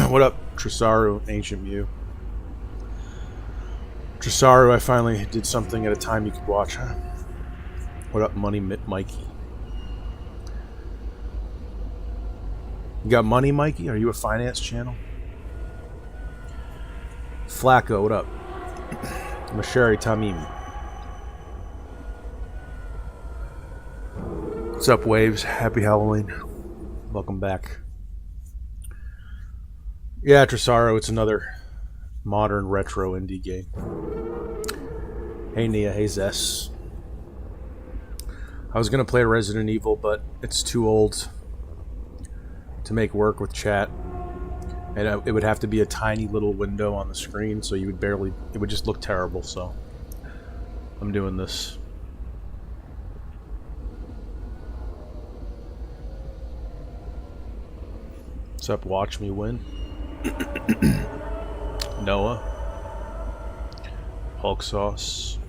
What up, Tresaru, Ancient Mew? Tresaru, I finally did something at a time you could watch, huh? What up, Money Mikey? You got money, Mikey? Are you a finance channel? Flacco, what up? Mashari Tamimi. What's up, Waves? Happy Halloween. Welcome back. Yeah, Tresaru, it's another modern retro indie game. Hey, Nia. Hey, Zess. I was going to play Resident Evil, but it's too old to make work with chat. And it would have to be a tiny little window on the screen, so you would barely... It would just look terrible, so... I'm doing this. What's up, Watch Me Win? Noah. Hulk Sauce.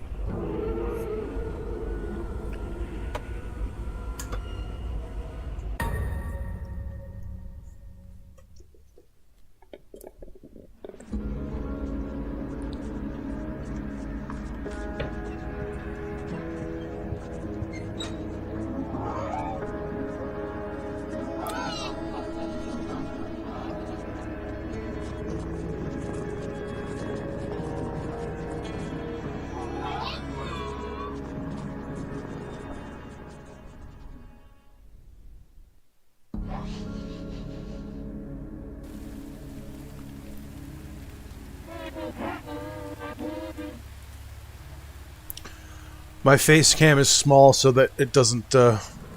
My face cam is small so that it doesn't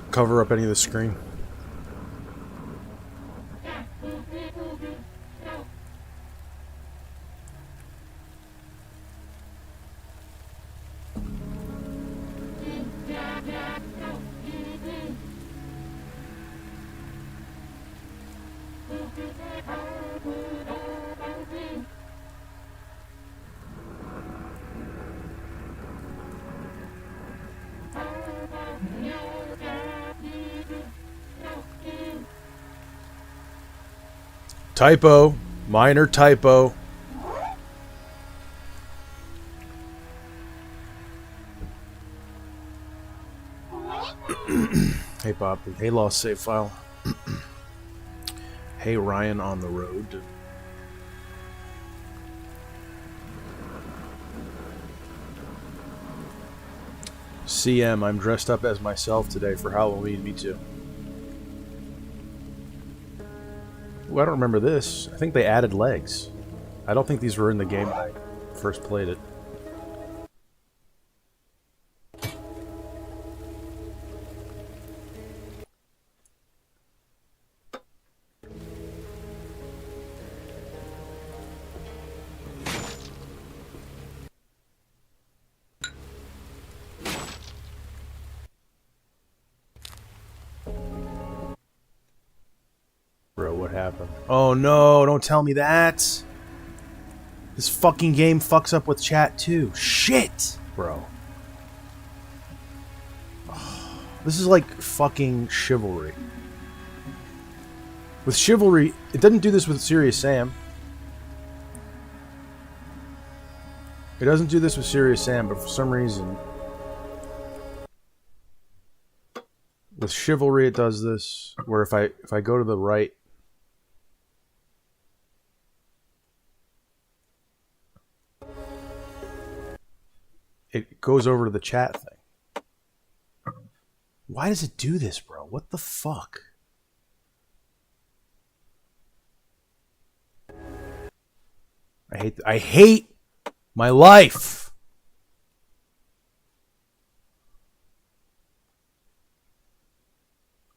cover up any of the screen. Typo. Minor typo. Hey, Poppy. Hey, Lost Save File. Hey, Ryan on the road. CM, I'm dressed up as myself today for Halloween. Me too. Ooh, I don't remember this. I think they added legs. I don't think these were in the game when I first played it. Bro, what happened? Oh no, don't tell me that! This fucking game fucks up with chat too. Shit! Bro. This is like fucking Chivalry. With Chivalry, it doesn't do this with Serious Sam. It doesn't do this with Serious Sam, but for some reason... With Chivalry it does this, where if I go to the right... It goes over to the chat thing. Why does it do this, bro? What the fuck? I hate my life.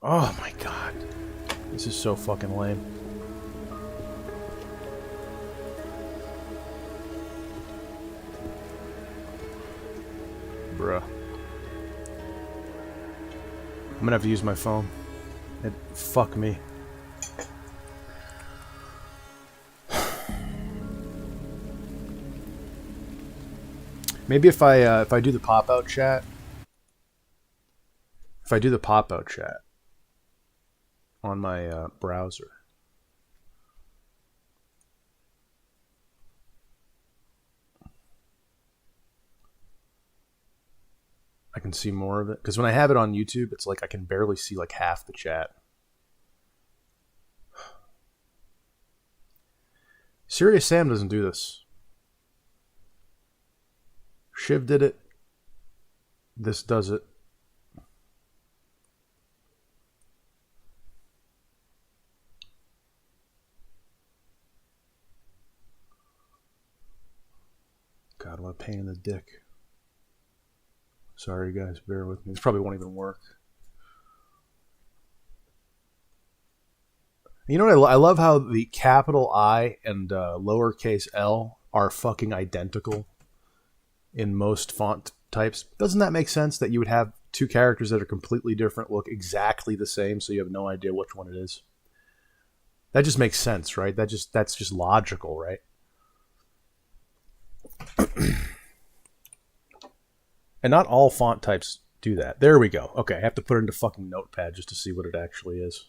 Oh my god. This is so fucking lame. Bruh. I'm gonna have to use my phone. Fuck me. Maybe if I do the pop-out chat, If I do the pop-out chat on my browser, I can see more of it. Because when I have it on YouTube, it's like I can barely see like half the chat. Serious Sam doesn't do this. Shiv did it. This does it. God, what a pain in the dick. Sorry, guys. Bear with me. This probably won't even work. You know what? I love how the capital I and lowercase l are fucking identical in most font types. Doesn't that make sense that you would have two characters that are completely different look exactly the same, so you have no idea which one it is? That just makes sense, right? That's just logical, right? And not all font types do that. There we go. Okay, I have to put it into fucking Notepad just to see what it actually is.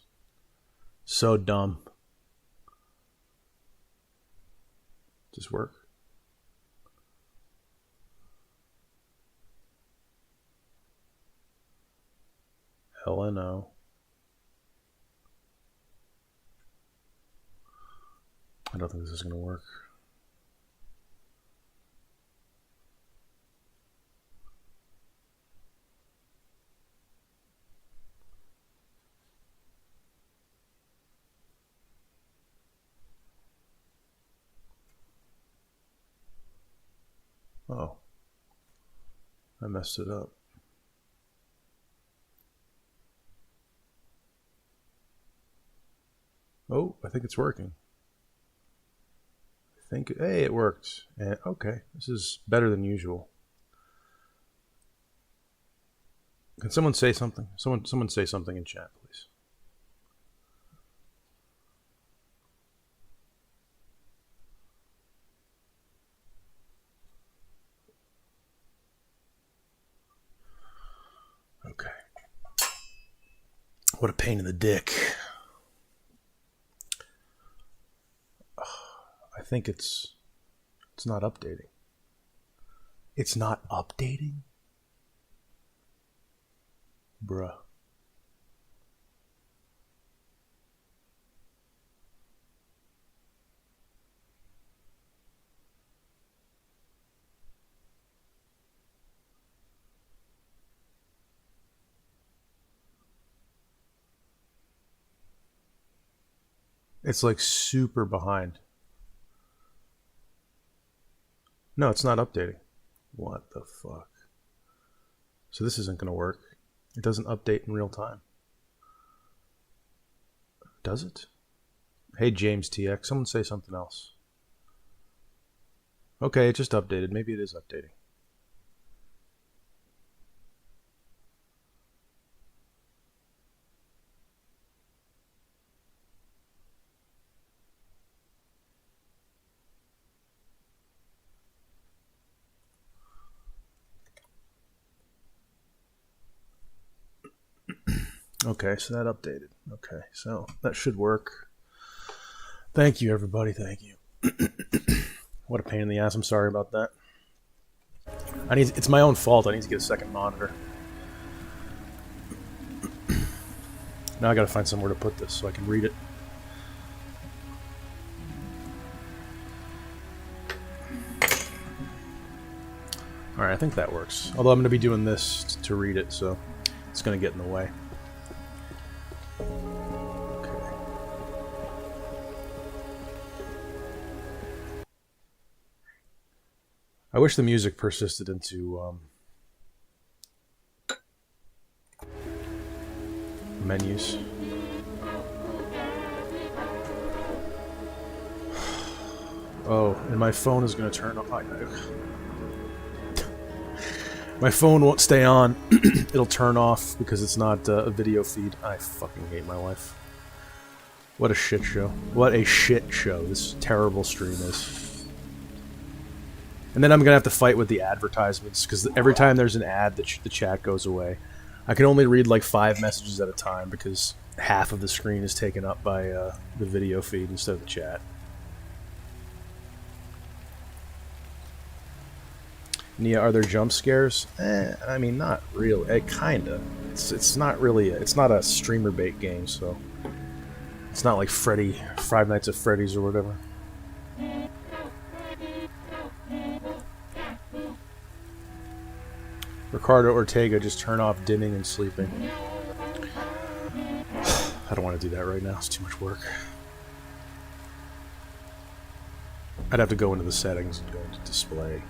So dumb. Does this work? LNO. I don't think this is going to work. Oh, I messed it up. Oh, I think it's working. Hey, it worked. And okay, this is better than usual. Can someone say something? Someone say something in chat, please. Okay. What a pain in the dick. I think it's not updating. It's not updating? Bruh. It's like super behind. No, it's not updating. What the fuck? So this isn't going to work. It doesn't update in real time. Does it? Hey, James TX, someone say something else. Okay, it just updated. Maybe it is updating. Okay, so that updated. Okay, so that should work. Thank you, everybody. Thank you. What a pain in the ass. I'm sorry about that. It's my own fault. I need to get a second monitor. Now I gotta find somewhere to put this so I can read it. Alright, I think that works. Although I'm going to be doing this to read it, so it's going to get in the way. Okay. I wish the music persisted into menus. Oh, and my phone is going to turn off. My phone won't stay on. It'll turn off because it's not a video feed. I fucking hate my life. What a shit show. What a shit show this terrible stream is. And then I'm going to have to fight with the advertisements because every time there's an ad, the chat goes away. I can only read like 5 messages at a time because half of the screen is taken up by the video feed instead of the chat. Nia, are there jump scares? I mean, not really. Kinda. It's not really. It's not a streamer bait game, so it's not like Five Nights at Freddy's or whatever. Ricardo Ortega, just turn off dimming and sleeping. I don't want to do that right now. It's too much work. I'd have to go into the settings and go into display.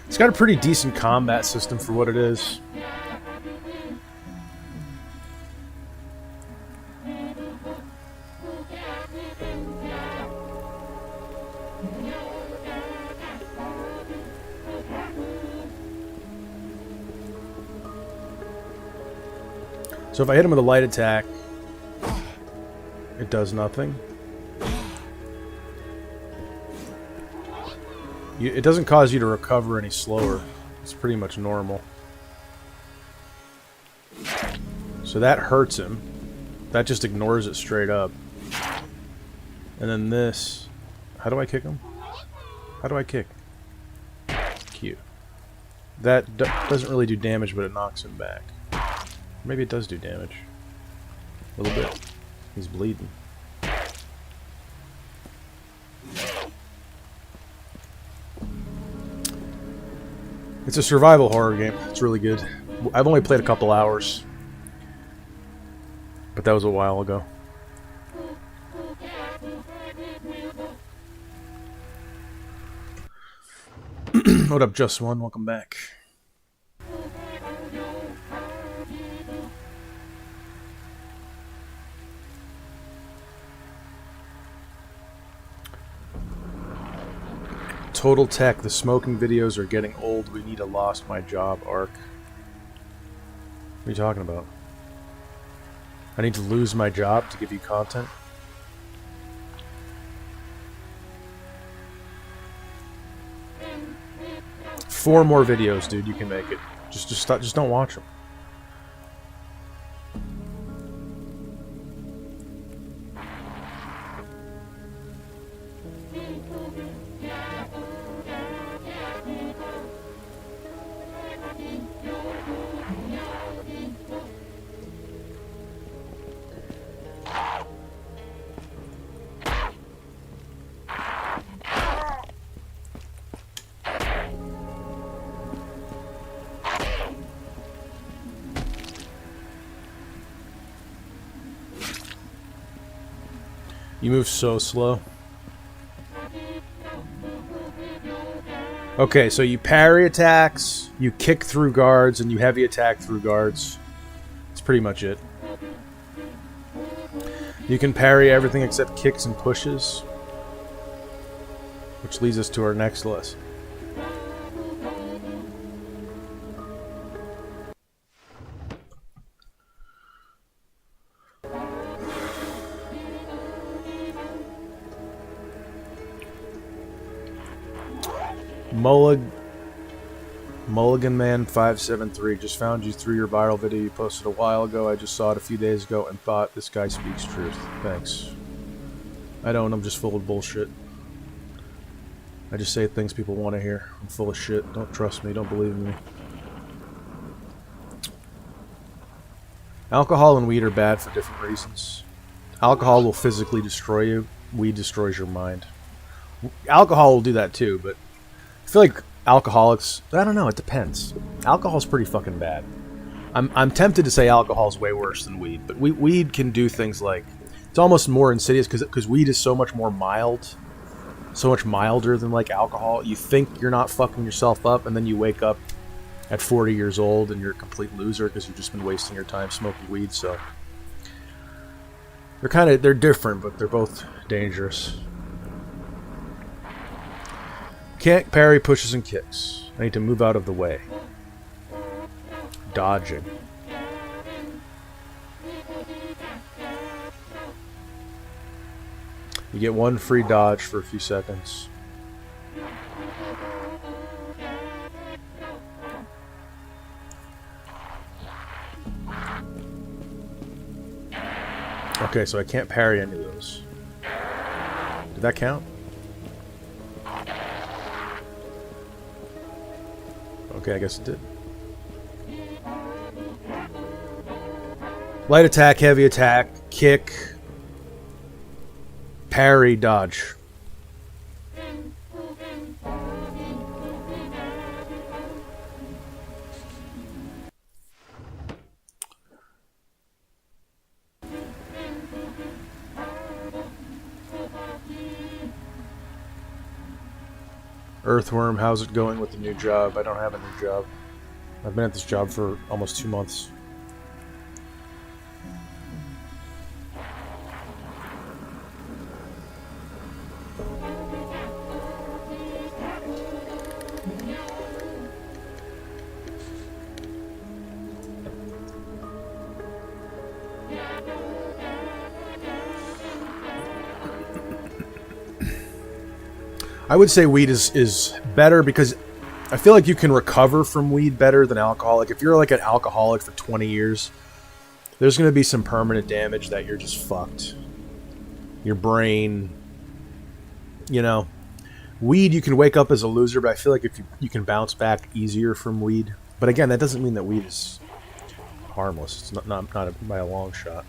It's got a pretty decent combat system for what it is. So if I hit him with a light attack, it does nothing. It doesn't cause you to recover any slower. It's pretty much normal. So that hurts him. That just ignores it straight up. And then this... How do I kick him? How do I kick? Cute. That doesn't really do damage, but it knocks him back. Maybe it does do damage. A little bit. He's bleeding. It's a survival horror game. It's really good. I've only played a couple hours, but that was a while ago. What up, Just One? Welcome back. Total Tech, the smoking videos are getting old. We need a Lost My Job arc. What are you talking about? I need to lose my job to give you content? Four more videos, dude. You can make it. Just don't watch them. You move so slow. Okay, so you parry attacks, you kick through guards, and you heavy attack through guards. That's pretty much it. You can parry everything except kicks and pushes. Which leads us to our next lesson. Mulligan Man 573 just found you through your viral video you posted a while ago. I just saw it a few days ago and thought this guy speaks truth. Thanks. I don't. I'm just full of bullshit. I just say things people want to hear. I'm full of shit. Don't trust me. Don't believe in me. Alcohol and weed are bad for different reasons. Alcohol will physically destroy you. Weed destroys your mind. Alcohol will do that too, but I feel like alcoholics... I don't know. It depends. Alcohol's pretty fucking bad. I'm tempted to say alcohol's way worse than weed, but weed can do things like... It's almost more insidious because weed is so much more mild. So much milder than like alcohol. You think you're not fucking yourself up, and then you wake up at 40 years old and you're a complete loser because you've just been wasting your time smoking weed. So they're different, but they're both dangerous. Can't parry, pushes, and kicks. I need to move out of the way. Dodging. You get one free dodge for a few seconds. Okay, so I can't parry any of those. Did that count? Okay, I guess it did. Light attack, heavy attack, kick, parry, dodge. Earthworm, how's it going with the new job? I don't have a new job. I've been at this job for almost 2 months. I would say weed is better because I feel like you can recover from weed better than alcohol. Like if you're like an alcoholic for 20 years, there's going to be some permanent damage that you're just fucked. Your brain, you know. Weed, you can wake up as a loser, but I feel like if you can bounce back easier from weed. But again, that doesn't mean that weed is harmless. It's not by a long shot.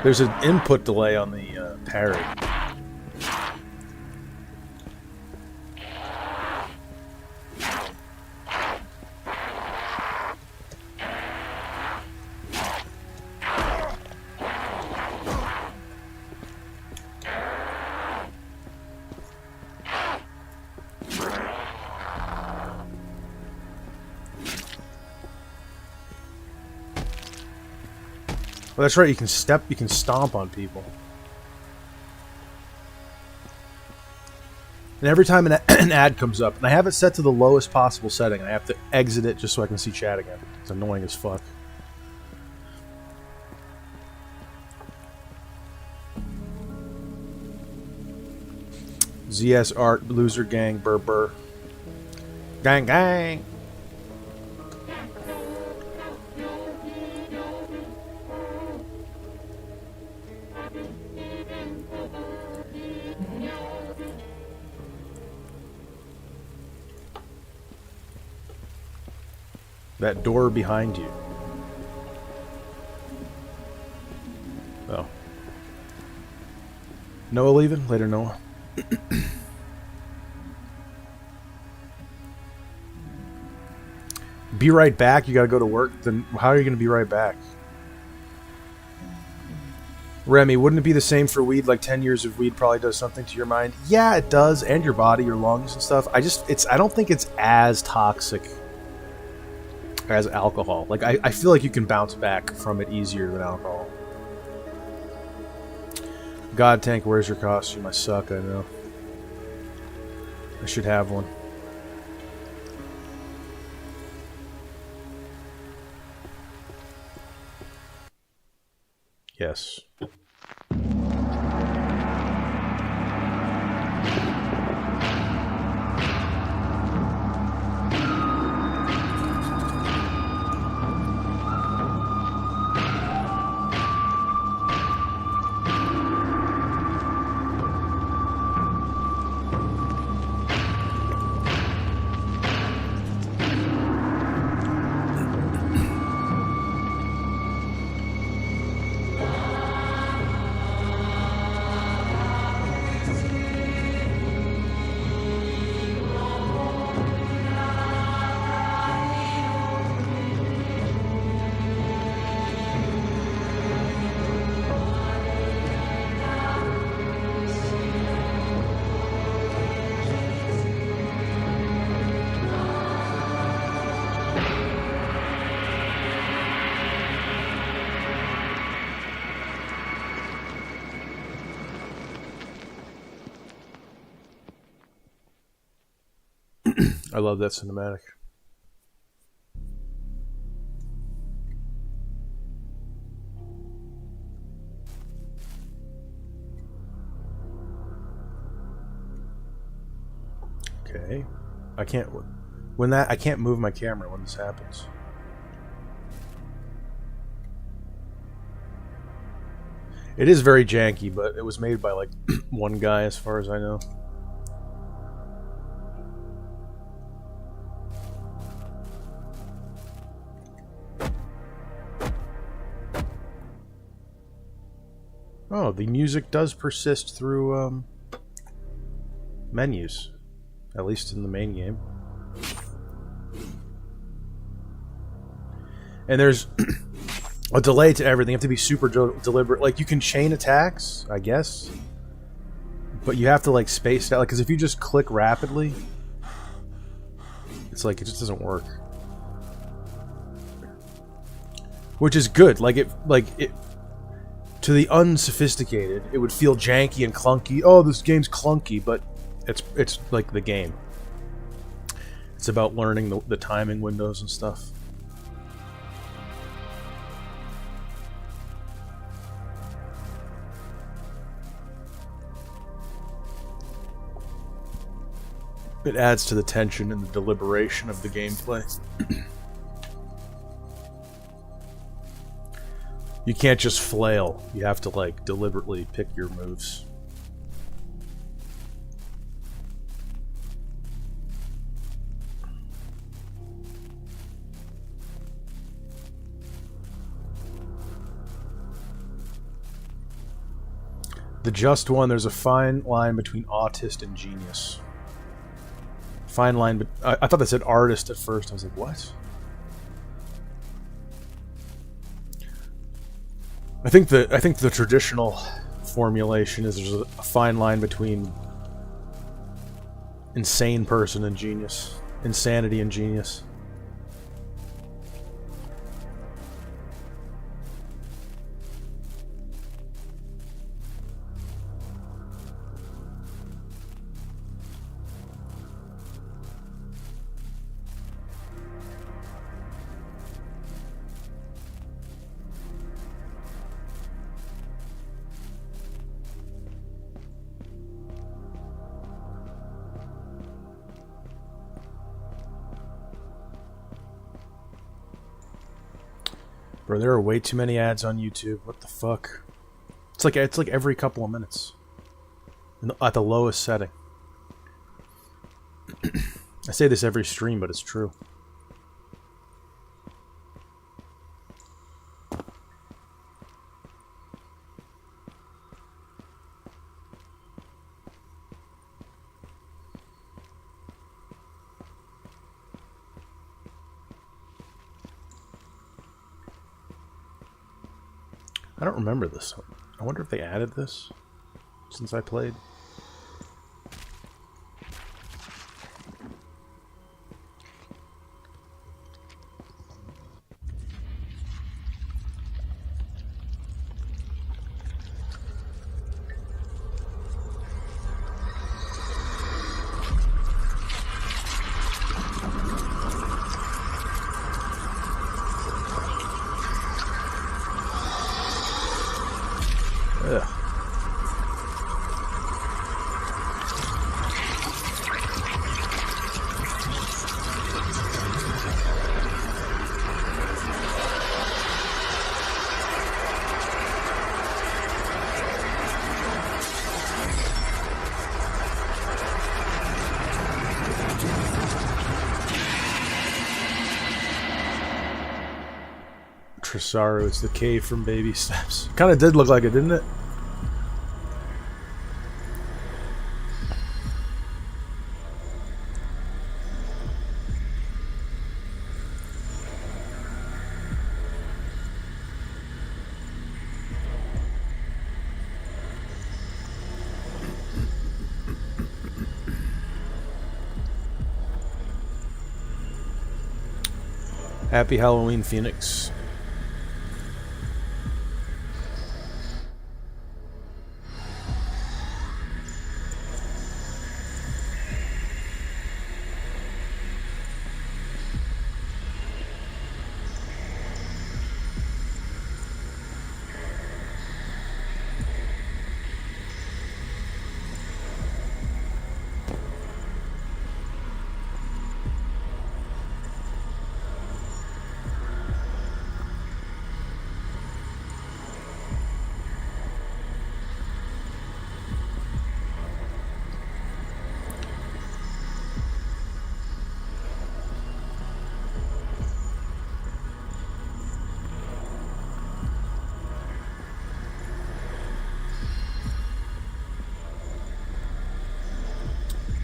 There's an input delay on the parry. Well, that's right, you can stomp on people. And every time an ad comes up, and I have it set to the lowest possible setting, I have to exit it just so I can see chat again. It's annoying as fuck. ZS Art, Loser Gang, Burr Burr. Gang gang! That door behind you. Oh. Noah leaving? Later, Noah. Be right back? You gotta go to work? Then how are you gonna be right back? Remy, wouldn't it be the same for weed? Like 10 years of weed probably does something to your mind? Yeah, it does. And your body, your lungs and stuff. I don't think it's as toxic as alcohol. Like, I feel like you can bounce back from it easier than alcohol. God Tank, where's your costume? I suck, I know. I should have one. Yes. I love that cinematic. Okay. I can't move my camera when this happens. It is very janky, but it was made by like one guy as far as I know. Oh, the music does persist through menus, at least in the main game. And there's a delay to everything. You have to be super deliberate. Like, you can chain attacks, I guess, but you have to like space it out. Like, because if you just click rapidly, it's like it just doesn't work. Which is good. Like it to the unsophisticated, it would feel janky and clunky. Oh, this game's clunky, but it's like the game. It's about learning the timing windows and stuff. It adds to the tension and the deliberation of the gameplay. You can't just flail. You have to, like, deliberately pick your moves. The Just One, there's a fine line between autist and genius. Fine line, but I thought that said artist at first. I was like, what? I think the traditional formulation is there's a fine line between insane person and genius, insanity and genius. Bro, there are way too many ads on YouTube. What the fuck? It's like every couple of minutes. At the lowest setting. I say this every stream, but it's true. I don't remember this. I wonder if they added this since I played. Ugh. Trisaru, it's the cave from Baby Steps. Kind of did look like it, didn't it? Happy Halloween, Phoenix.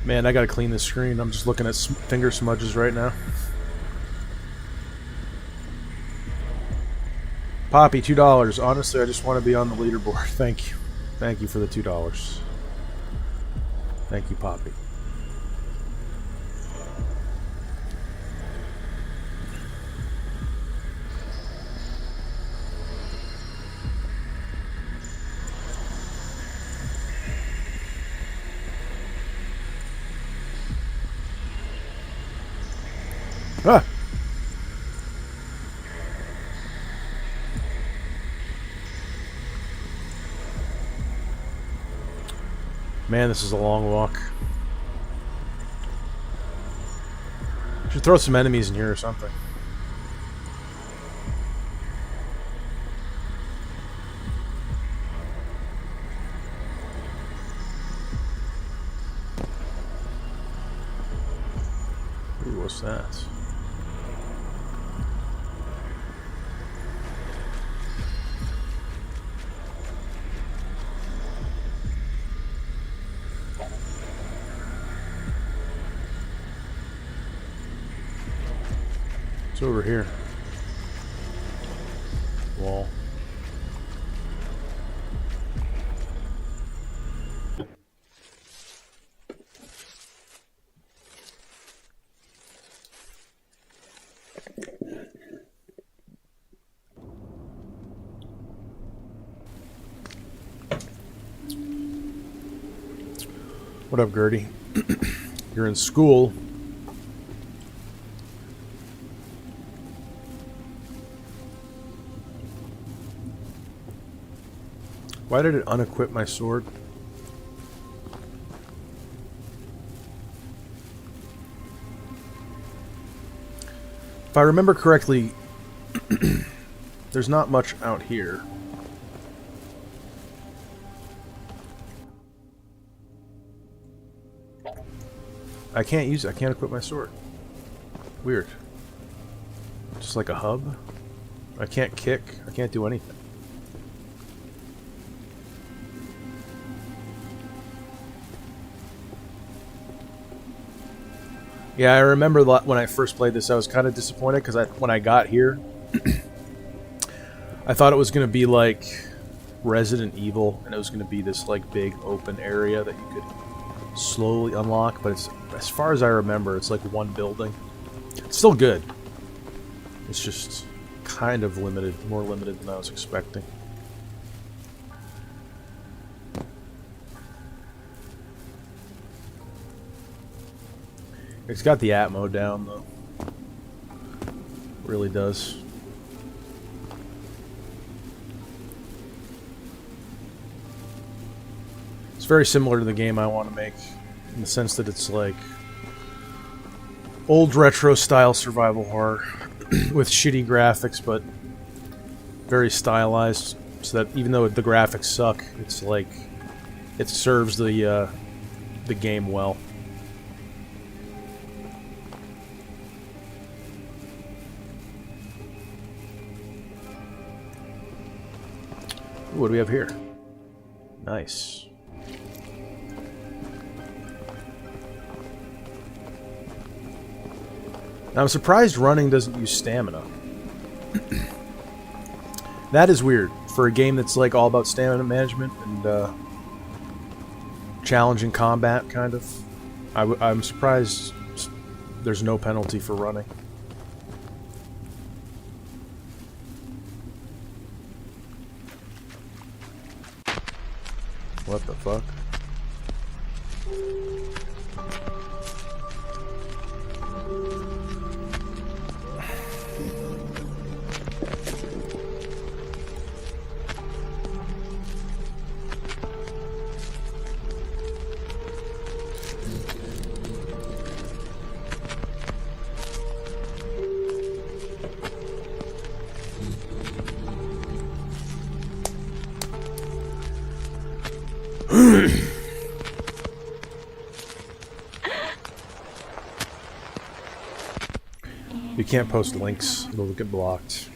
Man, I gotta clean this screen. I'm just looking at finger smudges right now. Poppy, $2. Honestly, I just want to be on the leaderboard. Thank you. Thank you for the $2. Thank you, Poppy. Ah! Man, this is a long walk. Should throw some enemies in here or something. Ooh, what's that? It's over here. Wall. What up, Gertie? You're in school. Why did it unequip my sword? If I remember correctly, there's not much out here. I can't use it. I can't equip my sword. Weird. Just like a hub. I can't kick. I can't do anything. Yeah, I remember when I first played this, I was kind of disappointed because when I got here, I thought it was going to be like Resident Evil, and it was going to be this like big open area that you could slowly unlock. But it's, as far as I remember, it's like one building. It's still good. It's just kind of limited, more limited than I was expecting. It's got the atmo down, though. It really does. It's very similar to the game I want to make, in the sense that it's like old retro style survival horror with shitty graphics, but very stylized, so that even though the graphics suck, it's like it serves the game well. What do we have here? Nice. Now I'm surprised running doesn't use stamina. That is weird for a game that's like all about stamina management and challenging combat, kind of. I'm surprised there's no penalty for running. What the fuck? You can't post links, it'll get blocked.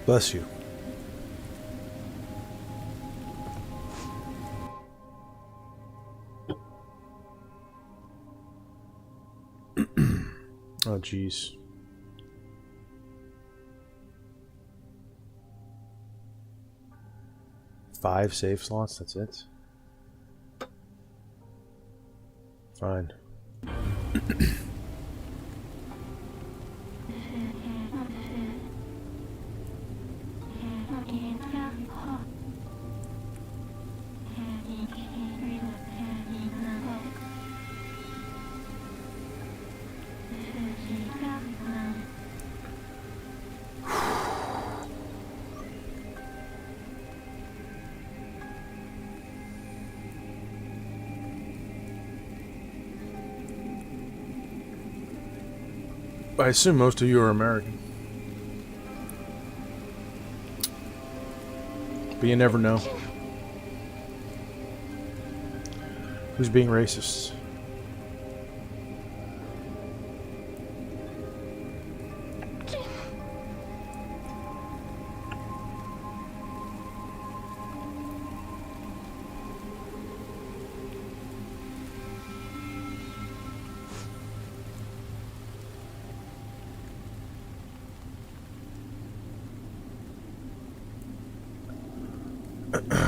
Bless you. Oh, jeez. Five save slots, that's it? Fine. I assume most of you are American. But you never know. Who's being racist?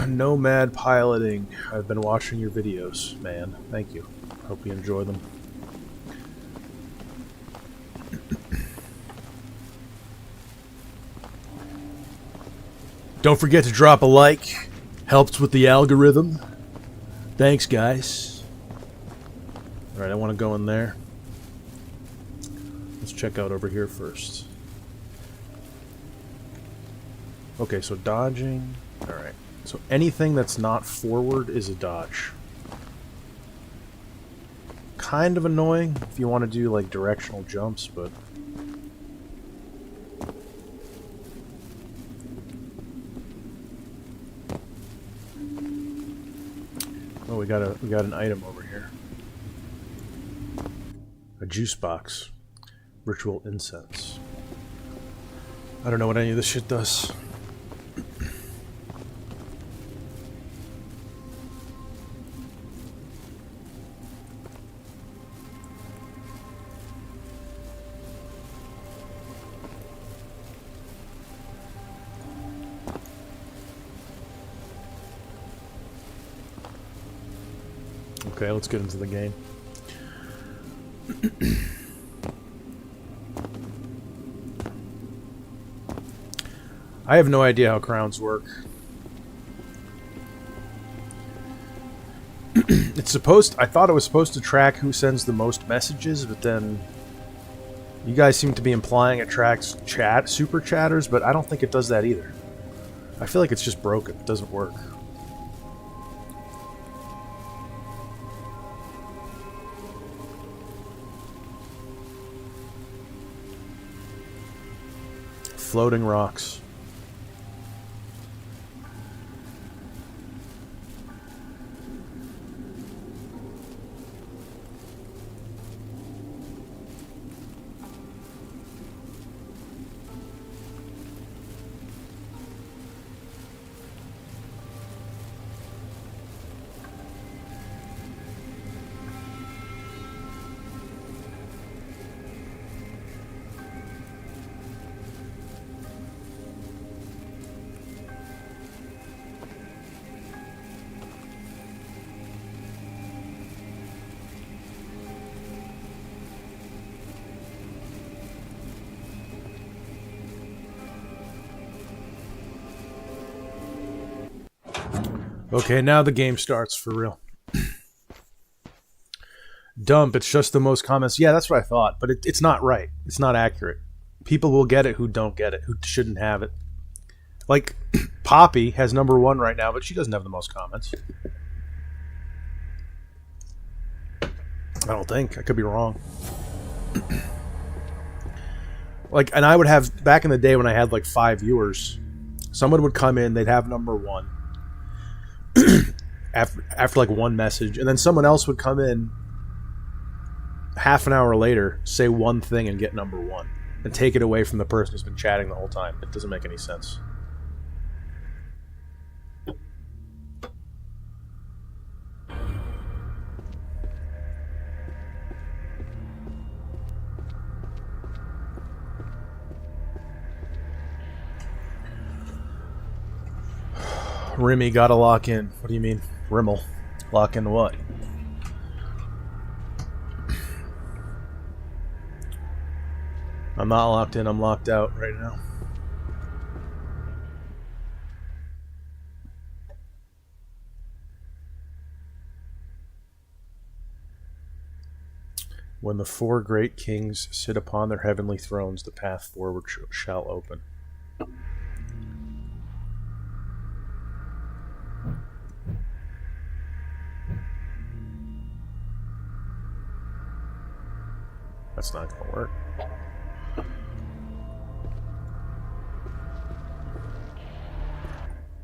Nomad piloting. I've been watching your videos, man. Thank you. Hope you enjoy them. Don't forget to drop a like. Helps with the algorithm. Thanks, guys. Alright, I want to go in there. Let's check out over here first. Okay, so dodging. Alright. So anything that's not forward is a dodge. Kind of annoying if you want to do like directional jumps, but oh, we got an item over here. A juice box. Ritual incense. I don't know what any of this shit does. Okay, let's get into the game. I have no idea how crowns work. I thought it was supposed to track who sends the most messages, but then you guys seem to be implying it tracks super chatters, but I don't think it does that either. I feel like it's just broken. It doesn't work. Floating rocks. Okay, now the game starts for real. Dump, it's just the most comments. Yeah, that's what I thought, but it's not right. It's not accurate. People will get it who don't get it, who shouldn't have it. Like, Poppy has #1 right now, but she doesn't have the most comments. I don't think. I could be wrong. Like, and I would have, back in the day when I had like 5 viewers, someone would come in, they'd have #1 after like one message, and then someone else would come in half an hour later, say one thing and get #1 and take it away from the person who's been chatting the whole time. It doesn't make any sense. Remy gotta lock in. What do you mean? Rimmel. Lock in what? I'm not locked in, I'm locked out right now. When the 4 great kings sit upon their heavenly thrones, the path forward shall open. That's not gonna work.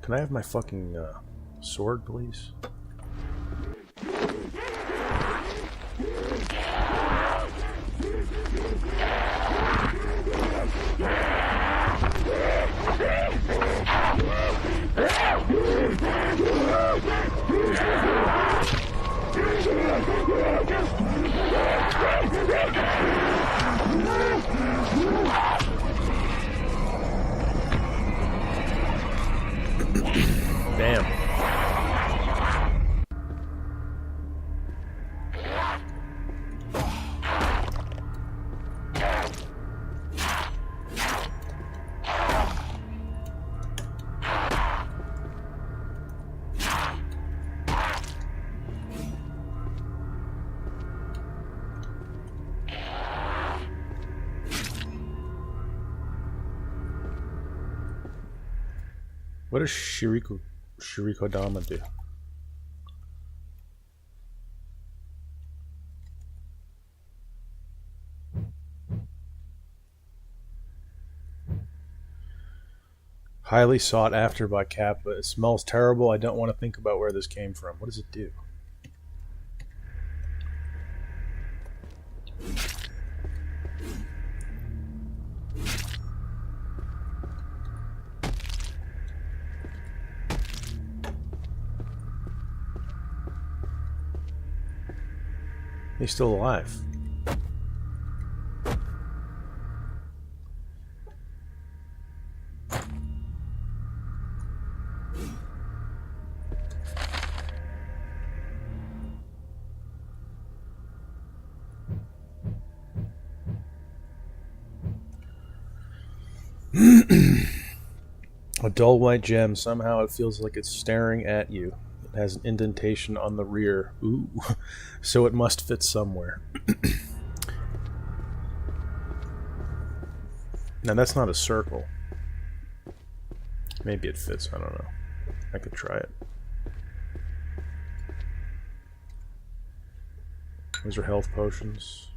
Can I have my fucking sword, please? Damn. What does Shirikodama do? Highly sought after by Kappa. It smells terrible. I don't want to think about where this came from. What does it do? He's still alive. A dull white gem. Somehow it feels like it's staring at you. It has an indentation on the rear. Ooh. So it must fit somewhere. Now that's not a circle. Maybe it fits. I don't know. I could try it. Those are health potions.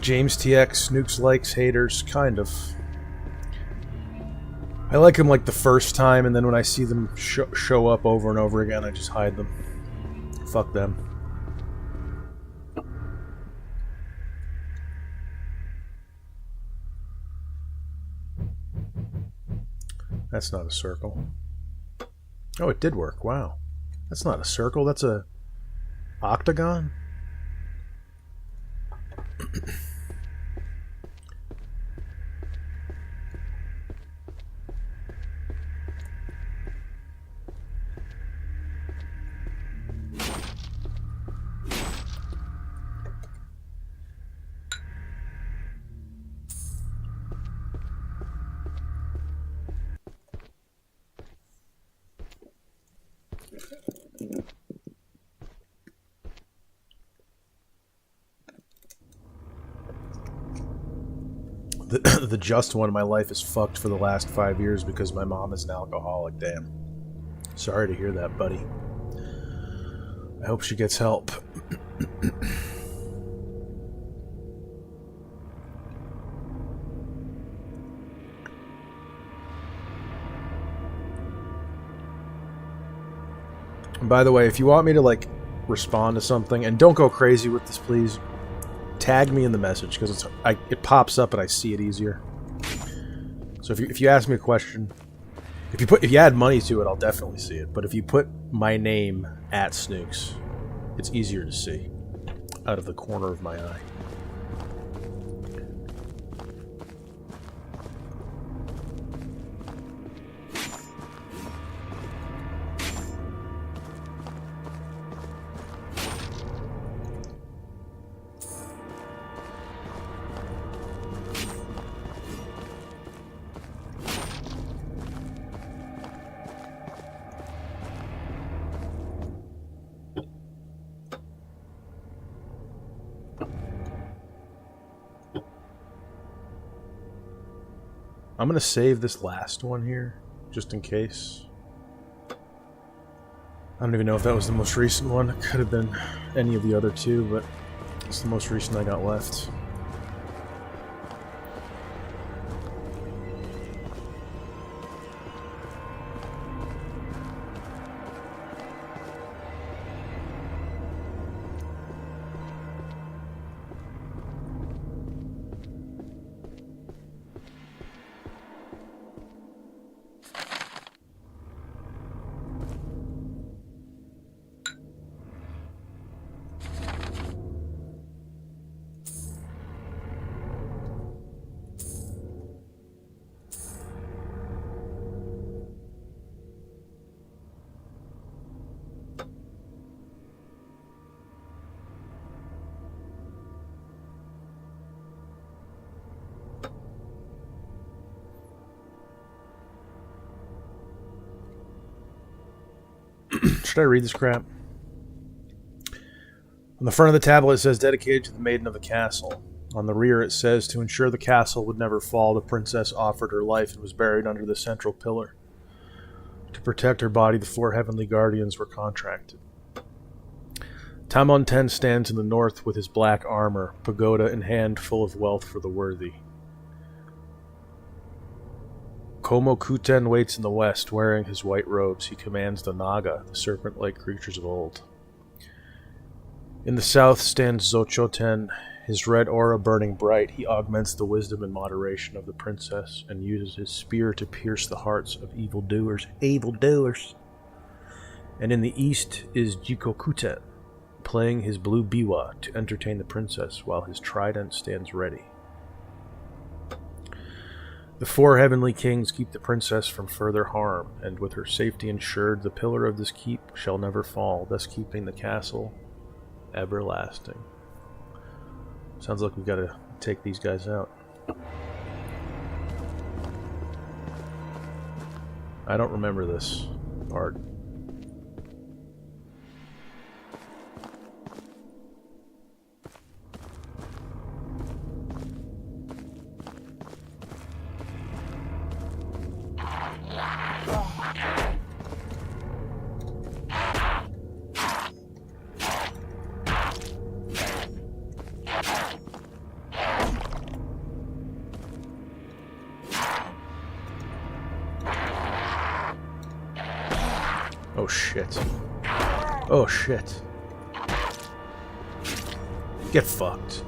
James TX, Nukes likes haters, kind of. I like them like the first time, and then when I see them show up over and over again, I just hide them. Fuck them. That's not a circle. Oh, it did work. Wow. That's not a circle. That's a octagon? The just one in my life is fucked for the last 5 years because my mom is an alcoholic. Damn. Sorry to hear that, buddy. I hope she gets help. And by the way, if you want me to, like, respond to something, and don't go crazy with this, please, tag me in the message, because it pops up and I see it easier. So if you ask me a question, if you add money to it, I'll definitely see it. But if you put my name at Snooks, it's easier to see out of the corner of my eye. I'm going to save this last one here, just in case. I don't even know if that was the most recent one. It could have been any of the other two, but it's the most recent I got left. Should I read this crap? On the front of the tablet it says, dedicated to the maiden of the castle. On the rear it says, to ensure the castle would never fall, the princess offered her life and was buried under the central pillar. To protect her body, the 4 heavenly guardians were contracted. Tamon Ten stands in the north with his black armor, pagoda in hand, full of wealth for the worthy. Komokuten waits in the west, wearing his white robes. He commands the Naga, the serpent-like creatures of old. In the south stands Zochoten, his red aura burning bright. He augments the wisdom and moderation of the princess, and uses his spear to pierce the hearts of evildoers. Evildoers! And in the east is Jikokuten, playing his blue biwa to entertain the princess, while his trident stands ready. The 4 heavenly kings keep the princess from further harm, and with her safety ensured, the pillar of this keep shall never fall, thus keeping the castle everlasting. Sounds like we've got to take these guys out. I don't remember this part. Oh shit. Oh shit. Get fucked.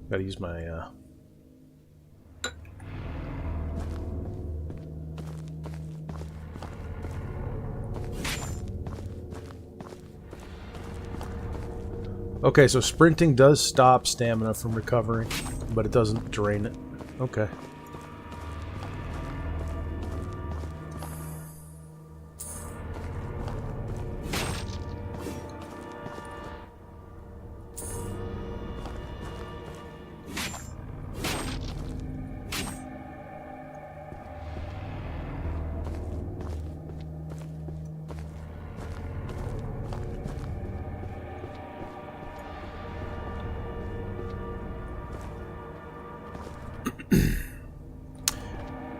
Gotta use my Okay, so sprinting does stop stamina from recovering, but it doesn't drain it. Okay.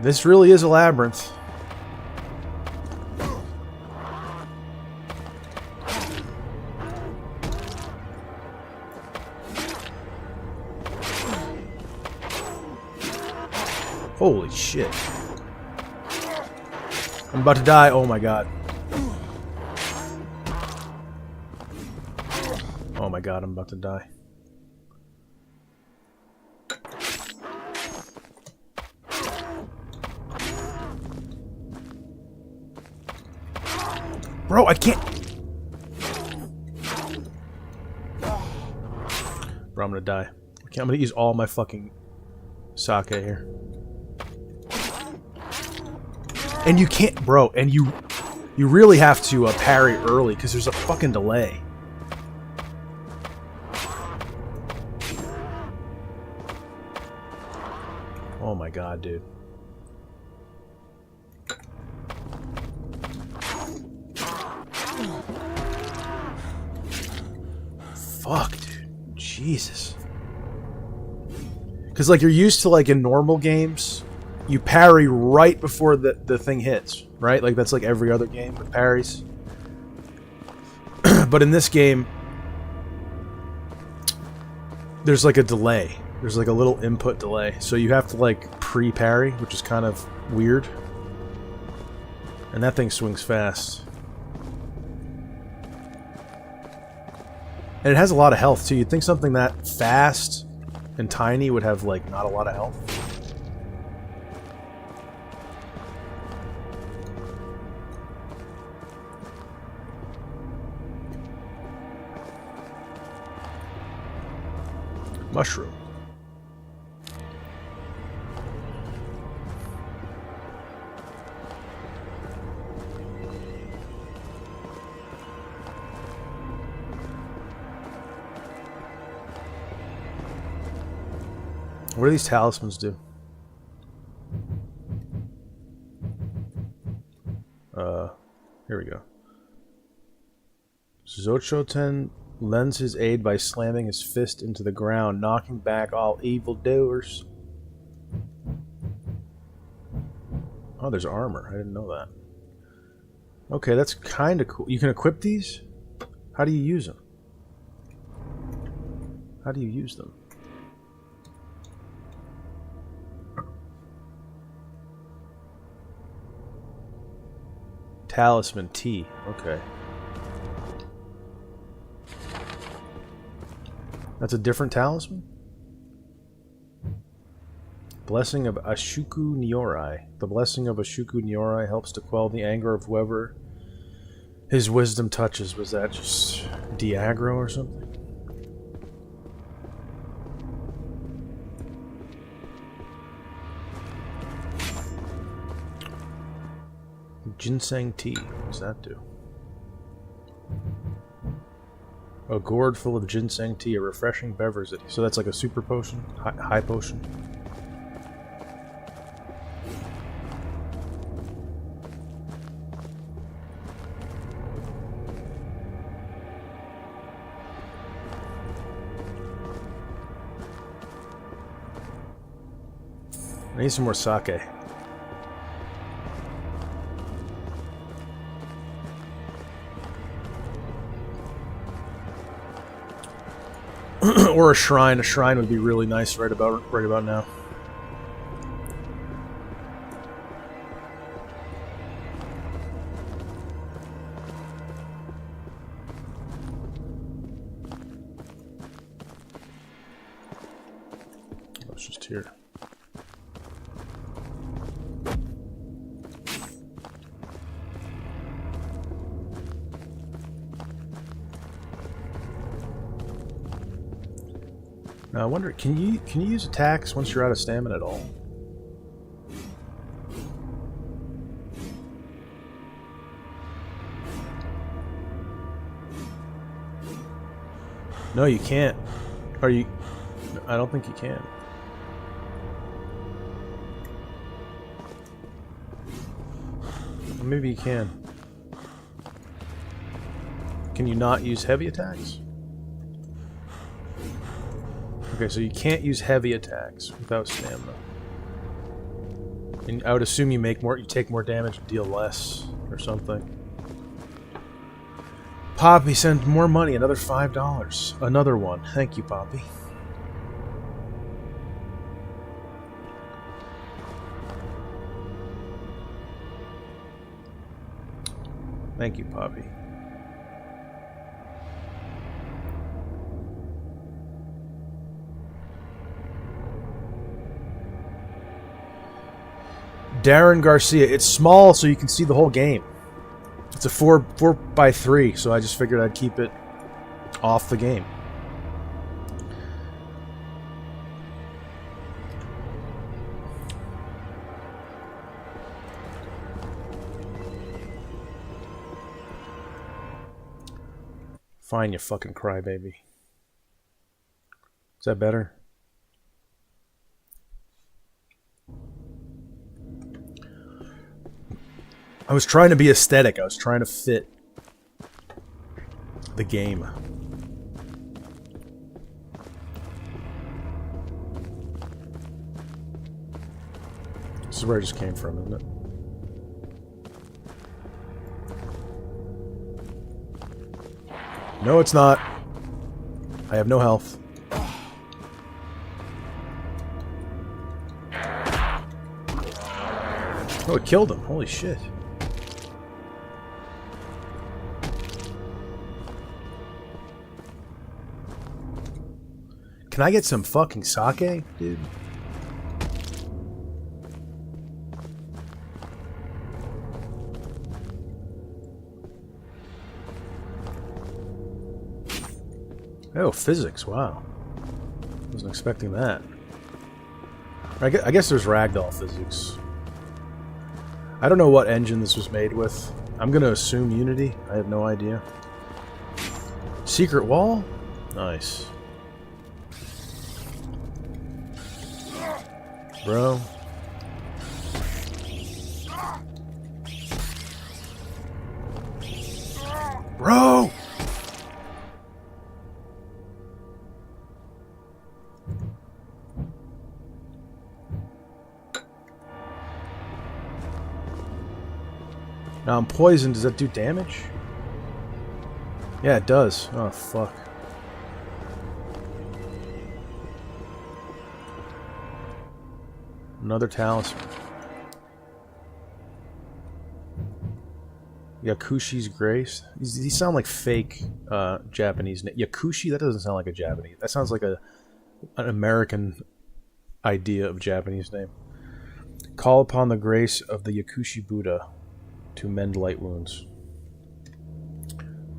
This really is a labyrinth. Holy shit. I'm about to die. Oh my god. Oh my god, I'm about to die. Bro, I can't. Bro, I'm gonna die. Okay, I'm gonna use all my fucking sake here. And you can't, bro, and you really have to parry early because there's a fucking delay. Oh my god, dude. Fuck, dude. Jesus. Because, like, you're used to, like, in normal games, you parry right before the thing hits, right? Like, that's like every other game with parries. But in this game, there's, like, a delay. There's, like, a little input delay. So you have to, like, pre-parry, which is kind of weird. And that thing swings fast. And it has a lot of health, too. You'd think something that fast and tiny would have, like, not a lot of health. Mushroom. What do these talismans do? Here we go. Zochoten lends his aid by slamming his fist into the ground, knocking back all evildoers. Oh, there's armor. I didn't know that. Okay, that's kind of cool. You can equip these? How do you use them? How do you use them? Talisman T. Okay. That's a different talisman? Blessing of Ashuku Nyorai. The blessing of Ashuku Nyorai helps to quell the anger of whoever his wisdom touches. Was that just Diagro or something? Ginseng tea. What does that do? A gourd full of ginseng tea, a refreshing beverage. So that's like a super potion? High potion? I need some more sake. Or a shrine. A shrine would be really nice right about now. Oh, it's just here. Now I wonder, can you use attacks once you're out of stamina at all? No, you can't. Are you? I don't think you can. Maybe you can. Can you not use heavy attacks? Okay, so you can't use heavy attacks without stamina. And I would assume you take more damage and deal less or something. Poppy sent more money, another $5. Another one. Thank you, Poppy. Thank you, Poppy. Darren Garcia. It's small, so you can see the whole game. It's a 4x3, so I just figured I'd keep it off the game. Fine, you fucking crybaby. Is that better? I was trying to be aesthetic. I was trying to fit the game. This is where I just came from, isn't it? No, it's not. I have no health. Oh, it killed him. Holy shit. Can I get some fucking sake, dude? Oh, physics, wow. Wasn't expecting that. I guess there's ragdoll physics. I don't know what engine this was made with. I'm gonna assume Unity. I have no idea. Secret wall? Nice. Bro. Bro! Now I'm poisoned. Does that do damage? Yeah, it does. Oh, fuck. Another talisman. Yakushi's Grace. These sound like fake Japanese names. Yakushi? That doesn't sound like a Japanese. That sounds like an American idea of Japanese name. Call upon the grace of the Yakushi Buddha to mend light wounds.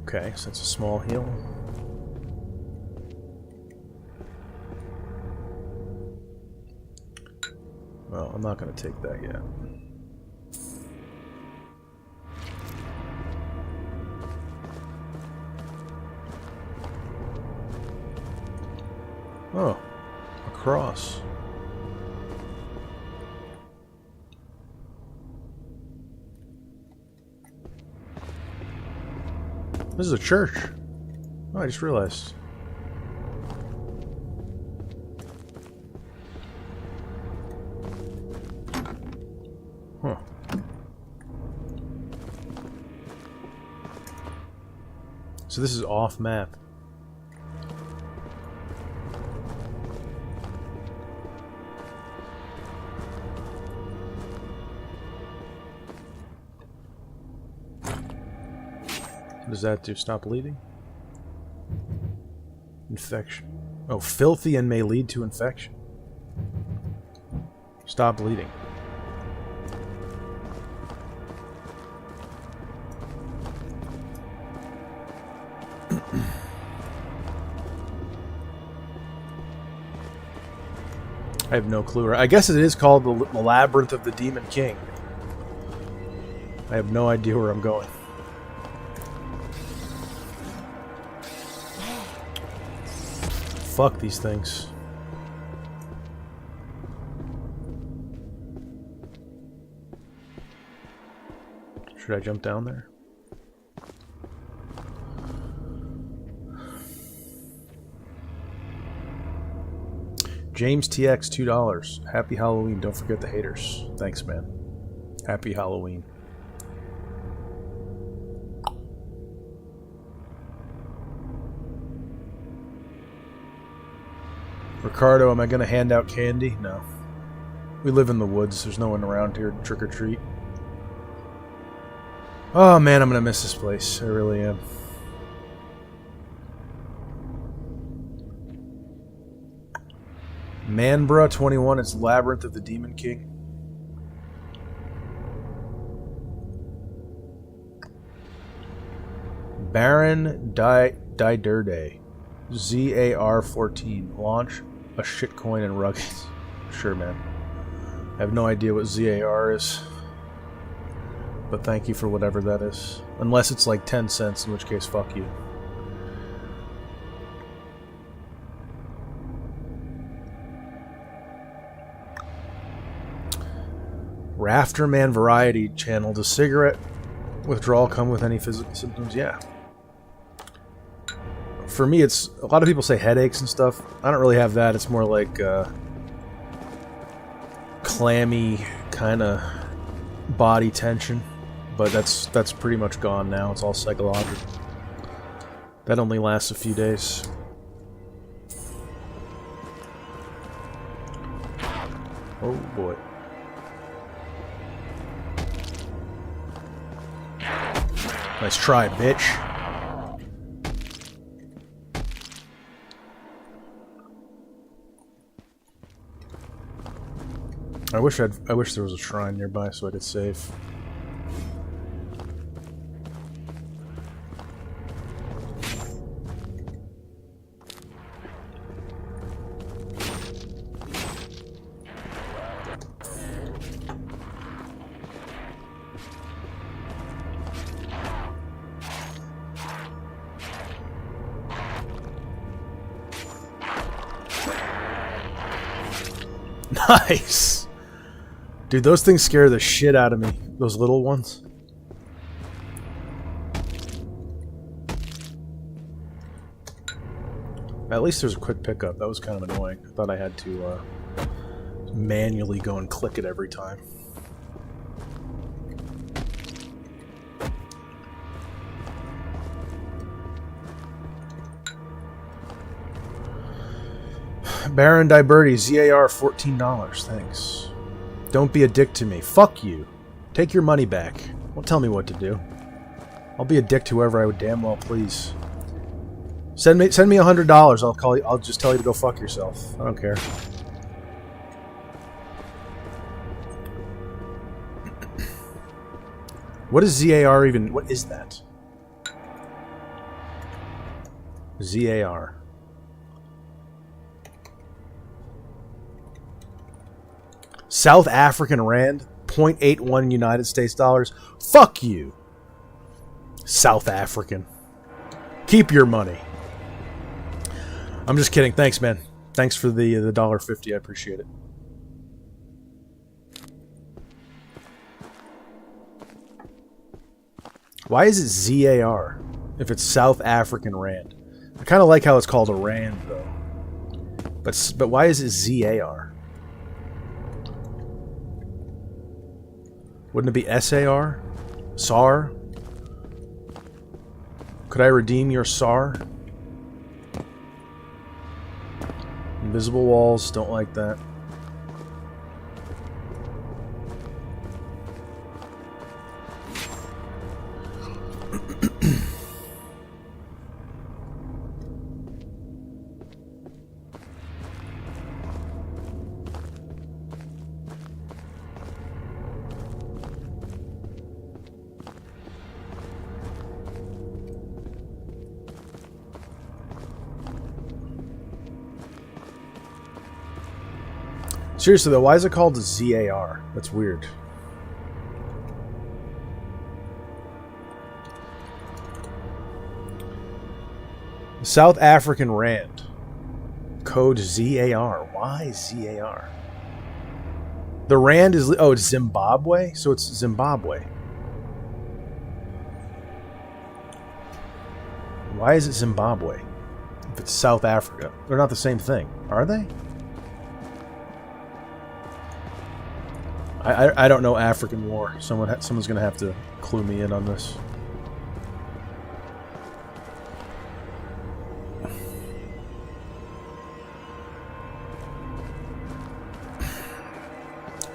Okay, so that's a small heal. Well, I'm not going to take that yet. Oh, a cross. This is a church. Oh, I just realized. Huh. So this is off map. What does that do? Stop bleeding? Infection. Oh, filthy and may lead to infection. Stop bleeding. I have no clue. I guess it is called the Labyrinth of the Demon King. I have no idea where I'm going. Fuck these things. Should I jump down there? James TX, $2. Happy Halloween. Don't forget the haters. Thanks, man. Happy Halloween. Ricardo, am I going to hand out candy? No. We live in the woods. There's no one around here to trick or treat. Oh, man, I'm going to miss this place. I really am. Manbra 21, it's Labyrinth of the Demon King. Baron Diderde, ZAR 14, launch a shitcoin and ruggeds. Sure, man. I have no idea what ZAR is, but thank you for whatever that is. Unless it's like 10 cents, in which case, fuck you. Rafterman Variety Channel. Does cigarette withdrawal come with any physical symptoms? Yeah. For me, it's... A lot of people say headaches and stuff. I don't really have that. It's more like clammy kind of body tension. But that's pretty much gone now. It's all psychological. That only lasts a few days. Oh boy. Nice try, bitch. I wish there was a shrine nearby so I could save. Nice! Dude, those things scare the shit out of me. Those little ones. At least there's a quick pickup. That was kind of annoying. I thought I had to manually go and click it every time. Baron Diberti, ZAR $14. Thanks. Don't be a dick to me. Fuck you. Take your money back. Don't tell me what to do. I'll be a dick to whoever I would damn well please. Send me $100. I'll just tell you to go fuck yourself. I don't care. What is ZAR even? What is that? ZAR. South African Rand, 0.81 United States dollars. Fuck you, South African. Keep your money. I'm just kidding. Thanks, man. Thanks for the $1.50. I appreciate it. Why is it ZAR if it's South African Rand? I kind of like how it's called a Rand though. But why is it ZAR? Wouldn't it be SAR? SAR? Could I redeem your SAR? Invisible walls, don't like that. Seriously though, why is it called ZAR? That's weird. South African Rand. Code ZAR. Why ZAR? The Rand is... Oh, it's Zimbabwe? So it's Zimbabwe. Why is it Zimbabwe? If it's South Africa. They're not the same thing, are they? I don't know African war. Someone's gonna have to clue me in on this.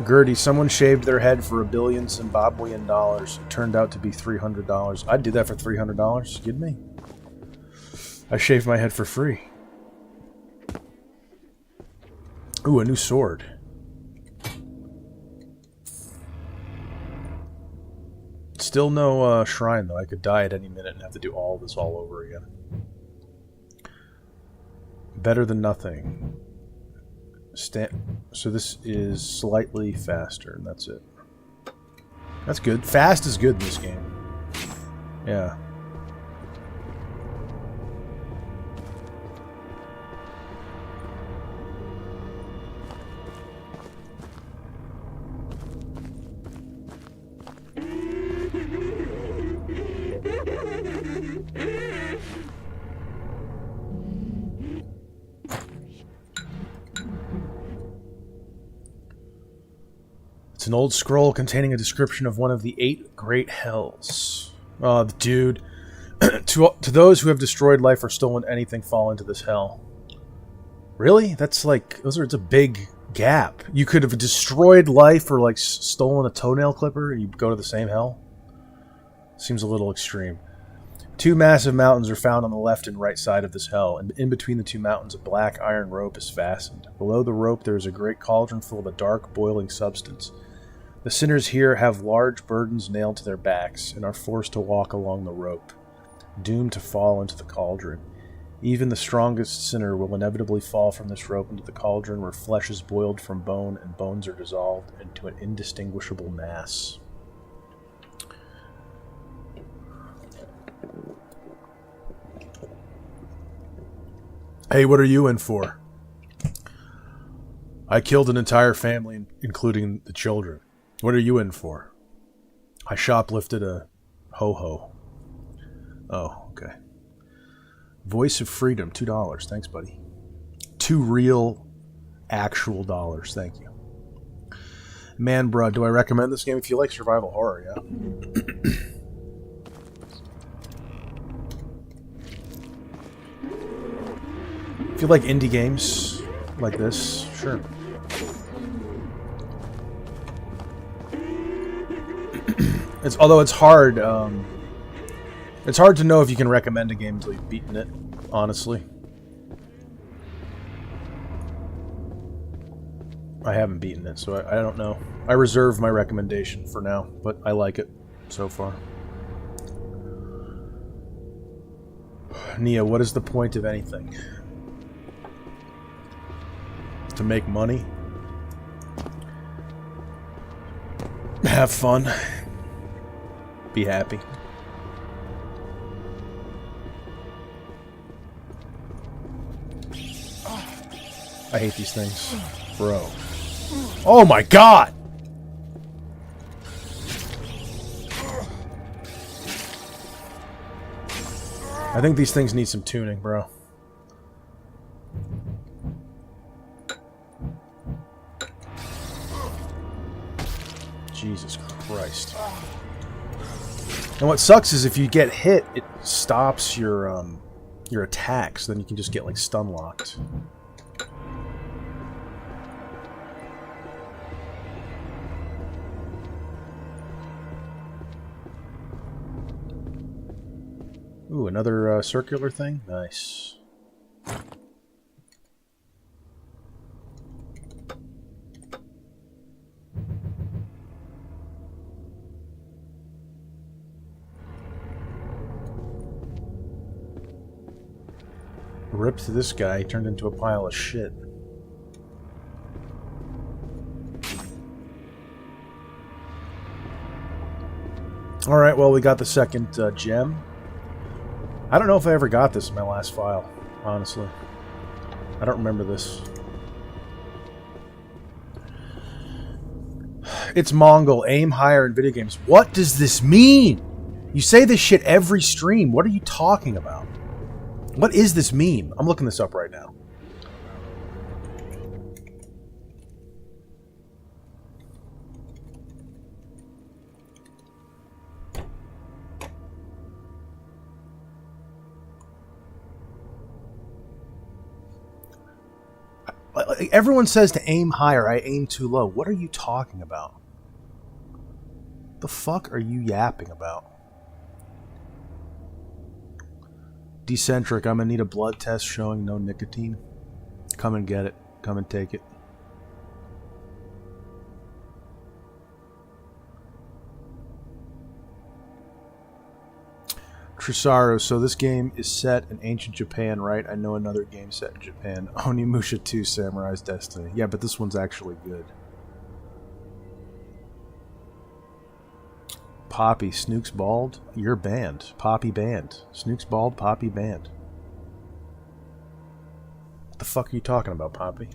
Gertie, someone shaved their head for $1 billion Zimbabwean dollars. It turned out to be $300. I'd do that for $300. Kidding me? I shaved my head for free. Ooh, a new sword. Still no shrine, though. I could die at any minute and have to do all this all over again. Better than nothing. So this is slightly faster, and that's it. That's good. Fast is good in this game. Yeah. It's an old scroll containing a description of one of the 8 great hells. Oh, dude. To those who have destroyed life or stolen anything fall into this hell. Really? That's like... it's a big gap. You could have destroyed life or like stolen a toenail clipper and you go to the same hell? Seems a little extreme. 2 massive mountains are found on the left and right side of this hell, and in between the 2 mountains a black iron rope is fastened. Below the rope there is a great cauldron full of a dark, boiling substance. The sinners here have large burdens nailed to their backs, and are forced to walk along the rope, doomed to fall into the cauldron. Even the strongest sinner will inevitably fall from this rope into the cauldron, where flesh is boiled from bone, and bones are dissolved into an indistinguishable mass. Hey, what are you in for? I killed an entire family, including the children. What are you in for? I shoplifted a ho-ho. Oh, okay. Voice of Freedom, $2. Thanks, buddy. 2 real, actual dollars. Thank you. Man, bruh, do I recommend this game if you like survival horror, yeah? If you like indie games like this, sure. Although it's hard to know if you can recommend a game until you've beaten it, honestly. I haven't beaten it, so I don't know. I reserve my recommendation for now, but I like it so far. Nia, what is the point of anything? To make money? Have fun. Be happy. I hate these things. Bro. Oh my god! I think these things need some tuning, bro. Jesus Christ. And what sucks is if you get hit, it stops your attacks. Then you can just get like stun locked. Ooh, another circular thing? Nice. Ripped this guy, turned into a pile of shit. Alright, well, we got the second gem. I don't know if I ever got this in my last file, honestly. I don't remember this. It's Mongol. Aim higher in video games. What does this mean? You say this shit every stream. What are you talking about? What is this meme? I'm looking this up right now. Everyone says to aim higher. I aim too low. What are you talking about? The fuck are you yapping about? Decentric, I'm gonna need a blood test showing no nicotine. Come and get it. Come and take it. Trisaro, so this game is set in ancient Japan, right? I know another game set in Japan. Onimusha 2 Samurai's Destiny. Yeah, but this one's actually good. Poppy, Snook's bald? You're banned. Poppy banned. Snook's bald, Poppy banned. What the fuck are you talking about, Poppy?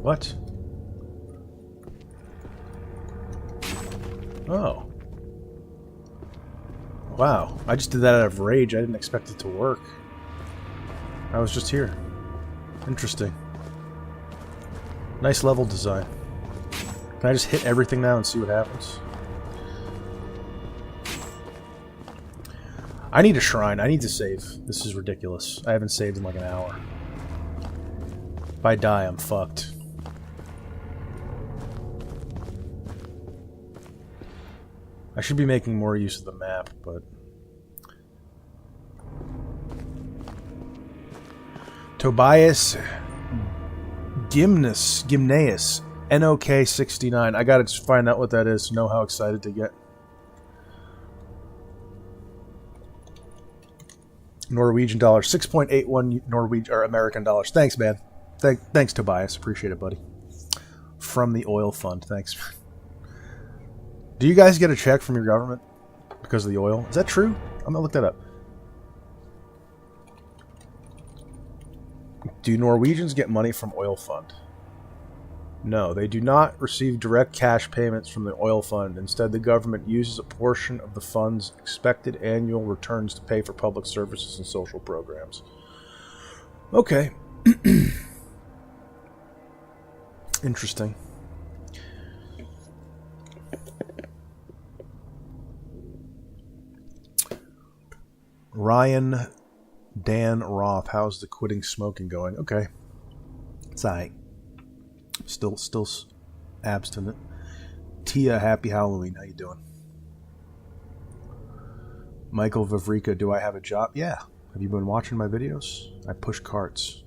What? Oh. Wow. I just did that out of rage. I didn't expect it to work. I was just here. Interesting. Nice level design. Can I just hit everything now and see what happens? I need a shrine. I need to save. This is ridiculous. I haven't saved in like an hour. If I die, I'm fucked. I should be making more use of the map, but... Tobias Gymnaeus, NOK69. I gotta just find out what that is to know how excited to get. Norwegian dollars. 6.81 Norwegian or American dollars. Thanks, man. Thanks, Tobias. Appreciate it, buddy. From the oil fund. Thanks. Do you guys get a check from your government because of the oil? Is that true? I'm gonna look that up. Do Norwegians get money from oil fund? No, they do not receive direct cash payments from the oil fund. Instead, the government uses a portion of the fund's expected annual returns to pay for public services and social programs. Okay. Interesting. Ryan Dan Roth, how's the quitting smoking going? Okay. It's alright. Still abstinent. Tia, happy Halloween. How you doing? Michael Vavrika, do I have a job? Yeah. Have you been watching my videos? I push carts.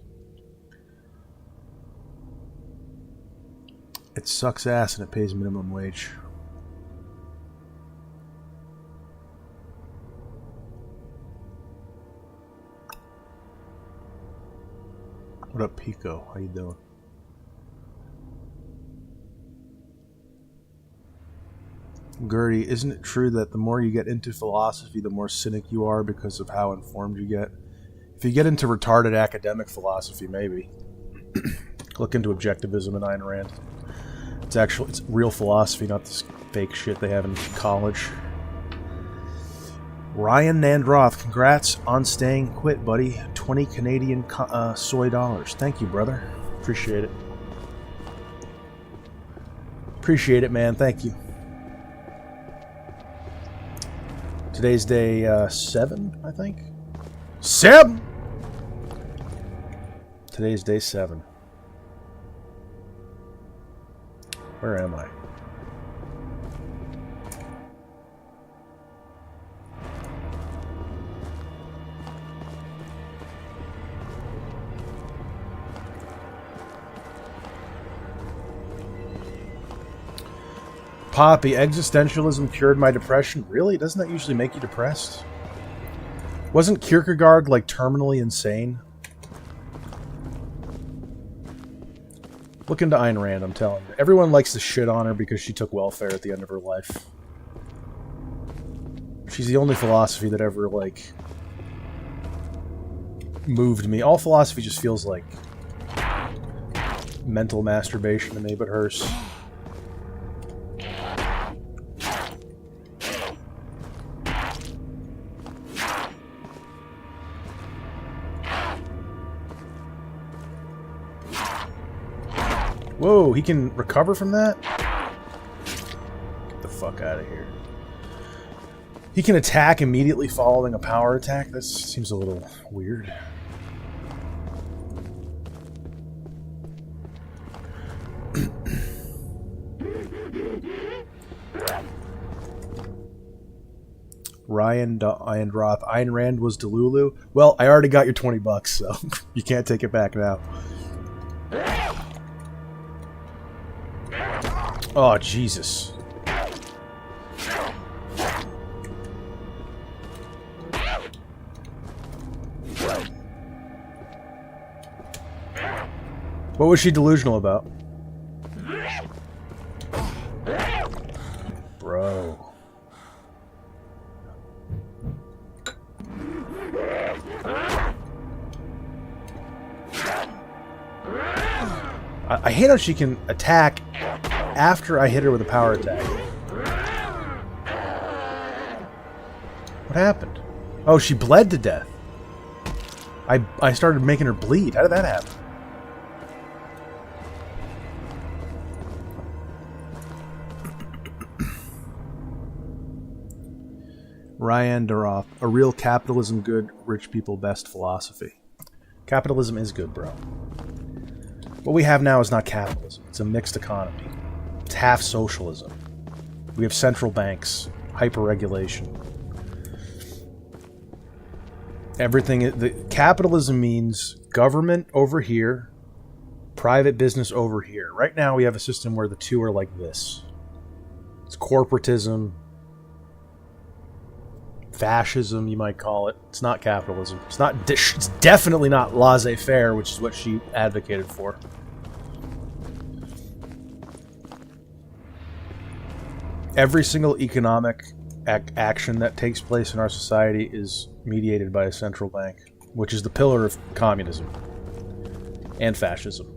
It sucks ass and it pays minimum wage. What up, Pico? How you doing? Gertie, isn't it true that the more you get into philosophy, the more cynic you are because of how informed you get? If you get into retarded academic philosophy, maybe. Look into objectivism and Ayn Rand. It's real philosophy, not this fake shit they have in college. Ryan Nandroth, congrats on staying quit, buddy. 20 Canadian soy dollars. Thank you, brother. Appreciate it. Appreciate it, man. Thank you. Today's day 7, I think. 7! Today's day 7. Where am I? Poppy, existentialism cured my depression. Really? Doesn't that usually make you depressed? Wasn't Kierkegaard, like, terminally insane? Look into Ayn Rand, I'm telling you. Everyone likes to shit on her because she took welfare at the end of her life. She's the only philosophy that ever, like, moved me. All philosophy just feels like mental masturbation to me, but hers. Whoa, he can recover from that? Get the fuck out of here. He can attack immediately following a power attack? That seems a little weird. Ryan Roth. Ayn Rand was Delulu. Well, I already got your 20 bucks, so you can't take it back now. Oh, Jesus. What was she delusional about? Bro. I hate how she can attack after I hit her with a power attack. What happened? Oh, she bled to death. I started making her bleed. How did that happen? Ryan Daroff. A real capitalism good, rich people best philosophy. Capitalism is good, bro. What we have now is not capitalism. It's a mixed economy. It's half socialism. We have central banks, hyper-regulation. Capitalism means government over here, private business over here. Right now we have a system where the two are like this. It's corporatism, fascism, you might call it. It's not capitalism. It's definitely not laissez-faire, which is what she advocated for. Every single economic action that takes place in our society is mediated by a central bank, which is the pillar of communism and fascism.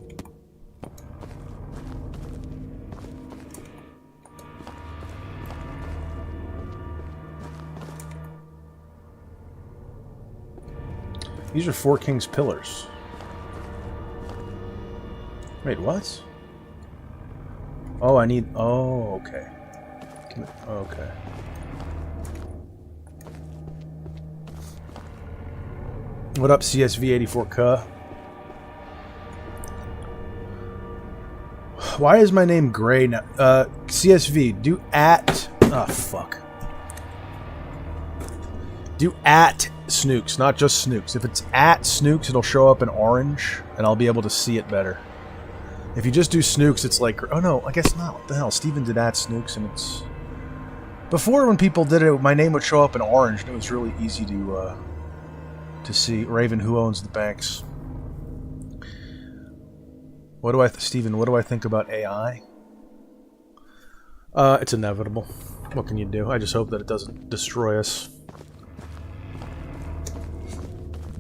These are Four Kings pillars. Wait, what? Oh, I need... Oh, okay. Okay. What up, CSV84K? Why is my name Gray now? CSV, do at... Oh, fuck. Do at Snooks, not just Snooks. If it's at Snooks, it'll show up in orange, and I'll be able to see it better. If you just do Snooks, it's like... Oh, no, I guess not. What the hell? Steven did at Snooks, and it's... Before, when people did it, my name would show up in orange, and it was really easy to see. Raven, who owns the banks? What do Steven, what do I think about AI? It's inevitable. What can you do? I just hope that it doesn't destroy us.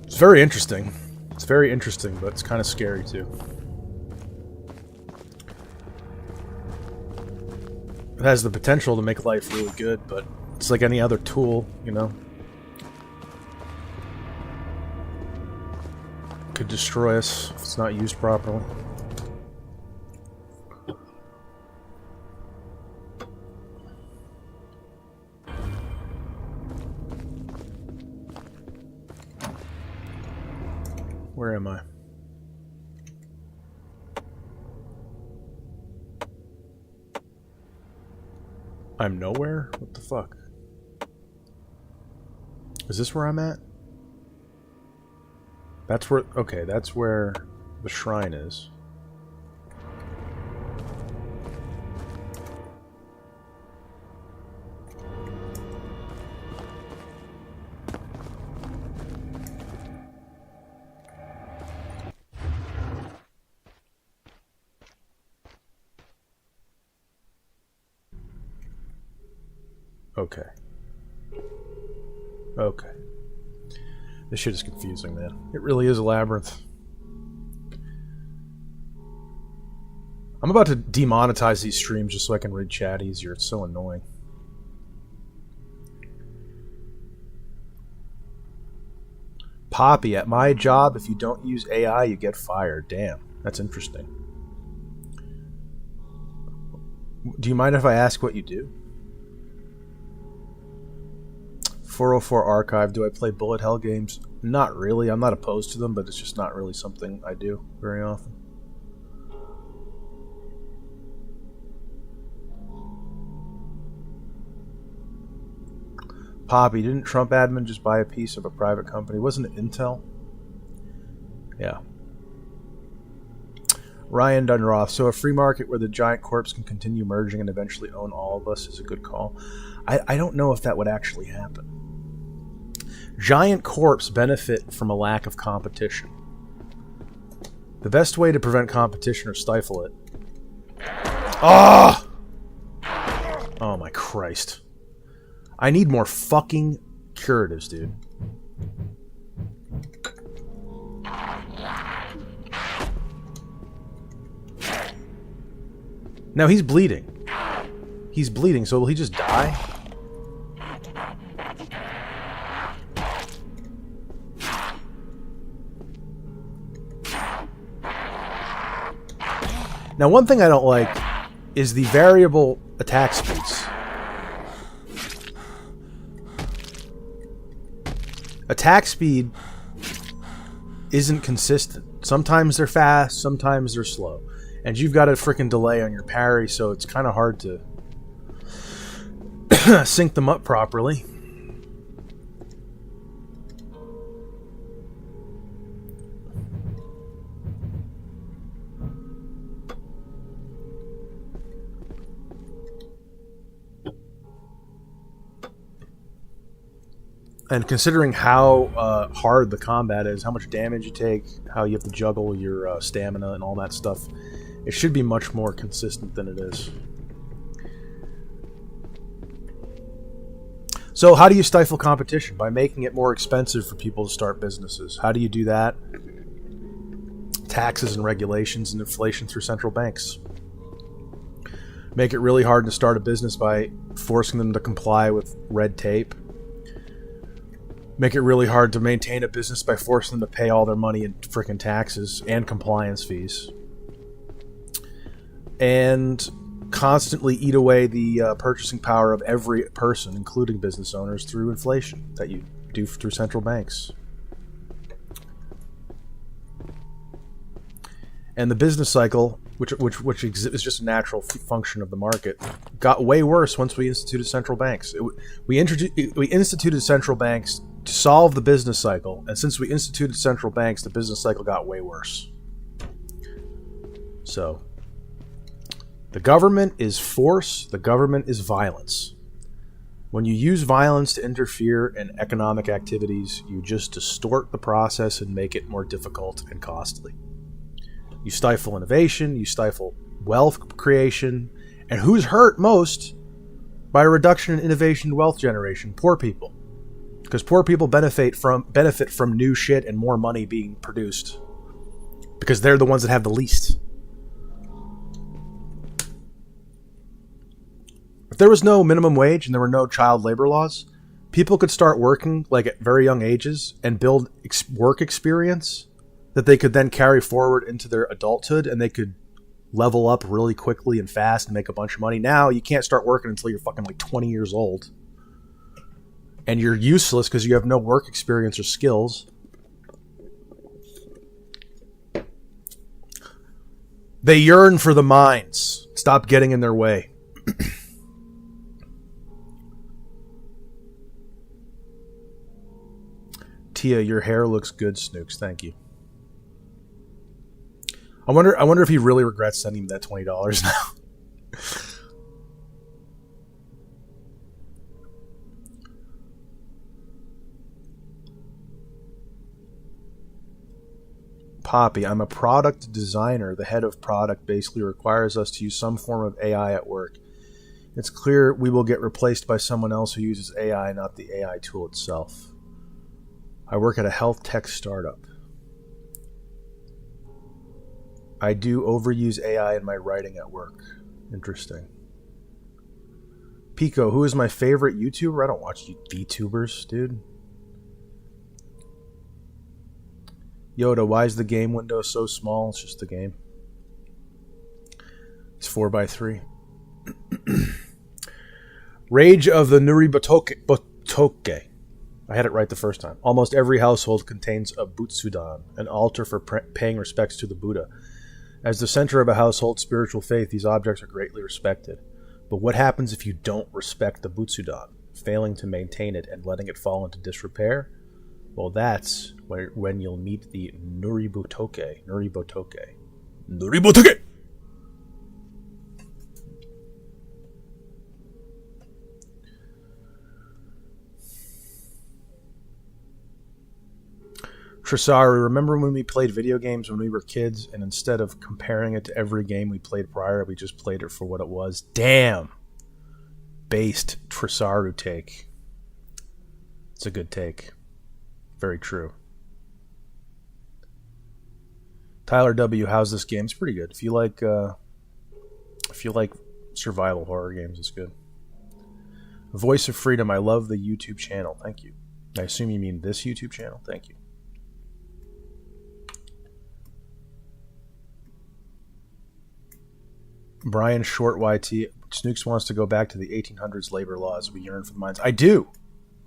It's very interesting. It's very interesting, but it's kind of scary, too. It has the potential to make life really good, but it's like any other tool, you know? Could destroy us if it's not used properly. Where am I? I'm nowhere? What the fuck? Is this where I'm at? That's where... Okay, that's where the shrine is. Okay. Okay. This shit is confusing, man. It really is a labyrinth. I'm about to demonetize these streams just so I can read chat easier. It's so annoying. Poppy, at my job, if you don't use AI, you get fired. Damn, that's interesting. Do you mind if I ask what you do? 404 Archive, do I play bullet hell games? Not really. I'm not opposed to them, but it's just not really something I do very often. Poppy, didn't Trump admin just buy a piece of a private company? Wasn't it Intel? Yeah. Ryan Dunroth, so a free market where the giant corps can continue merging and eventually own all of us is a good call. I don't know if that would actually happen. Giant corps benefit from a lack of competition. The best way to prevent competition or stifle it... Oh! Oh my Christ. I need more fucking curatives, dude. Now he's bleeding. He's bleeding, so will he just die? Now one thing I don't like is the variable attack speeds. Attack speed isn't consistent. Sometimes they're fast, sometimes they're slow. And you've got a freaking delay on your parry, so it's kind of hard to sync them up properly. And considering how hard the combat is, how much damage you take, how you have to juggle your stamina and all that stuff, it should be much more consistent than it is. So how do you stifle competition? By making it more expensive for people to start businesses. How do you do that? Taxes and regulations and inflation through central banks. Make it really hard to start a business by forcing them to comply with red tape. Make it really hard to maintain a business by forcing them to pay all their money in frickin' taxes and compliance fees. And constantly eat away the purchasing power of every person, including business owners, through inflation that you do through central banks. And the business cycle, which is just a natural function of the market, got way worse once we instituted central banks. We instituted central banks to solve the business cycle, and since we instituted central banks, the business cycle got way worse. So, the government is force, the government is violence. When you use violence to interfere in economic activities, you just distort the process and make it more difficult and costly. You stifle innovation, you stifle wealth creation, and who's hurt most by a reduction in innovation and wealth generation? Poor people. Because poor people benefit from new shit and more money being produced. Because they're the ones that have the least. If there was no minimum wage and there were no child labor laws, people could start working like at very young ages and build work experience that they could then carry forward into their adulthood, and they could level up really quickly and fast and make a bunch of money. Now you can't start working until you're fucking like 20 years old. And you're useless because you have no work experience or skills. They yearn for the mines. Stop getting in their way. Tia, your hair looks good, Snooks. Thank you. I wonder if he really regrets sending me that $20 now. Poppy, I'm a product designer. The head of product basically requires us to use some form of AI at work. It's clear we will get replaced by someone else who uses AI, not the AI tool itself. I work at a health tech startup. I do overuse AI in my writing at work. Interesting. Pico, who is my favorite YouTuber? I don't watch VTubers, dude. Yoda, why is the game window so small? It's just a game. It's 4x3. Rage of the Nuri Botoke. I had it right the first time. Almost every household contains a Butsudan, an altar for paying respects to the Buddha. As the center of a household's spiritual faith, these objects are greatly respected. But what happens if you don't respect the Butsudan, failing to maintain it and letting it fall into disrepair? Well, that's when you'll meet the Nuri Botoke. Nuri Botoke. Nuri Botoke! Trisari, remember when we played video games when we were kids, and instead of comparing it to every game we played prior, we just played it for what it was? Damn! Based Trisaru take. It's a good take. Very true. Tyler W, how's this game? It's pretty good. If you like survival horror games, it's good. Voice of Freedom, I love the YouTube channel. Thank you. I assume you mean this YouTube channel. Thank you. Brian Short YT, Snooks wants to go back to the 1800s labor laws. We yearn for the mines. I do.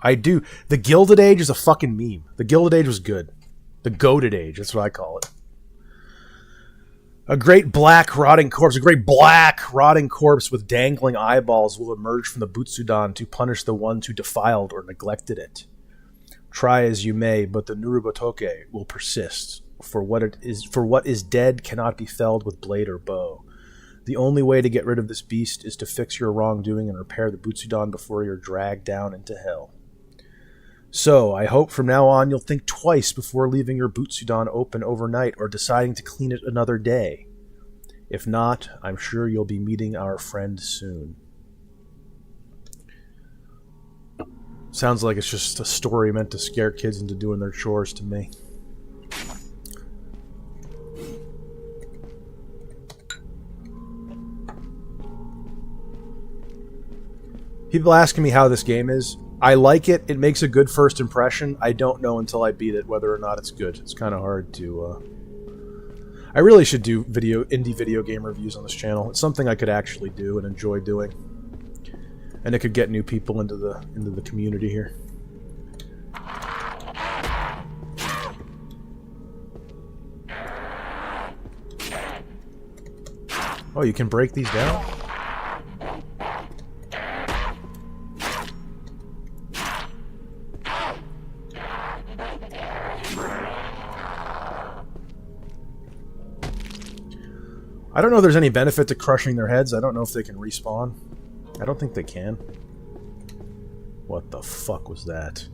The Gilded Age is a fucking meme. The Gilded Age was good. The Goated Age, that's what I call it. A great black rotting corpse with dangling eyeballs will emerge from the Butsudan to punish the ones who defiled or neglected it. Try as you may, but the Nurubotoke will persist. For what is dead cannot be felled with blade or bow. The only way to get rid of this beast is to fix your wrongdoing and repair the Butsudan before you're dragged down into hell. So, I hope from now on you'll think twice before leaving your Butsudan open overnight or deciding to clean it another day. If not, I'm sure you'll be meeting our friend soon. Sounds like it's just a story meant to scare kids into doing their chores to me. People asking me how this game is. I like it. It makes a good first impression. I don't know until I beat it whether or not it's good. It's kind of hard to... I really should do indie video game reviews on this channel. It's something I could actually do and enjoy doing. And it could get new people into the community here. Oh, you can break these down? I don't know if there's any benefit to crushing their heads. I don't know if they can respawn. I don't think they can. What the fuck was that?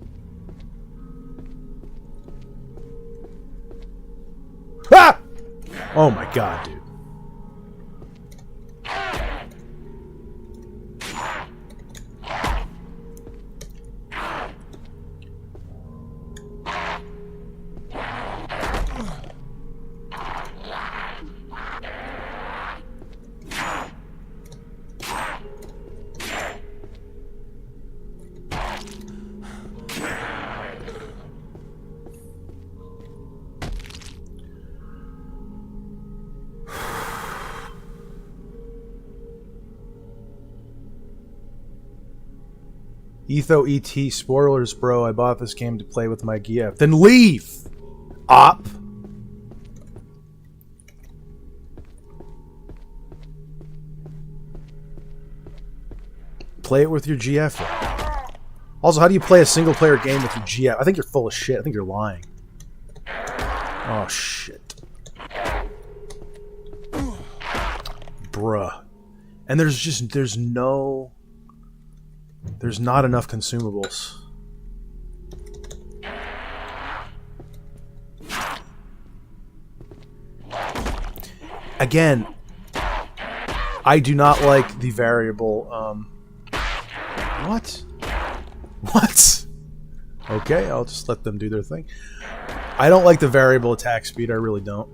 Ah! Oh my god, dude. Etho ET, spoilers, bro. I bought this game to play with my GF. Then leave! Op! Play it with your GF. Also, how do you play a single-player game with your GF? I think you're full of shit. I think you're lying. Oh, shit. Bruh. And there's not enough consumables. Again, I do not like the variable. What? What? Okay, I'll just let them do their thing. I don't like the variable attack speed. I really don't.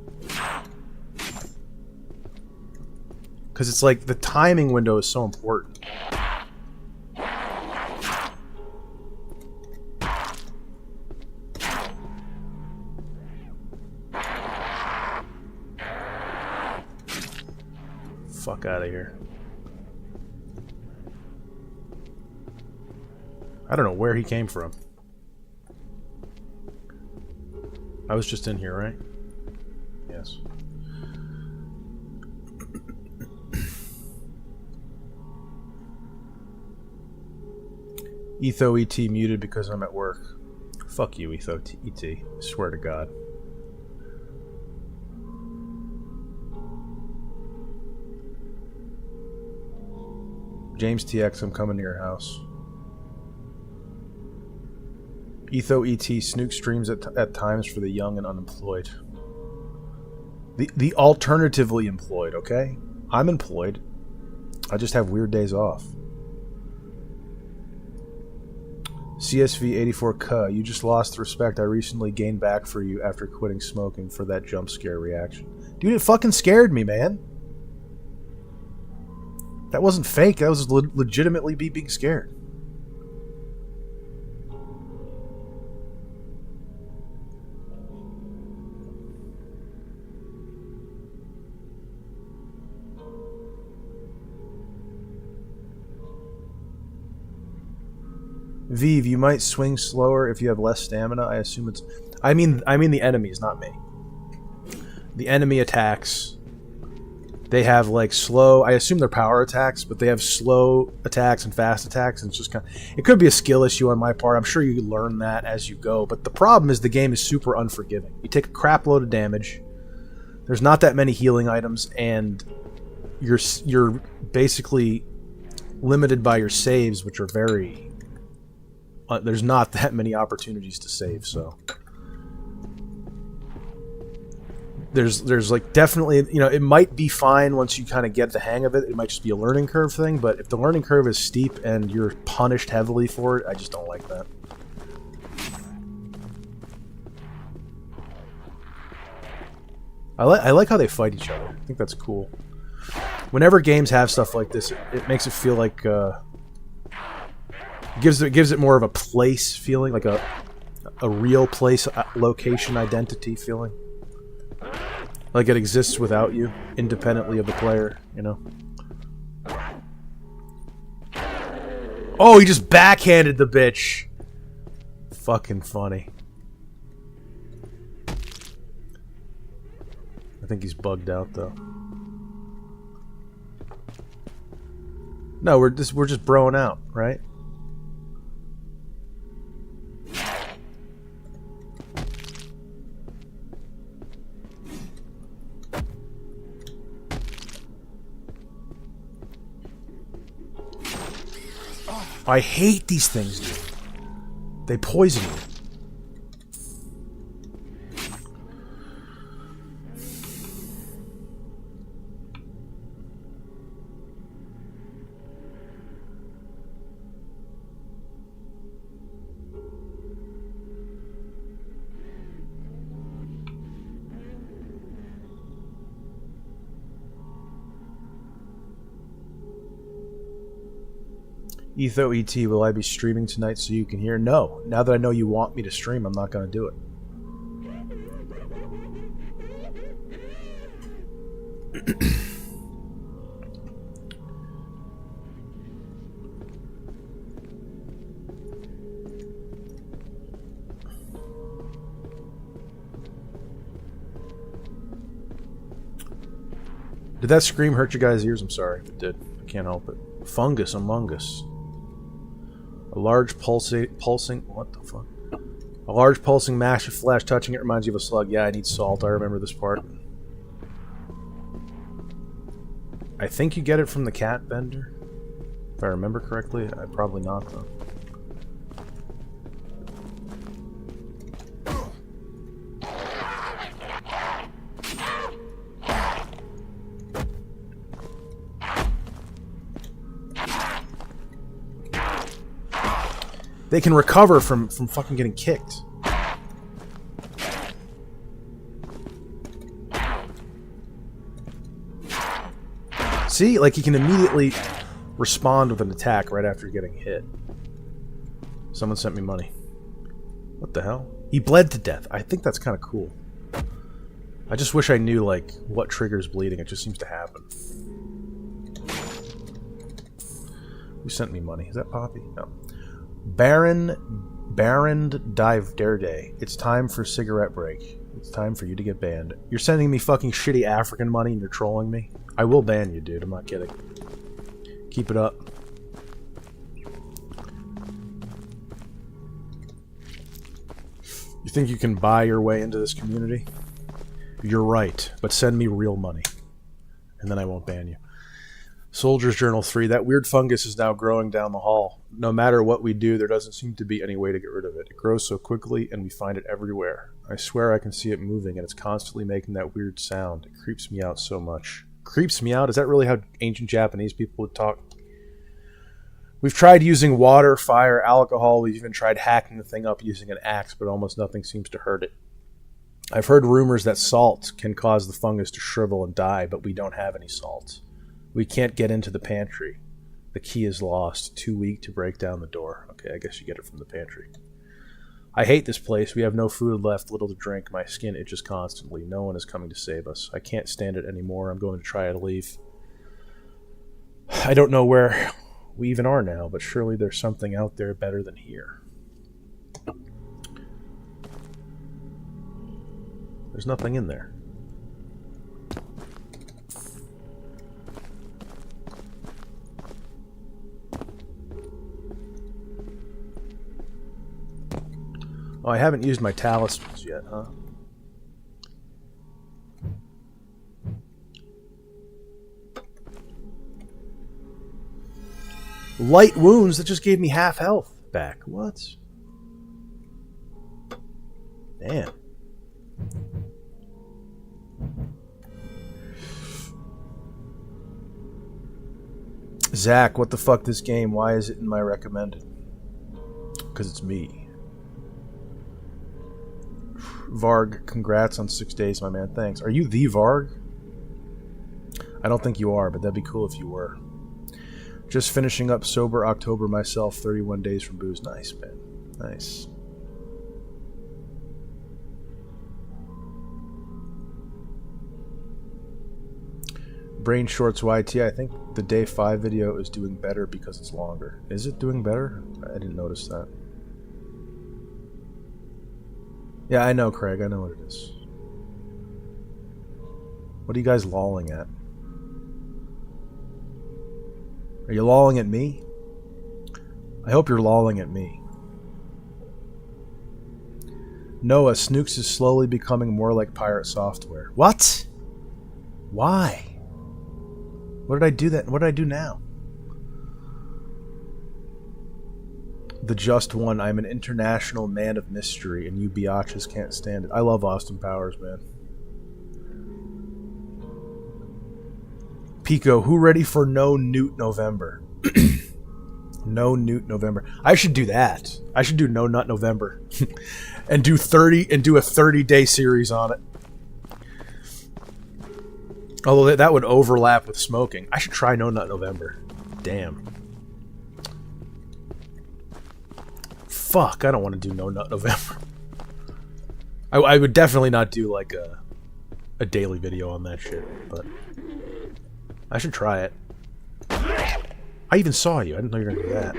Because it's like the timing window is so important. Fuck out of here. I don't know where he came from. I was just in here, right? Yes. Etho ET muted because I'm at work. Fuck you, Etho ET. I swear to God. James TX, I'm coming to your house. Etho ET, Snook streams at times for the young and unemployed. The alternatively employed, okay? I'm employed. I just have weird days off. CSV84K, you just lost the respect I recently gained back for you after quitting smoking for that jump scare reaction. Dude, it fucking scared me, man. That wasn't fake. That was legitimately being scared. Vive, you might swing slower if you have less stamina. I assume it's... I mean the enemies, not me. The enemy attacks... They have, like, slow... I assume they're power attacks, but they have slow attacks and fast attacks, and it's just kind of... It could be a skill issue on my part. I'm sure you learn that as you go, but the problem is the game is super unforgiving. You take a crap load of damage, there's not that many healing items, and you're basically limited by your saves, which are very... there's not that many opportunities to save, so... There's like definitely, you know, it might be fine once you kind of get the hang of it. It might just be a learning curve thing, but if the learning curve is steep and you're punished heavily for it, I just don't like that. I like how they fight each other. I think that's cool. Whenever games have stuff like this, it makes it feel like gives it more of a place feeling, like a real place, location, identity feeling. Like it exists without you, independently of the player, you know? Oh, he just backhanded the bitch! Fucking funny. I think he's bugged out, though. No, we're just broing out, right? I hate these things, dude. They poison you. Etho ET, will I be streaming tonight so you can hear? No. Now that I know you want me to stream, I'm not going to do it. Did that scream hurt you guys' ears? I'm sorry if it did. I can't help it. Fungus among us. A large pulsing... What the fuck? A large pulsing mash of flesh. Touching it reminds you of a slug. Yeah, I need salt. I remember this part. I think you get it from the cat vendor. If I remember correctly. Probably not, though. They can recover from fucking getting kicked. See? Like, he can immediately respond with an attack right after getting hit. Someone sent me money. What the hell? He bled to death. I think that's kind of cool. I just wish I knew, like, what triggers bleeding. It just seems to happen. Who sent me money? Is that Poppy? No. Baron Dive Dare Day. It's time for cigarette break. It's time for you to get banned. You're sending me fucking shitty African money and you're trolling me? I will ban you, dude. I'm not kidding. Keep it up. You think you can buy your way into this community? You're right, but send me real money. And then I won't ban you. Soldier's Journal 3. That weird fungus is now growing down the hall. No matter what we do, there doesn't seem to be any way to get rid of it. It grows so quickly, and we find it everywhere. I swear I can see it moving, and it's constantly making that weird sound. It creeps me out so much. Creeps me out? Is that really how ancient Japanese people would talk? We've tried using water, fire, alcohol. We've even tried hacking the thing up using an axe, but almost nothing seems to hurt it. I've heard rumors that salt can cause the fungus to shrivel and die, but we don't have any salt. We can't get into the pantry. The key is lost. Too weak to break down the door. Okay, I guess you get it from the pantry. I hate this place. We have no food left, little to drink. My skin itches constantly. No one is coming to save us. I can't stand it anymore. I'm going to try to leave. I don't know where we even are now, but surely there's something out there better than here. There's nothing in there. Oh, I haven't used my talismans yet, huh? Light wounds? That just gave me half health back. What? Damn. Zach, what the fuck this game? Why is it in my recommended? Because it's me. Varg, congrats on 6 days, my man. Thanks. Are you the Varg? I don't think you are, but that'd be cool if you were. Just finishing up sober October myself, 31 days from booze. Nice, man. Nice. Brain Shorts YT, I think the day 5 video is doing better because it's longer. Is it doing better? I didn't notice that. Yeah, I know, Craig. I know what it is. What are you guys lolling at? Are you lolling at me? I hope you're lolling at me. Noah, Snooks is slowly becoming more like pirate software. What? Why? What did I do that? What did I do now? The Just One. I'm an international man of mystery, and you biatches can't stand it. I love Austin Powers, man. Pico, who ready for No Newt November? No Newt November. I should do that. I should do No Nut November, and do a 30-day series on it. Although that would overlap with smoking. I should try No Nut November. Damn. Fuck, I don't want to do No Nut November. I would definitely not do like a daily video on that shit, but I should try it. I even saw you. I didn't know you were gonna do that.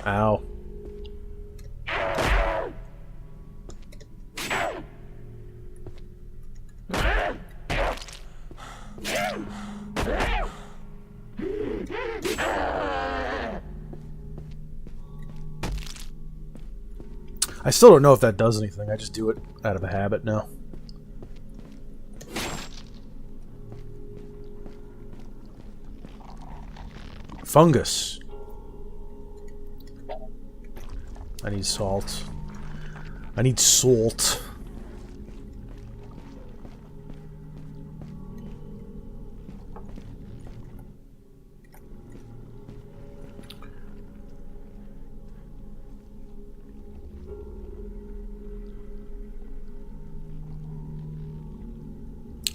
Ow. I still don't know if that does anything. I just do it out of a habit now. Fungus. I need salt. I need salt.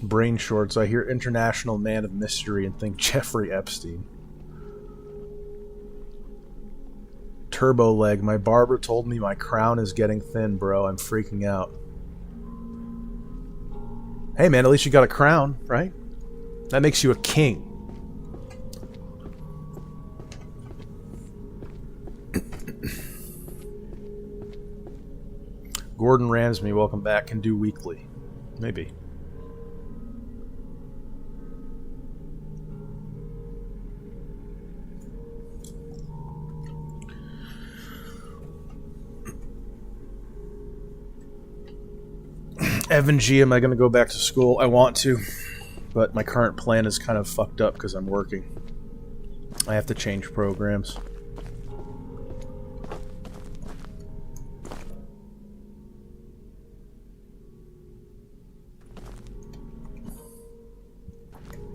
Brain shorts. I hear international man of mystery and think Jeffrey Epstein. Turbo leg. My barber told me my crown is getting thin, bro. I'm freaking out. Hey, man, at least you got a crown, right? That makes you a king. Gordon Ramsay, welcome back. Can do weekly. Maybe. Evan G, am I going to go back to school? I want to, but my current plan is kind of fucked up because I'm working. I have to change programs.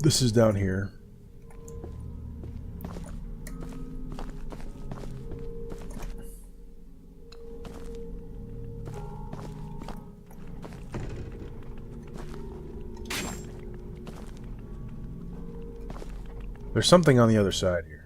This is down here. There's something on the other side here.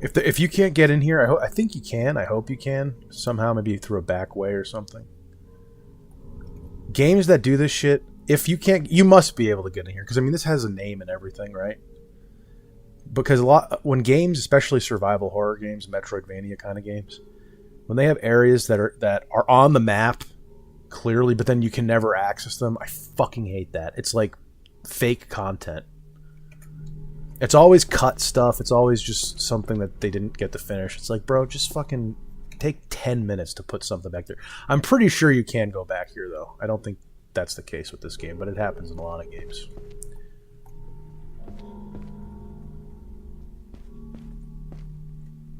If you can't get in here, I think you can. I hope you can. Somehow, maybe through a back way or something. Games that do this shit, if you can't, you must be able to get in here. Because, I mean, this has a name and everything, right? Because when games, especially survival horror games, Metroidvania kind of games, when they have areas that are on the map clearly, but then you can never access them, I fucking hate that. It's like fake content. It's always cut stuff. It's always just something that they didn't get to finish. It's like, bro, just fucking take 10 minutes to put something back there. I'm pretty sure you can go back here, though. I don't think that's the case with this game, but it happens in a lot of games.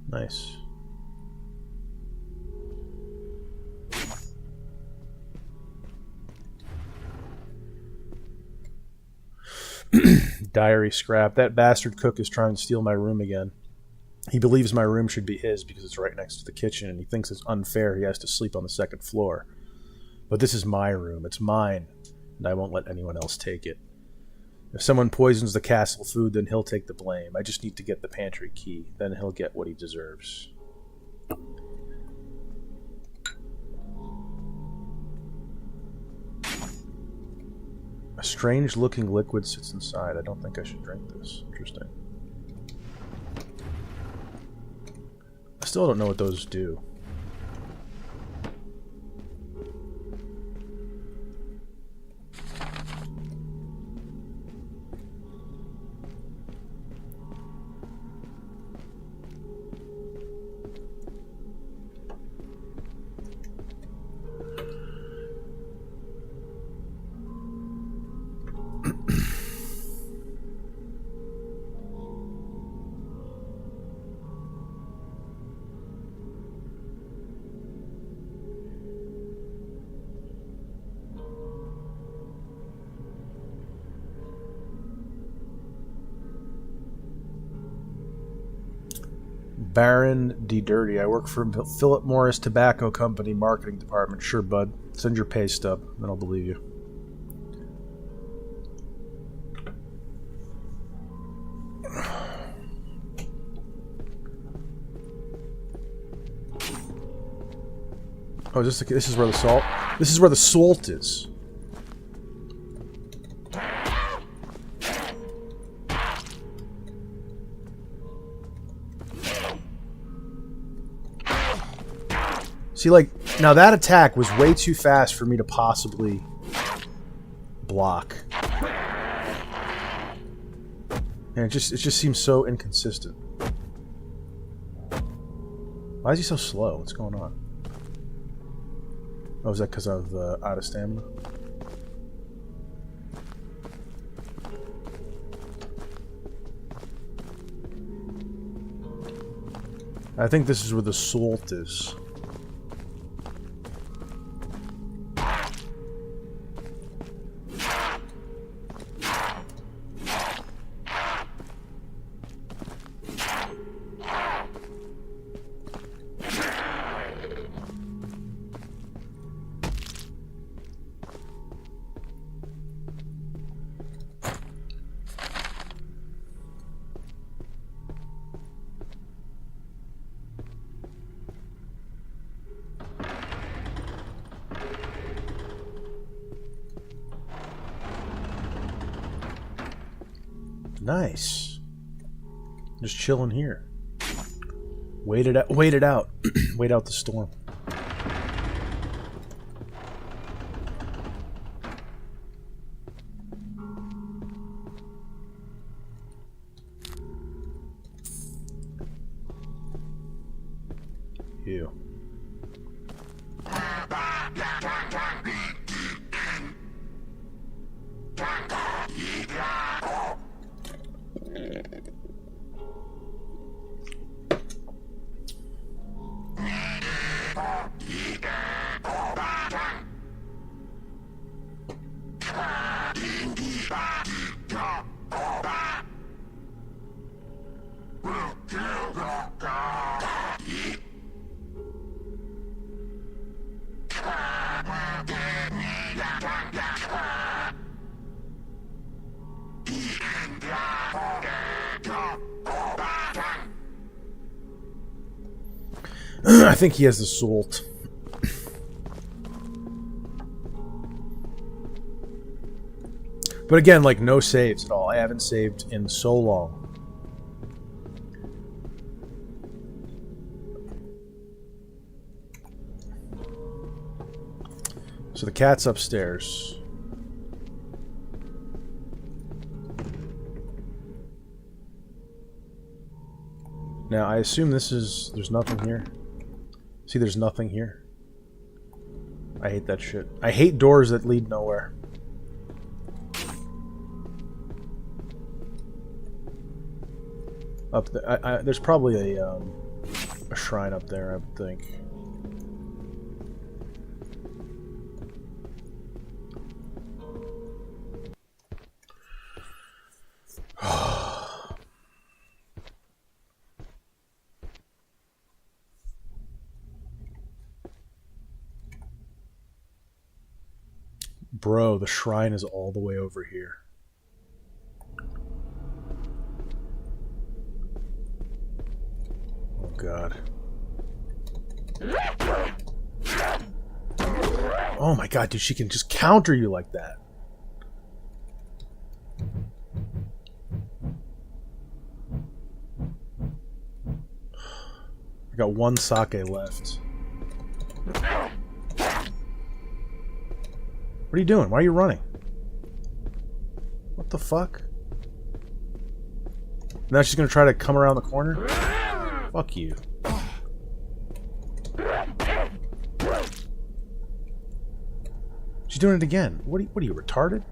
Nice. Diary scrap. That bastard cook is trying to steal my room again. He believes my room should be his because it's right next to the kitchen, and he thinks it's unfair he has to sleep on the second floor. But this is my room. It's mine, and I won't let anyone else take it. If someone poisons the castle food, then he'll take the blame. I just need to get the pantry key. Then he'll get what he deserves. A strange-looking liquid sits inside. I don't think I should drink this. Interesting. I still don't know what those do. Baron D. Dirty. I work for Philip Morris Tobacco Company Marketing Department. Sure, bud. Send your pay stub, then I'll believe you. Oh, this is where the salt. This is where the salt is. See, like, now that attack was way too fast for me to possibly block. And it just seems so inconsistent. Why is he so slow? What's going on? Oh, is that because of out of stamina? I think this is where the salt is. Nice. Just chilling here. Wait it out. Wait it out. Wait out the storm. Ew. I think he has the salt. But again, like, no saves at all. I haven't saved in so long. So the cat's upstairs. Now, I assume this is... There's nothing here. See, there's nothing here. I hate that shit. I hate doors that lead nowhere. Up there, there's probably a shrine up there, I would think. Bro, the shrine is all the way over here. Oh god. Oh my god, dude, she can just counter you like that. I got one sake left. What are you doing? Why are you running? What the fuck? Now she's gonna try to come around the corner? Fuck you. She's doing it again. What are you retarded?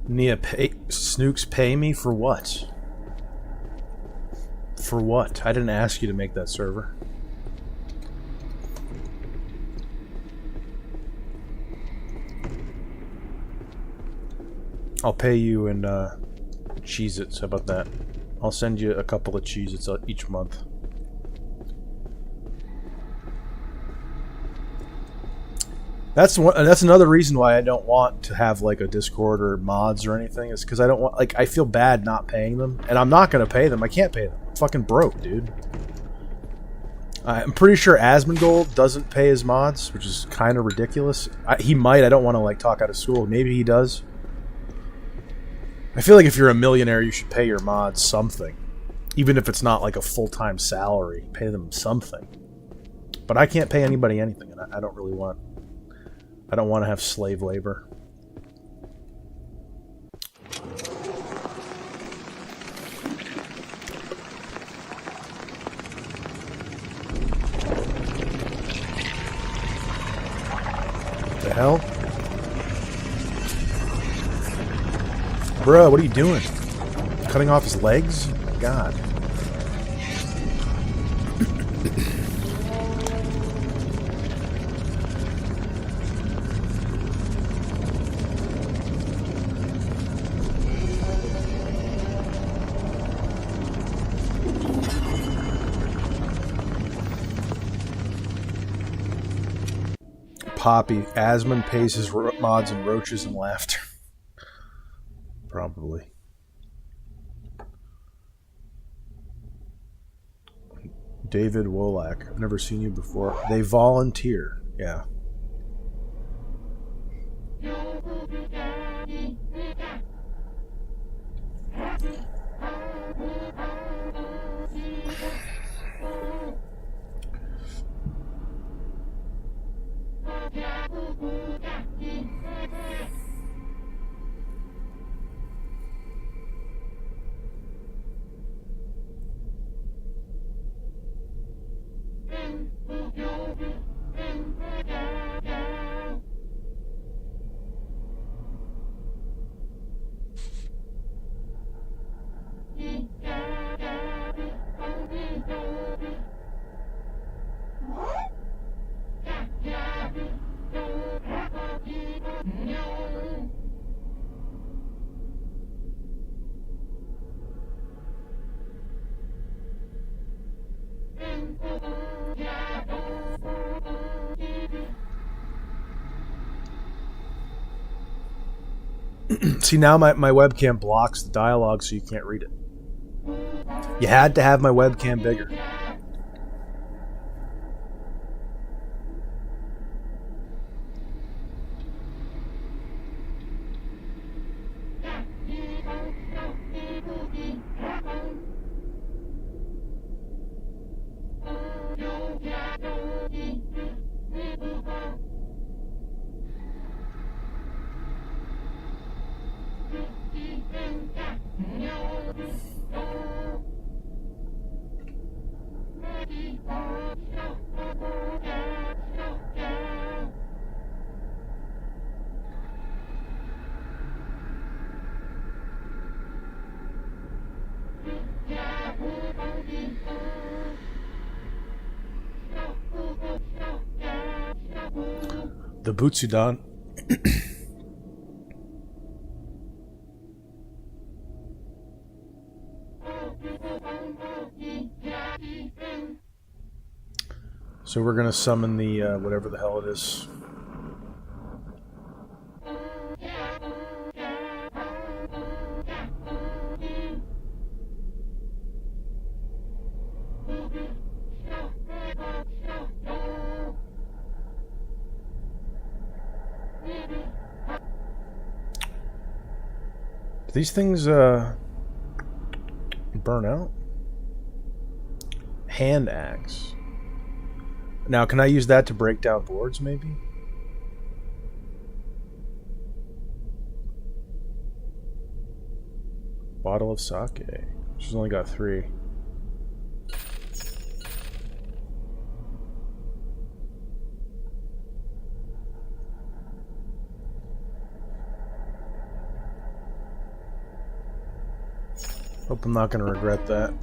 Nia, Snooks pay me for what? For what? I didn't ask you to make that server. I'll pay you in Cheez-Its. How about that? I'll send you a couple of Cheez-Its each month. That's another reason why I don't want to have like a Discord or mods or anything, is because I don't want, like, I feel bad not paying them, and I'm not gonna pay them. I can't pay them. I'm fucking broke, dude. I'm pretty sure Asmongold doesn't pay his mods, which is kind of ridiculous. He might. I don't want to like talk out of school. Maybe he does. I feel like if you're a millionaire, you should pay your mods something, even if it's not like a full-time salary. Pay them something. But I can't pay anybody anything, and I don't really want. I don't want to have slave labor. What the hell? Bro, what are you doing? Cutting off his legs? God. Poppy. Asmund pays his mods in roaches and laughter. Probably. David Wolak. I've never seen you before. They volunteer. Yeah. See, now my webcam blocks the dialogue so you can't read it. You had to have my webcam bigger. The Butsudan. So we're gonna summon the whatever the hell it is. Do these things burn out? Hand axe. Now, can I use that to break down boards, maybe? Bottle of sake. She's only got 3. Hope I'm not going to regret that.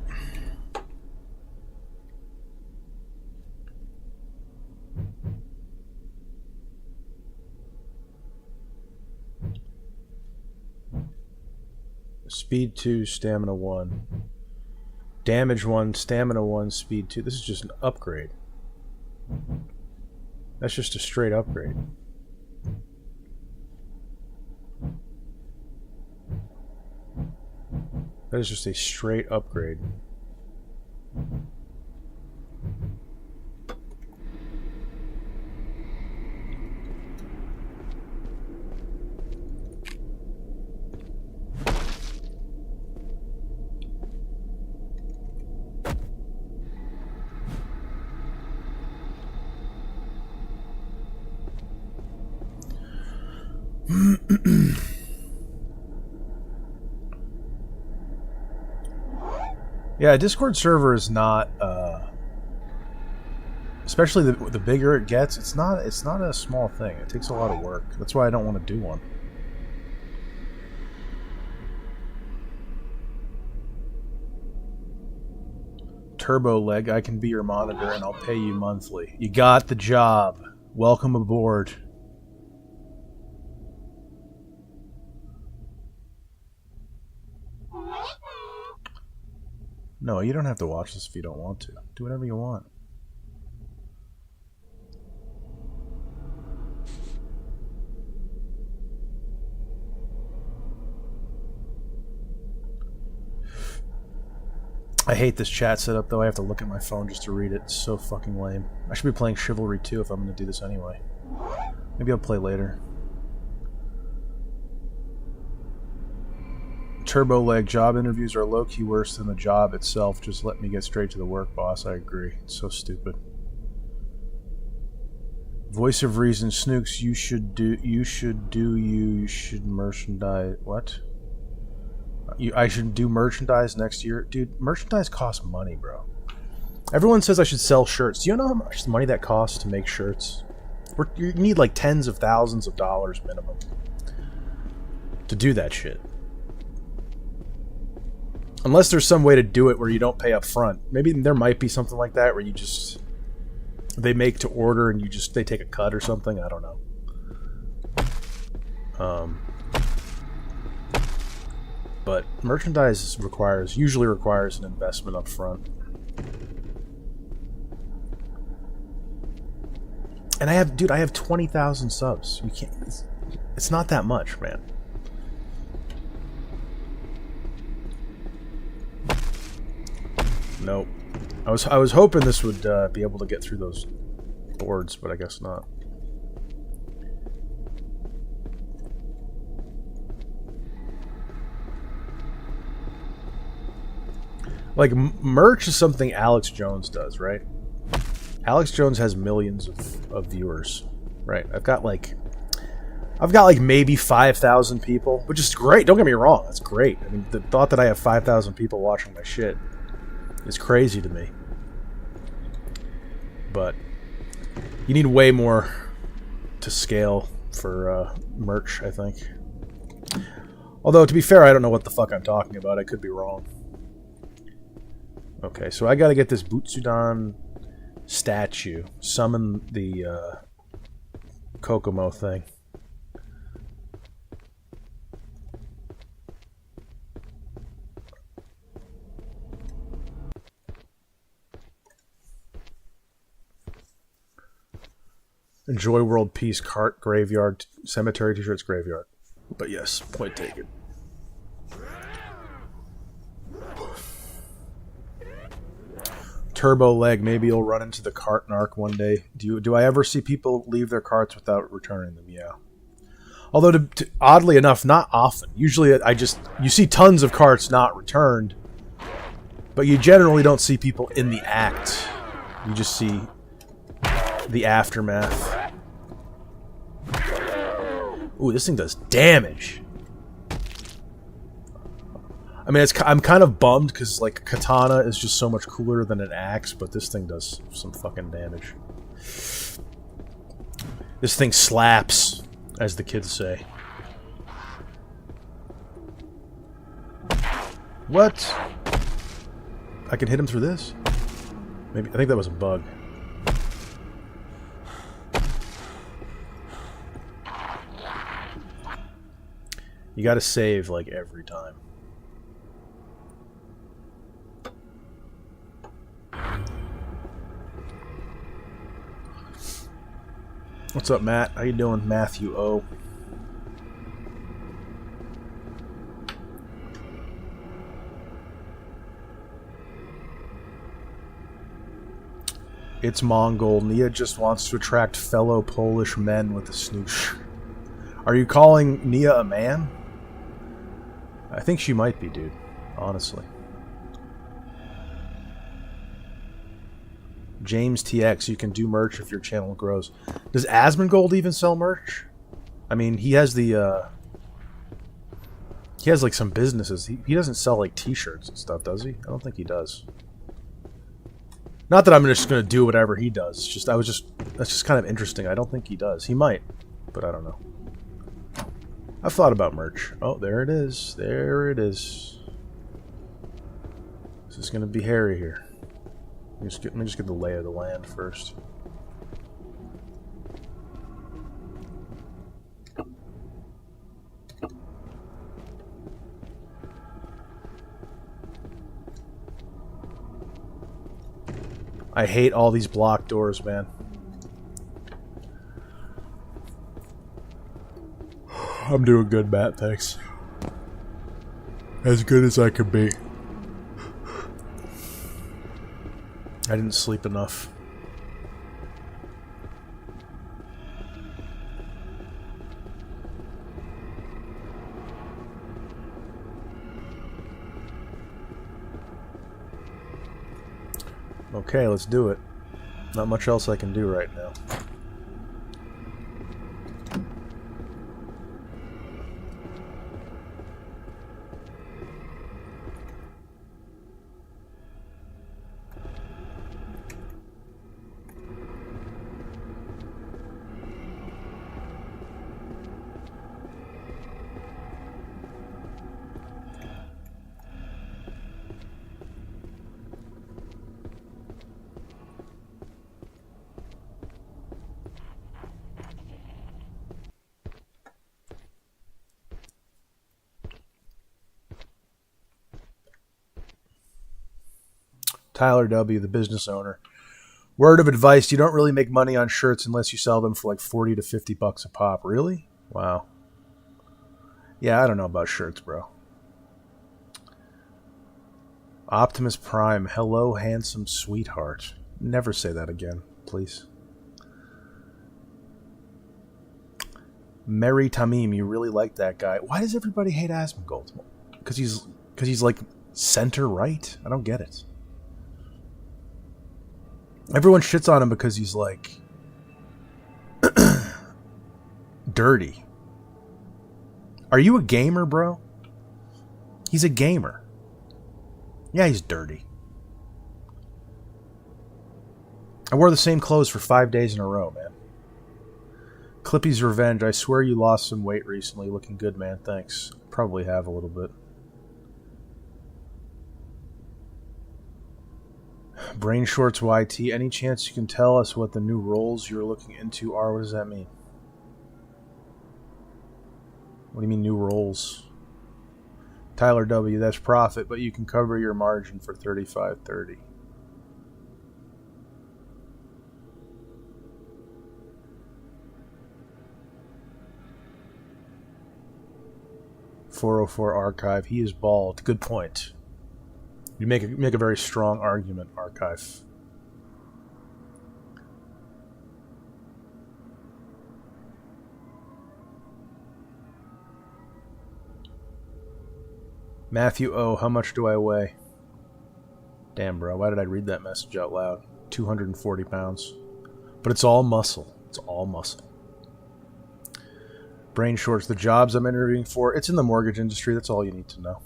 Speed 2, stamina 1. Damage 1, stamina 1, speed 2. This is just an upgrade. That's just a straight upgrade. That is just a straight upgrade. Yeah, a Discord server is not, especially the bigger it gets. It's not a small thing. It takes a lot of work. That's why I don't want to do one. Turbo Leg, I can be your monitor and I'll pay you monthly. You got the job. Welcome aboard. No, you don't have to watch this if you don't want to. Do whatever you want. I hate this chat setup, though. I have to look at my phone just to read it. It's so fucking lame. I should be playing Chivalry 2 if I'm going to do this anyway. Maybe I'll play later. Turbo leg. Job interviews are low-key worse than the job itself. Just let me get straight to the work, boss. I agree. It's so stupid. Voice of Reason. Snooks, you should merchandise. What? I should do merchandise next year? Dude, merchandise costs money, bro. Everyone says I should sell shirts. Do you know how much money that costs to make shirts? You need like tens of thousands of dollars minimum to do that shit. Unless there's some way to do it where you don't pay up front. Maybe there might be something like that where you just... They make to order and they take a cut or something. I don't know. But merchandise usually requires an investment up front. And I have 20,000 subs. You can't. It's not that much, man. Nope. I was hoping this would be able to get through those boards, but I guess not. Like, merch is something Alex Jones does, right? Alex Jones has millions of viewers, right? I've got like maybe 5,000 people, which is great. Don't get me wrong, that's great. I mean, the thought that I have 5,000 people watching my shit is crazy to me. But you need way more to scale for merch, I think. Although, to be fair, I don't know what the fuck I'm talking about. I could be wrong. Okay, so I gotta get this Butsudan statue. Summon the Kokomo thing. Enjoy world peace, cart, graveyard, cemetery, t-shirts, graveyard. But yes, point taken. Turbo leg, maybe you'll run into the cart narc one day. Do I ever see people leave their carts without returning them? Yeah. Although, oddly enough, not often. Usually, you see tons of carts not returned, but you generally don't see people in the act. You just see the aftermath. Ooh, this thing does damage. I mean, I'm kind of bummed because, like, katana is just so much cooler than an axe, but this thing does some fucking damage. This thing slaps, as the kids say. What? I can hit him through this? Maybe. I think that was a bug. You gotta save, like, every time. What's up, Matt? How you doing, Matthew O? It's Mongol. Nia just wants to attract fellow Polish men with a snoosh. Are you calling Nia a man? I think she might be, dude. Honestly. James TX, you can do merch if your channel grows. Does Asmongold even sell merch? I mean, he has the, he has, like, some businesses. He doesn't sell, like, t-shirts and stuff, does he? I don't think he does. Not that I'm just gonna do whatever he does. It's just, that's just kind of interesting. I don't think he does. He might, but I don't know. I've thought about merch. Oh, there it is. There it is. This is gonna be hairy here. Let me just get the lay of the land first. I hate all these blocked doors, man. I'm doing good, Matt, thanks. As good as I could be. I didn't sleep enough. Okay, let's do it. Not much else I can do right now. Tyler W., the business owner. Word of advice, you don't really make money on shirts unless you sell them for like 40 to 50 bucks a pop. Really? Wow. Yeah, I don't know about shirts, bro. Optimus Prime, hello, handsome sweetheart. Never say that again, please. Mary Tamim, you really like that guy. Why does everybody hate Asmongold? Because he's like center right? I don't get it. Everyone shits on him because he's like dirty. Are you a gamer, bro? He's a gamer. Yeah, he's dirty. I wore the same clothes for 5 days in a row, man. Clippy's Revenge. I swear you lost some weight recently. Looking good, man. Thanks. Probably have a little bit. Brain Shorts YT. Any chance you can tell us what the new roles you're looking into are? What does that mean? What do you mean new roles? Tyler W. That's profit, but you can cover your margin for $35.30. .404 archive. He is bald. Good point. You make a very strong argument, archive. Matthew O, how much do I weigh? Damn, bro, why did I read that message out loud? 240 pounds. But it's all muscle. It's all muscle. Brain Shorts, the jobs I'm interviewing for, it's in the mortgage industry. That's all you need to know.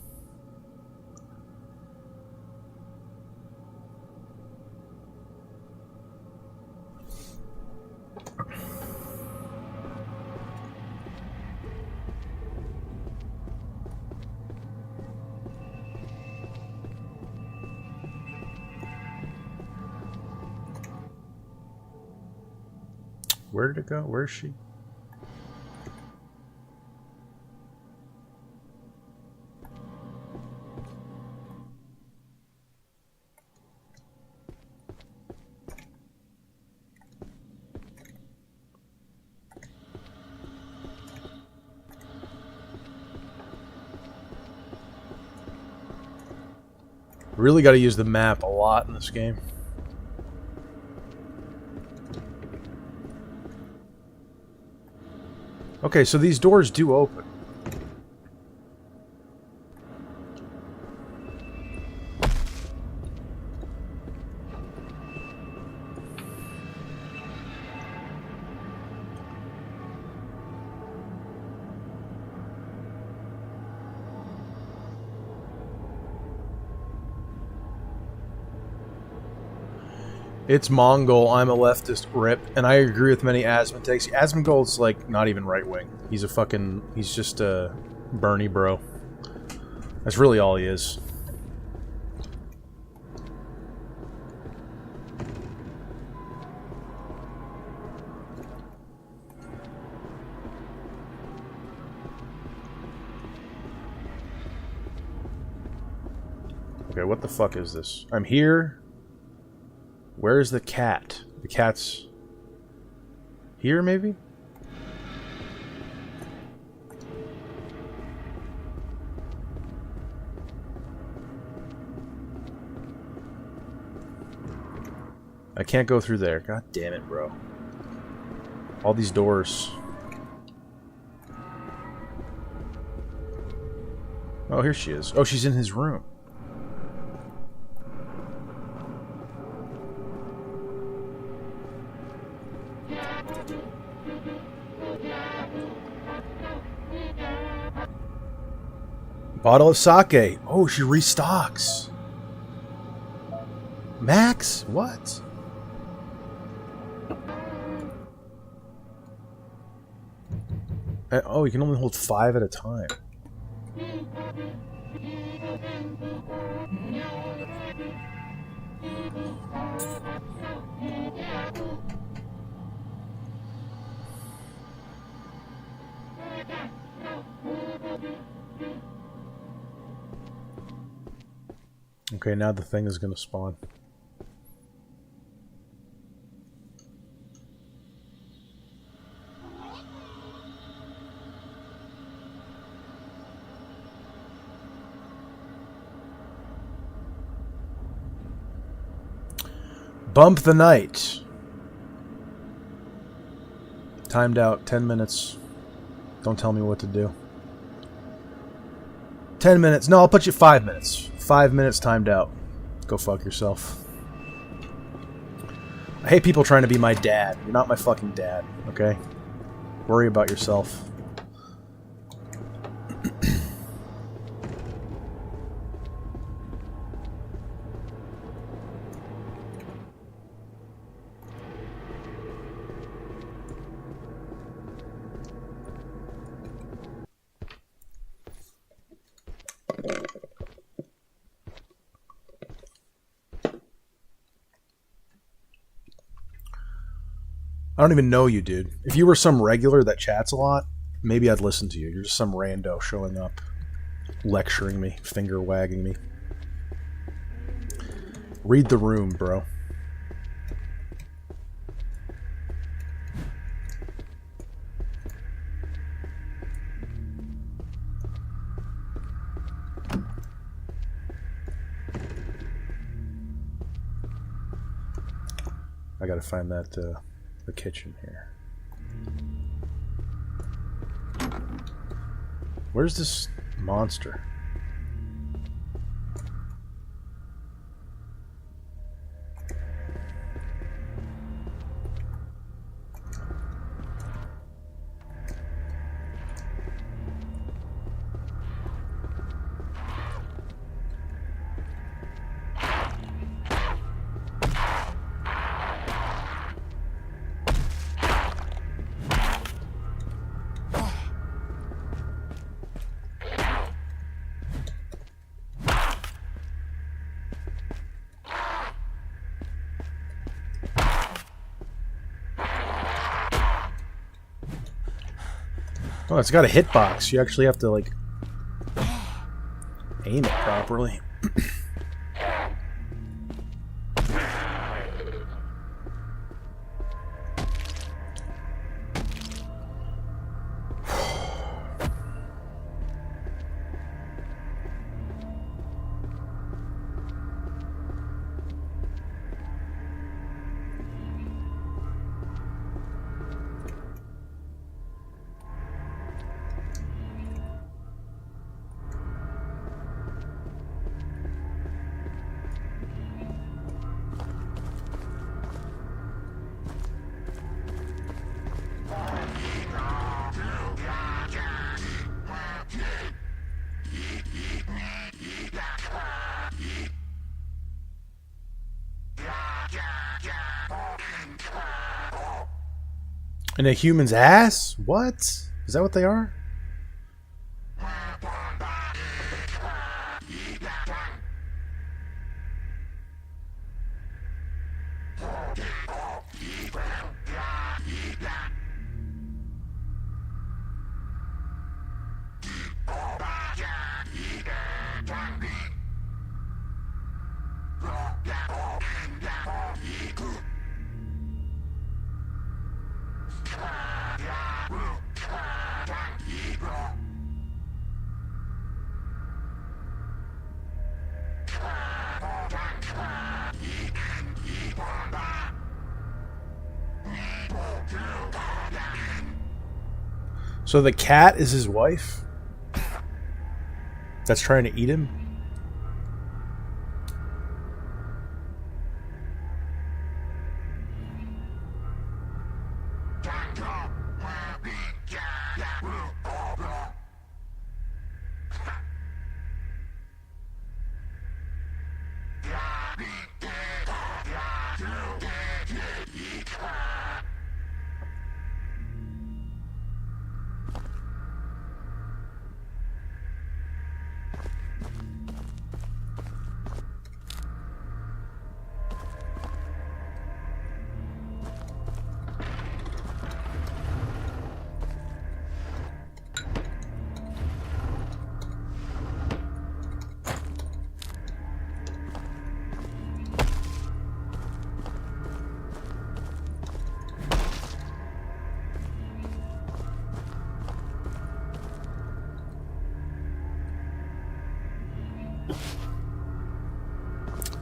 Where did it go? Where is she? Really got to use the map a lot in this game. Okay, so these doors do open. It's Mongol, I'm a leftist, rip, and I agree with many Asmon takes. Asmongold's like not even right wing. He's just a Bernie bro. That's really all he is. Okay, what the fuck is this? I'm here. Where's the cat? The cat's here, maybe? I can't go through there. God damn it, bro. All these doors. Oh, here she is. Oh, she's in his room. Bottle of sake. Oh, she restocks. Max? What? Oh, you can only hold 5 at a time. Okay, now the thing is going to spawn. Bump the night. Timed out. 10 minutes. Don't tell me what to do. 10 minutes. No, I'll put you 5 minutes. 5 minutes timed out. Go fuck yourself. I hate people trying to be my dad. You're not my fucking dad, okay? Worry about yourself. I don't even know you, dude. If you were some regular that chats a lot, maybe I'd listen to you. You're just some rando showing up, lecturing me, finger wagging me. Read the room, bro. I gotta find that, the kitchen here. Where's this monster? Oh, it's got a hitbox. You actually have to, like, aim it properly. In a human's ass? What? Is that what they are? So the cat is his wife? That's trying to eat him?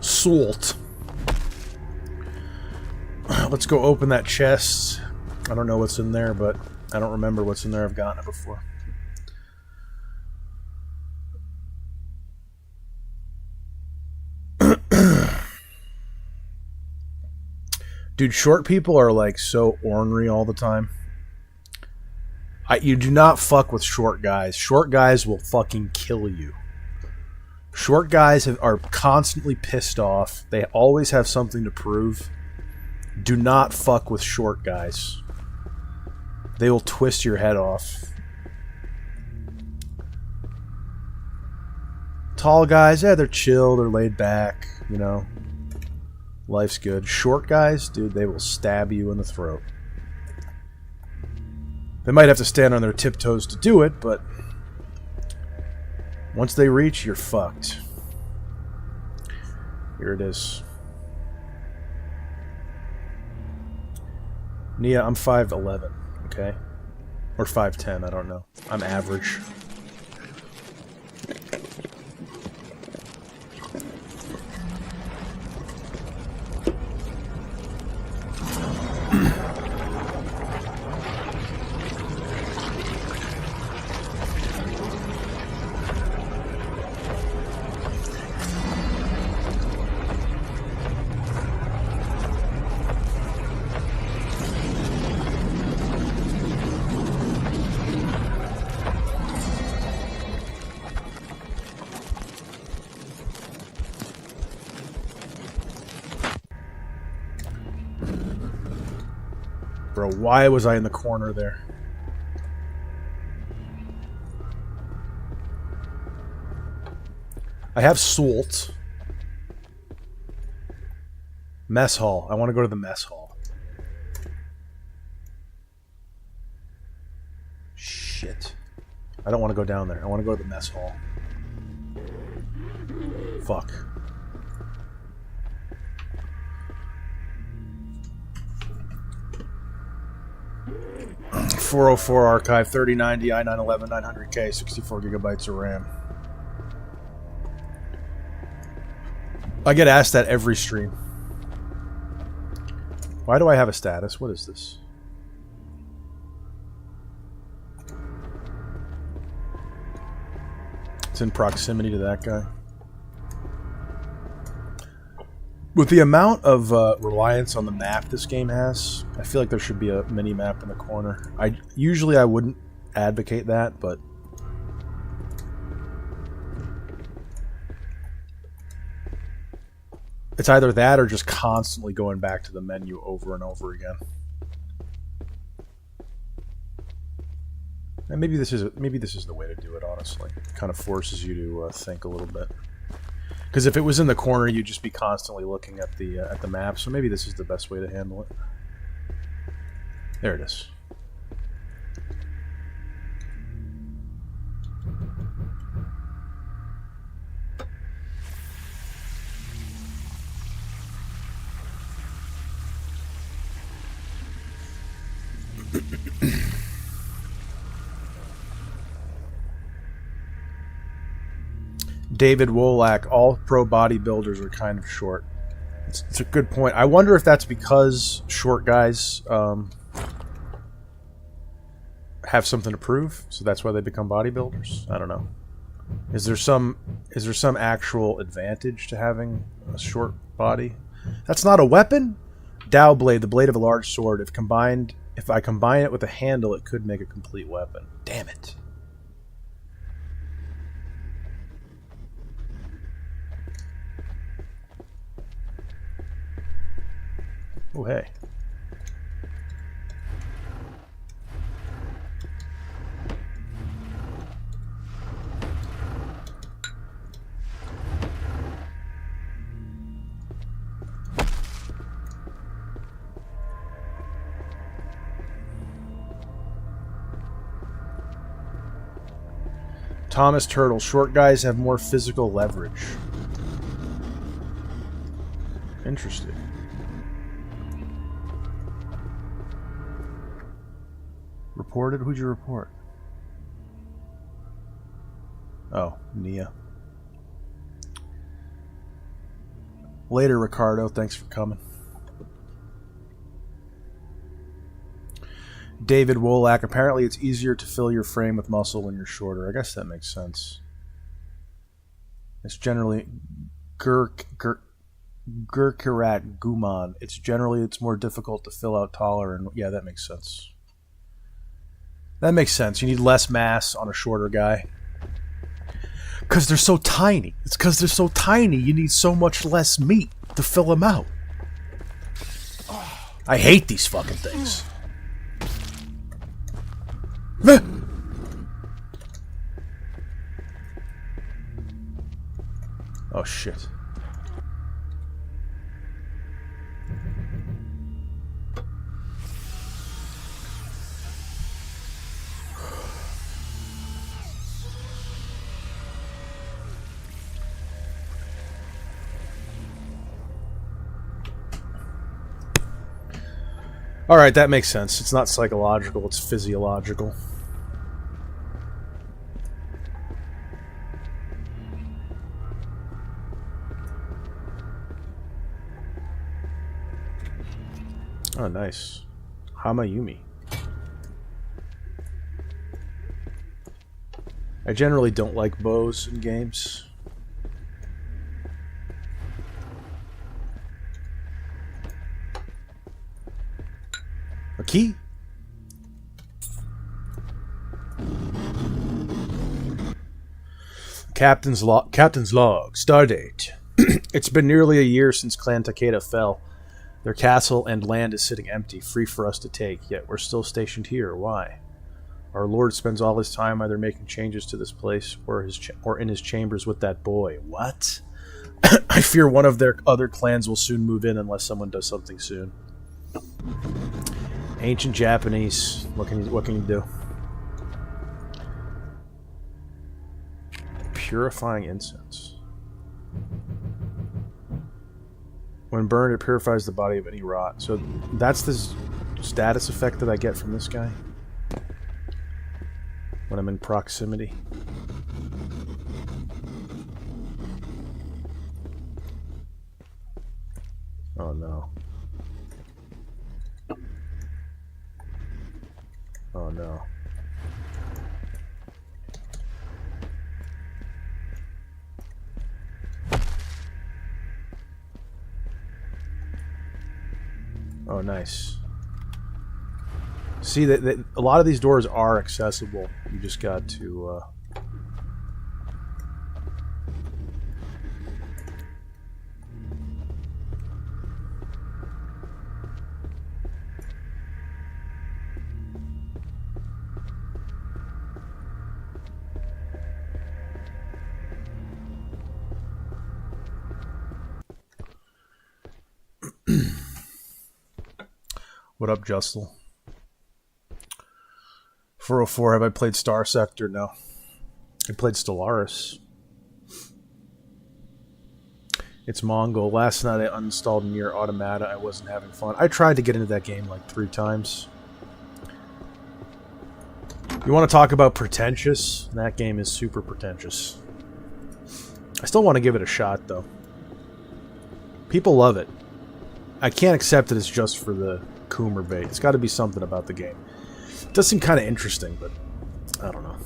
Salt. Let's go open that chest. I don't know what's in there, but I don't remember what's in there. I've gotten it before. Dude, short people are like so ornery all the time. You do not fuck with short guys. Short guys will fucking kill you. Short guys are constantly pissed off. They always have something to prove. Do not fuck with short guys. They will twist your head off. Tall guys, yeah, they're chill, they're laid back, you know. Life's good. Short guys, dude, they will stab you in the throat. They might have to stand on their tiptoes to do it, but once they reach, you're fucked. Here it is. Nia, I'm 5'11", okay? Or 5'10", I don't know. I'm average. Bro, why was I in the corner there? I have salt. Mess hall. I want to go to the mess hall. Shit. I don't want to go down there. I want to go to the mess hall. Fuck. .404 archive, 3090 i911 900K, 64 gigabytes of RAM. I get asked that every stream. Why do I have a status? What is this? It's in proximity to that guy. With the amount of reliance on the map this game has, I feel like there should be a mini-map in the corner. Usually I wouldn't advocate that, but it's either that or just constantly going back to the menu over and over again. And maybe this is the way to do it, honestly. It kind of forces you to think a little bit. Because if it was in the corner, you'd just be constantly looking at the map. So maybe this is the best way to handle it. There it is. David Wolak, all pro bodybuilders are kind of short. It's a good point. I wonder if that's because short guys have have something to prove, so that's why they become bodybuilders? I don't know. Is there some actual advantage to having a short body? That's not a weapon? Dao blade, the blade of a large sword. If I combine it with a handle, it could make a complete weapon. Damn it. Oh, hey. Thomas Turtle. Short guys have more physical leverage. Interesting. Reported? Who'd you report? Oh, Nia. Later, Ricardo. Thanks for coming. David Wolak. Apparently it's easier to fill your frame with muscle when you're shorter. I guess that makes sense. It's generally Gurkirat Guman. It's more difficult to fill out taller, and yeah, that makes sense. That makes sense. You need less mass on a shorter guy. Because they're so tiny. It's because they're so tiny, you need so much less meat to fill them out. I hate these fucking things. Oh shit. Alright, that makes sense. It's not psychological, it's physiological. Oh, nice. Hamayumi. I generally don't like bows in games. A key? Captain's log. Stardate. It's been nearly a year since Clan Takeda fell. Their castle and land is sitting empty, free for us to take, yet we're still stationed here. Why? Our lord spends all his time either making changes to this place or in his chambers with that boy. What? I fear one of their other clans will soon move in unless someone does something soon. Ancient Japanese. What can you do? Purifying incense. When burned, it purifies the body of any rot. So that's the status effect that I get from this guy when I'm in proximity. Oh no. Oh no. Oh, nice. See, that a lot of these doors are accessible. You just got to... What up, Justle? 404, have I played Star Sector? No. I played Stellaris. It's Mongol. Last night I uninstalled Nier Automata. I wasn't having fun. I tried to get into that game like 3 times. You want to talk about pretentious? That game is super pretentious. I still want to give it a shot, though. People love it. I can't accept that it's just for the Coomer bait. It's got to be something about the game. does seem kind of interesting, but I don't know.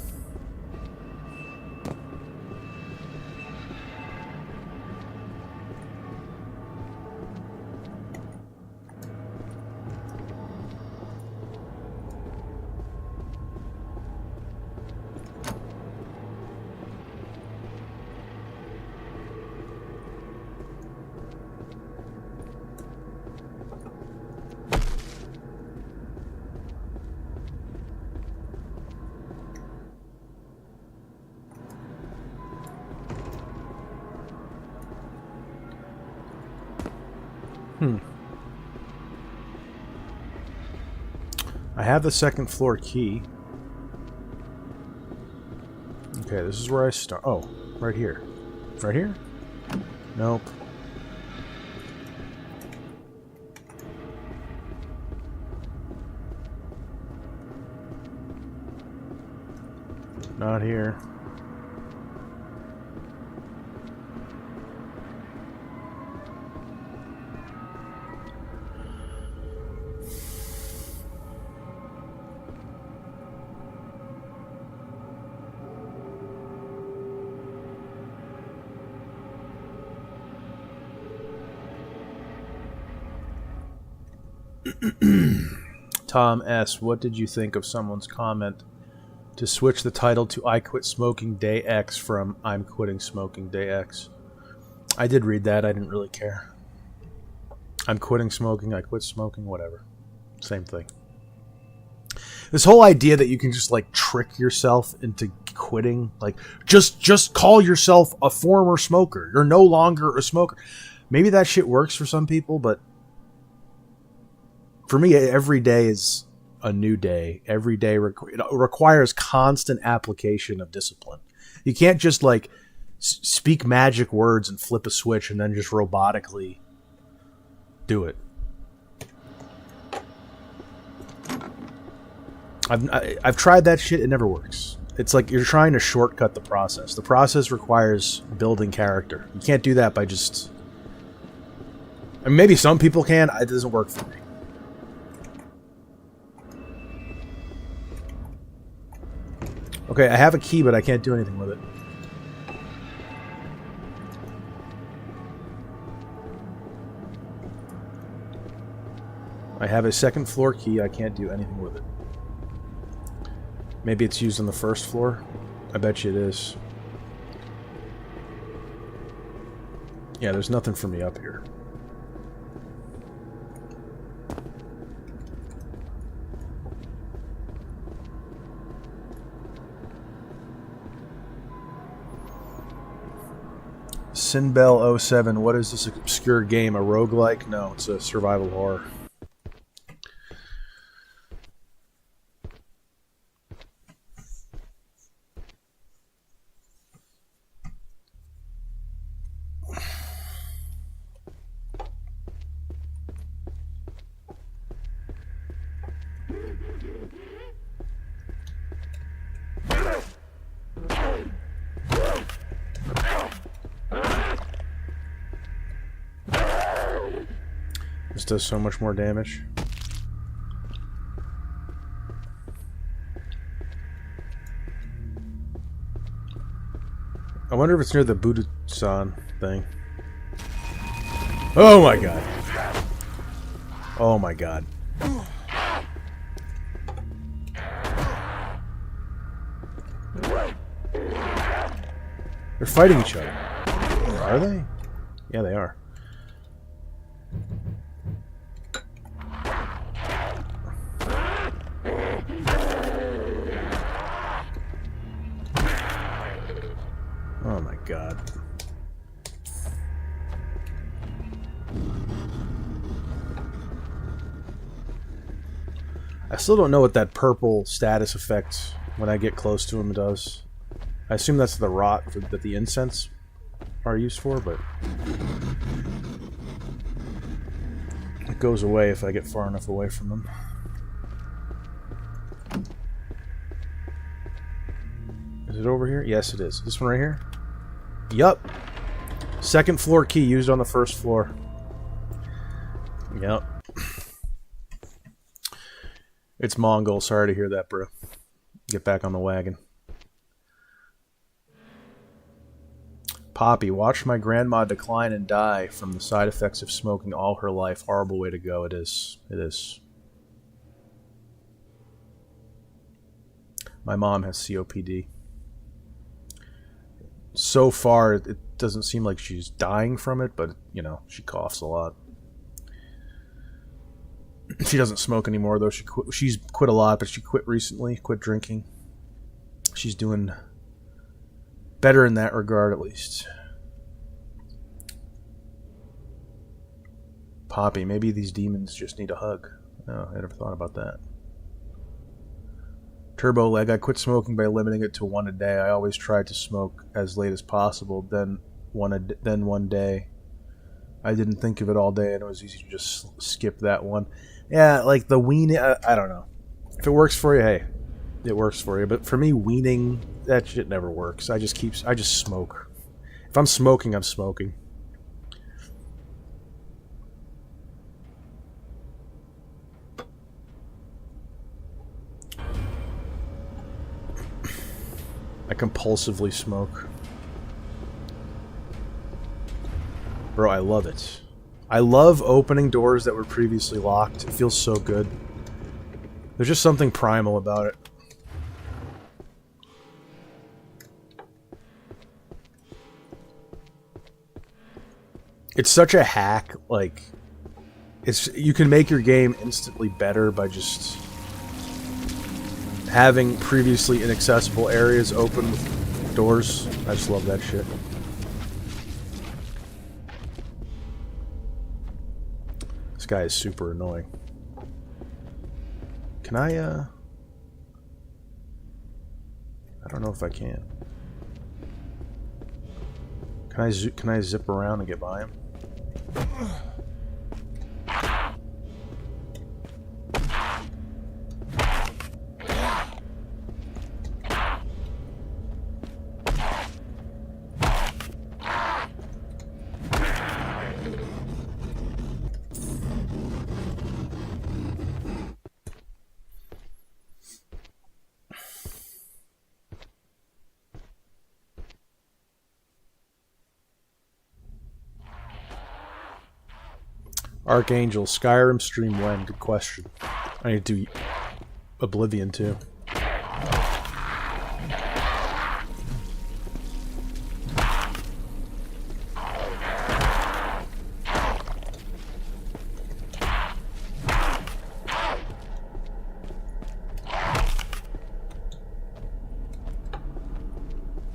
I have the second floor key. Okay, this is where I start. Oh, right here. Right here? Nope. Not here. Tom S., what did you think of someone's comment to switch the title to I Quit Smoking Day X from I'm Quitting Smoking Day X? I did read that. I didn't really care. I'm quitting smoking. I quit smoking. Whatever. Same thing. This whole idea that you can just like trick yourself into quitting, like just call yourself a former smoker. You're no longer a smoker. Maybe that shit works for some people, but for me, every day is a new day. Every day requires constant application of discipline. You can't just like speak magic words and flip a switch and then just robotically do it. I've tried that shit. It never works. It's like you're trying to shortcut the process. The process requires building character. You can't do that by just... I mean, maybe some people can. It doesn't work for me. Okay, I have a key, but I can't do anything with it. I have a second floor key. I can't do anything with it. Maybe it's used on the first floor. I bet you it is. Yeah, there's nothing for me up here. Sinbell07, what is this obscure game? A roguelike? No, it's a survival horror. This does so much more damage. I wonder if it's near the Budosan thing. Oh my god. Oh my god. They're fighting each other. Are they? Yeah, they are. Oh my god. I still don't know what that purple status effect when I get close to him does. I assume that's the rot that the incense are used for, but it goes away if I get far enough away from them. Is it over here? Yes, it is. This one right here? Yup. Second floor key used on the first floor. Yep. It's Mongol. Sorry to hear that, bro. Get back on the wagon. Poppy, watched my grandma decline and die from the side effects of smoking all her life. Horrible way to go. It is. It is. My mom has COPD. So far, it doesn't seem like she's dying from it, but, you know, she coughs a lot. She doesn't smoke anymore, though. She's quit a lot, but she quit recently. Quit drinking. She's doing better in that regard, at least. Poppy, maybe these demons just need a hug. No, I never thought about that. Turbo Leg, I quit smoking by limiting it to one a day. I always tried to smoke as late as possible. Then one day, I didn't think of it all day, and it was easy to just skip that one. Yeah, like the weaning, I don't know. If it works for you, hey, it works for you. But for me, weaning, that shit never works. I just smoke. If I'm smoking, I'm smoking. I compulsively smoke. Bro, I love it. I love opening doors that were previously locked. It feels so good. There's just something primal about it. It's such a hack, like, you can make your game instantly better by just having previously inaccessible areas open with doors. I just love that shit. This guy is super annoying. Can I don't know if I can. Can I zip around and get by him? Archangel, Skyrim stream when? Good question. I need to do Oblivion too.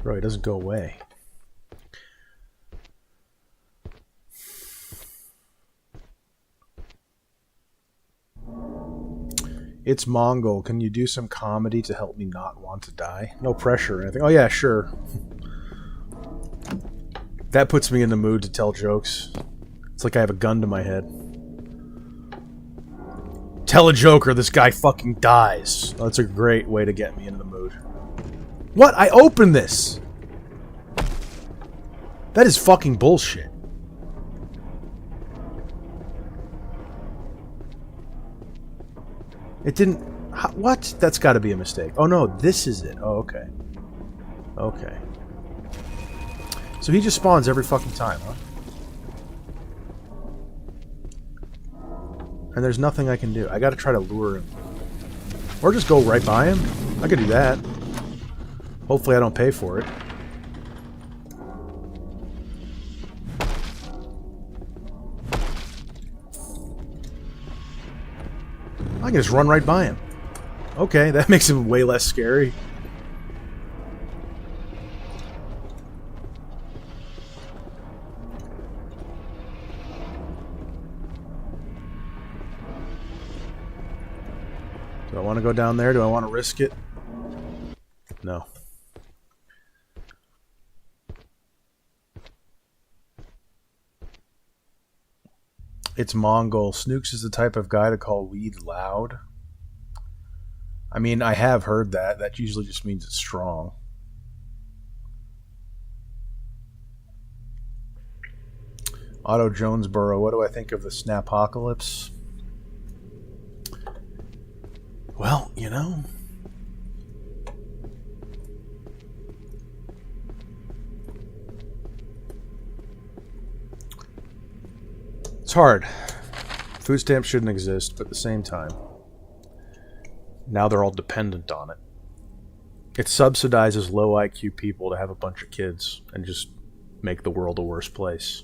Bro, he doesn't go away. It's Mongol. Can you do some comedy to help me not want to die? No pressure or anything. Oh yeah, sure. That puts me in the mood to tell jokes. It's like I have a gun to my head. Tell a joke or this guy fucking dies. Oh, that's a great way to get me into the mood. What? I opened this! That is fucking bullshit. It didn't... What? That's got to be a mistake. Oh no, this is it. Oh, okay. Okay. So he just spawns every fucking time, huh? And there's nothing I can do. I gotta try to lure him. Or just go right by him. I could do that. Hopefully I don't pay for it. I can just run right by him. Okay, that makes him way less scary. Do I want to go down there? Do I want to risk it? No. It's Mongol. Snooks is the type of guy to call weed loud. I mean, I have heard that. That usually just means it's strong. Otto Jonesboro. What do I think of the Snapocalypse? You know? It's hard. Food stamps shouldn't exist, but at the same time, now they're all dependent on it. It subsidizes low IQ people to have a bunch of kids and just make the world a worse place.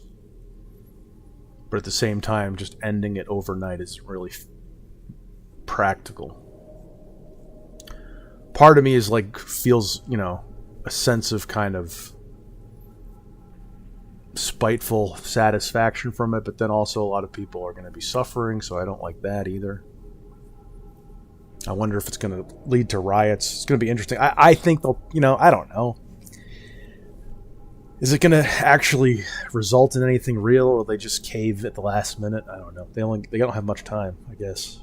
But at the same time, just ending it overnight isn't really practical. Part of me is like, feels, you know, a sense of kind of spiteful satisfaction from it, but then also a lot of people are going to be suffering, so I don't like that either. I wonder if it's going to lead to riots. It's going to be interesting. I think they'll, you know, I don't know. Is it going to actually result in anything real, or will they just cave at the last minute? I don't know. They don't have much time, I guess.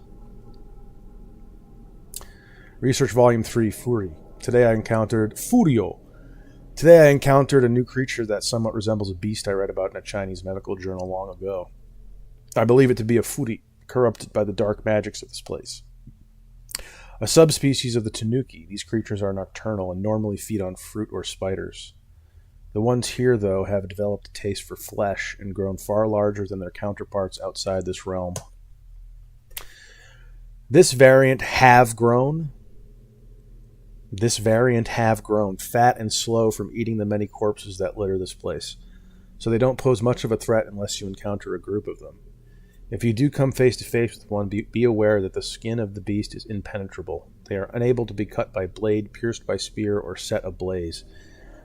Research Volume 3, Fury. Today I encountered a new creature that somewhat resembles a beast I read about in a Chinese medical journal long ago. I believe it to be a Furi, corrupted by the dark magics of this place. A subspecies of the tanuki, these creatures are nocturnal and normally feed on fruit or spiders. The ones here, though, have developed a taste for flesh and grown far larger than their counterparts outside this realm. This variant have grown, fat and slow from eating the many corpses that litter this place, so they don't pose much of a threat unless you encounter a group of them. If you do come face to face with one, be aware that the skin of the beast is impenetrable. They are unable to be cut by blade, pierced by spear, or set ablaze.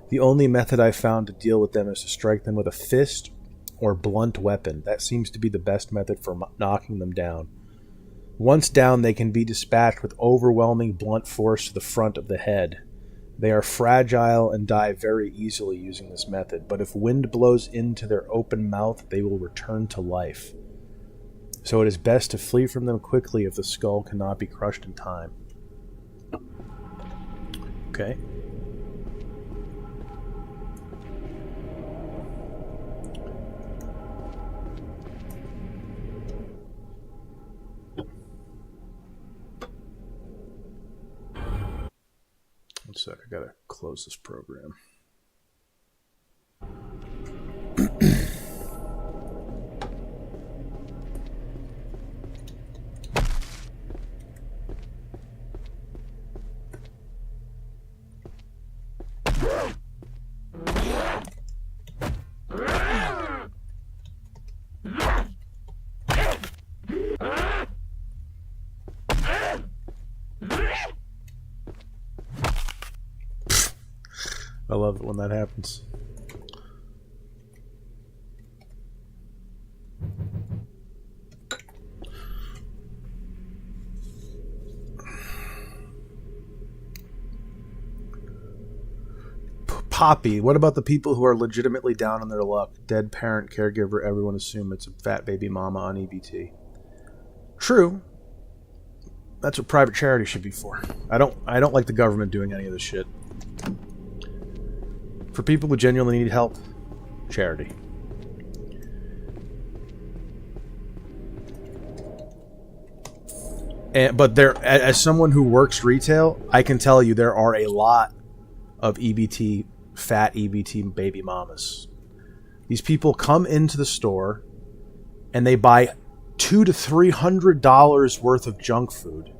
The only method I've found to deal with them is to strike them with a fist or blunt weapon. That seems to be the best method for knocking them down. Once down, they can be dispatched with overwhelming blunt force to the front of the head. They are fragile and die very easily using this method, but if wind blows into their open mouth, they will return to life. So it is best to flee from them quickly if the skull cannot be crushed in time. Okay. One sec, I gotta close this program. I love it when that happens. Poppy, what about the people who are legitimately down on their luck? Dead parent, caregiver, everyone assume it's a fat baby mama on EBT. True. That's what private charity should be for. I don't like the government doing any of this shit. For people who genuinely need help, charity. But there, as someone who works retail, I can tell you there are a lot of EBT, fat EBT baby mamas. These people come into the store and they buy $200 to $300 worth of junk food,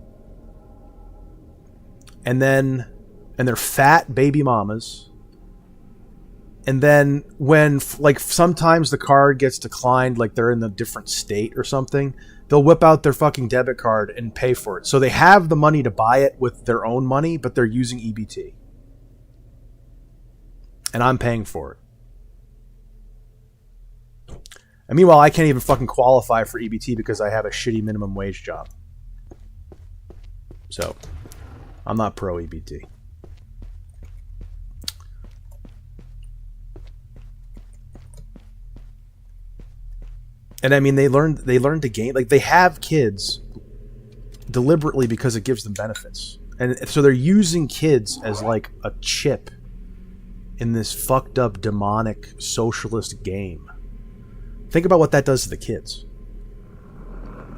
and they're fat baby mamas. And then when, like, sometimes the card gets declined, like they're in a different state or something, they'll whip out their fucking debit card and pay for it. So they have the money to buy it with their own money, but they're using EBT. And I'm paying for it. And meanwhile, I can't even fucking qualify for EBT because I have a shitty minimum wage job. So, I'm not pro EBT. And I mean, they learn to gain, like, they have kids deliberately because it gives them benefits. And so they're using kids as like a chip in this fucked up demonic socialist game. Think about what that does to the kids.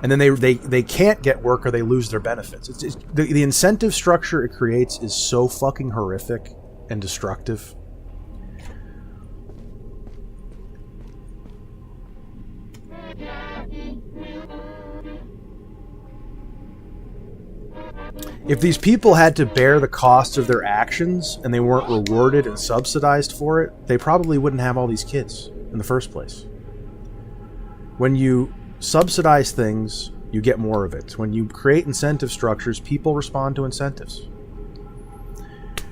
And then they can't get work or they lose their benefits. The incentive structure it creates is so fucking horrific and destructive. If these people had to bear the cost of their actions and they weren't rewarded and subsidized for it, they probably wouldn't have all these kids in the first place. When you subsidize things, you get more of it. When you create incentive structures, people respond to incentives.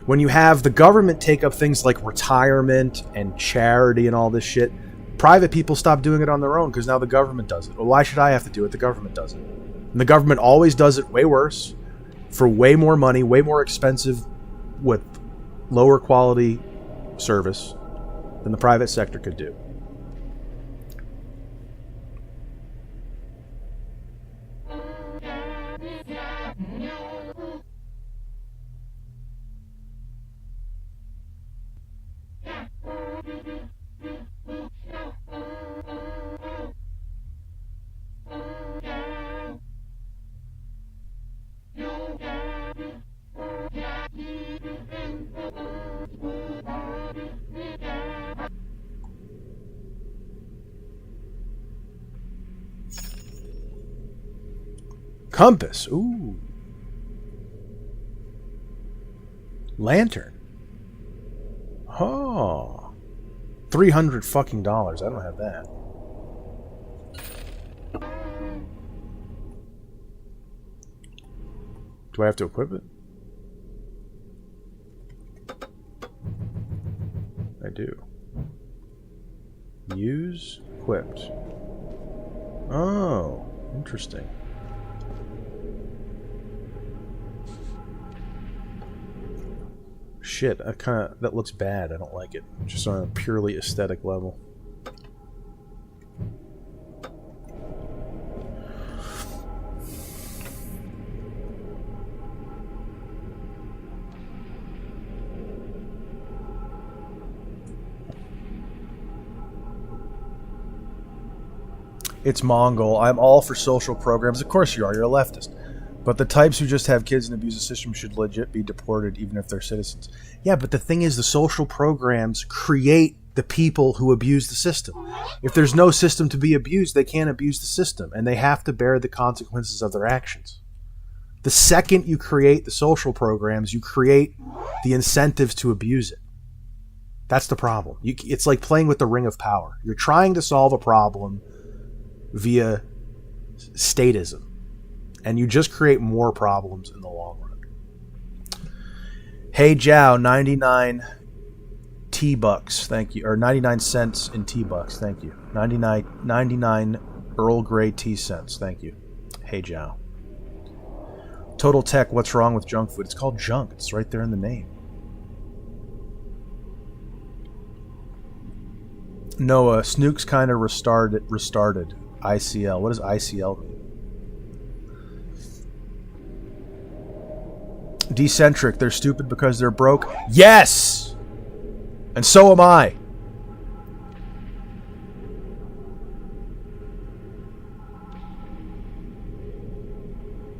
When you have the government take up things like retirement and charity and all this shit, private people stop doing it on their own because now the government does it. Well, why should I have to do it? The government does it. And the government always does it way worse, for way more money, way more expensive, with lower quality service than the private sector could do. Compass. Ooh. Lantern. Oh. $300 fucking dollars. I don't have that. Do I have to equip it? I do. Use. Equipped. Oh. Interesting. Shit, that looks bad. I don't like it. Just on a purely aesthetic level. It's Mongol. I'm all for social programs. Of course you are. You're a leftist. But the types who just have kids and abuse the system should legit be deported even if they're citizens. Yeah, but the thing is, the social programs create the people who abuse the system. If there's no system to be abused, they can't abuse the system, and they have to bear the consequences of their actions. The second you create the social programs, you create the incentives to abuse it. That's the problem. It's like playing with the ring of power. You're trying to solve a problem via statism. And you just create more problems in the long run. Hey Jow, 99 T-Bucks, thank you. Or 99 cents in T-Bucks, thank you. 99 Earl Grey T-cents, thank you. Hey Jow. Total Tech, what's wrong with junk food? It's called junk. It's right there in the name. Noah, Snooks kind of restarted. ICL. What does ICL mean? Decentric, they're stupid because they're broke. Yes! And so am I.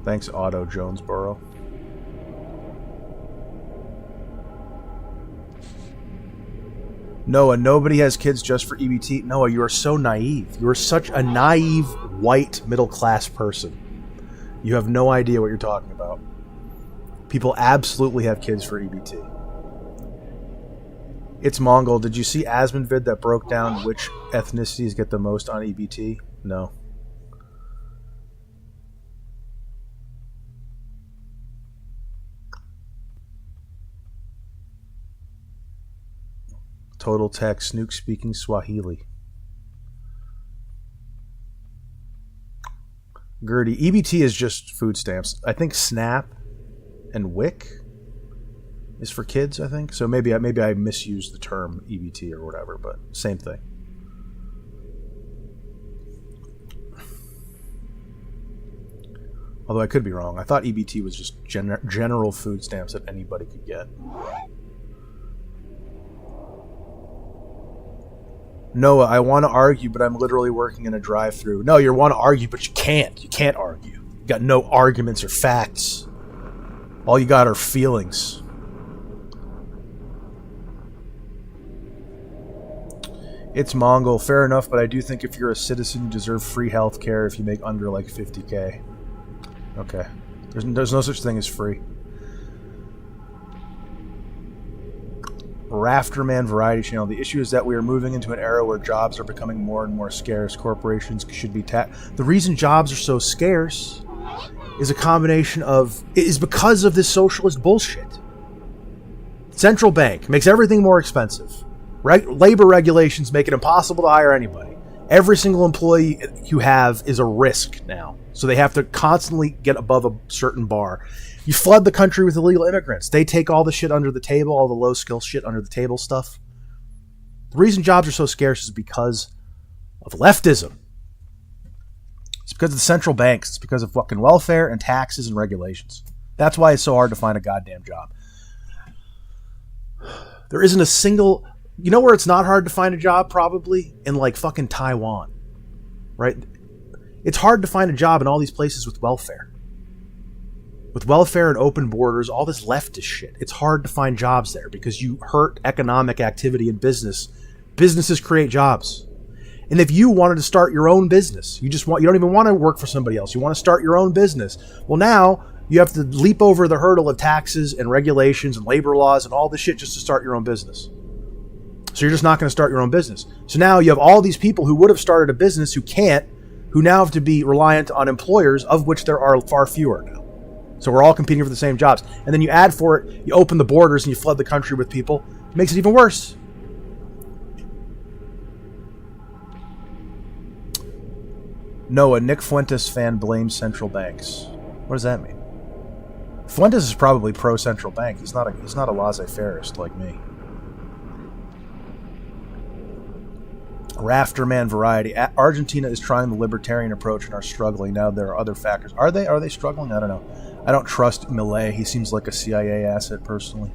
Thanks, Otto Jonesboro. Noah, nobody has kids just for EBT. Noah, you are so naive. You are such a naive, white, middle-class person. You have no idea what you're talking about. People absolutely have kids for EBT. It's Mongol. Did you see Asmon vid that broke down which ethnicities get the most on EBT? No. Total Tech, Snook speaking Swahili. Gertie, EBT is just food stamps. I think SNAP and WIC is for kids, I think. So maybe I misused the term EBT or whatever, but same thing. Although I could be wrong. I thought EBT was just general food stamps that anybody could get. Noah, I want to argue, but I'm literally working in a drive-thru. No, you want to argue, but you can't. You can't argue. You got no arguments or facts. All you got are feelings. It's Mongol. Fair enough, but I do think if you're a citizen, you deserve free health care if you make under like 50K. Okay. There's no such thing as free. Rafterman Variety Channel. The issue is that we are moving into an era where jobs are becoming more and more scarce. Corporations should be taxed. The reason jobs are so scarce is a combination of... is because of this socialist bullshit. Central bank makes everything more expensive. Labor regulations make it impossible to hire anybody. Every single employee you have is a risk now. So they have to constantly get above a certain bar. You flood the country with illegal immigrants. They take all the shit under the table, all the low-skill shit under the table stuff. The reason jobs are so scarce is because of leftism. It's because of the central banks. It's because of fucking welfare and taxes and regulations. That's why it's so hard to find a goddamn job. There isn't a single... You know where it's not hard to find a job, probably? In, like, fucking Taiwan. Right? It's hard to find a job in all these places with welfare. With welfare and open borders, all this leftist shit. It's hard to find jobs there because you hurt economic activity in business. Businesses create jobs. And if you wanted to start your own business, you don't even want to work for somebody else. You want to start your own business. Well, now you have to leap over the hurdle of taxes and regulations and labor laws and all this shit just to start your own business. So you're just not going to start your own business. So now you have all these people who would have started a business who can't, who now have to be reliant on employers, of which there are far fewer now. So we're all competing for the same jobs. And then you add for it, you open the borders and you flood the country with people. It makes it even worse. No, a Nick Fuentes fan blames central banks. What does that mean? Fuentes is probably pro-central bank. He's not a laissez-fairist like me. Rafterman Variety. Argentina is trying the libertarian approach and are struggling. Now there are other factors. Are they struggling? I don't know. I don't trust Millet. He seems like a CIA asset personally.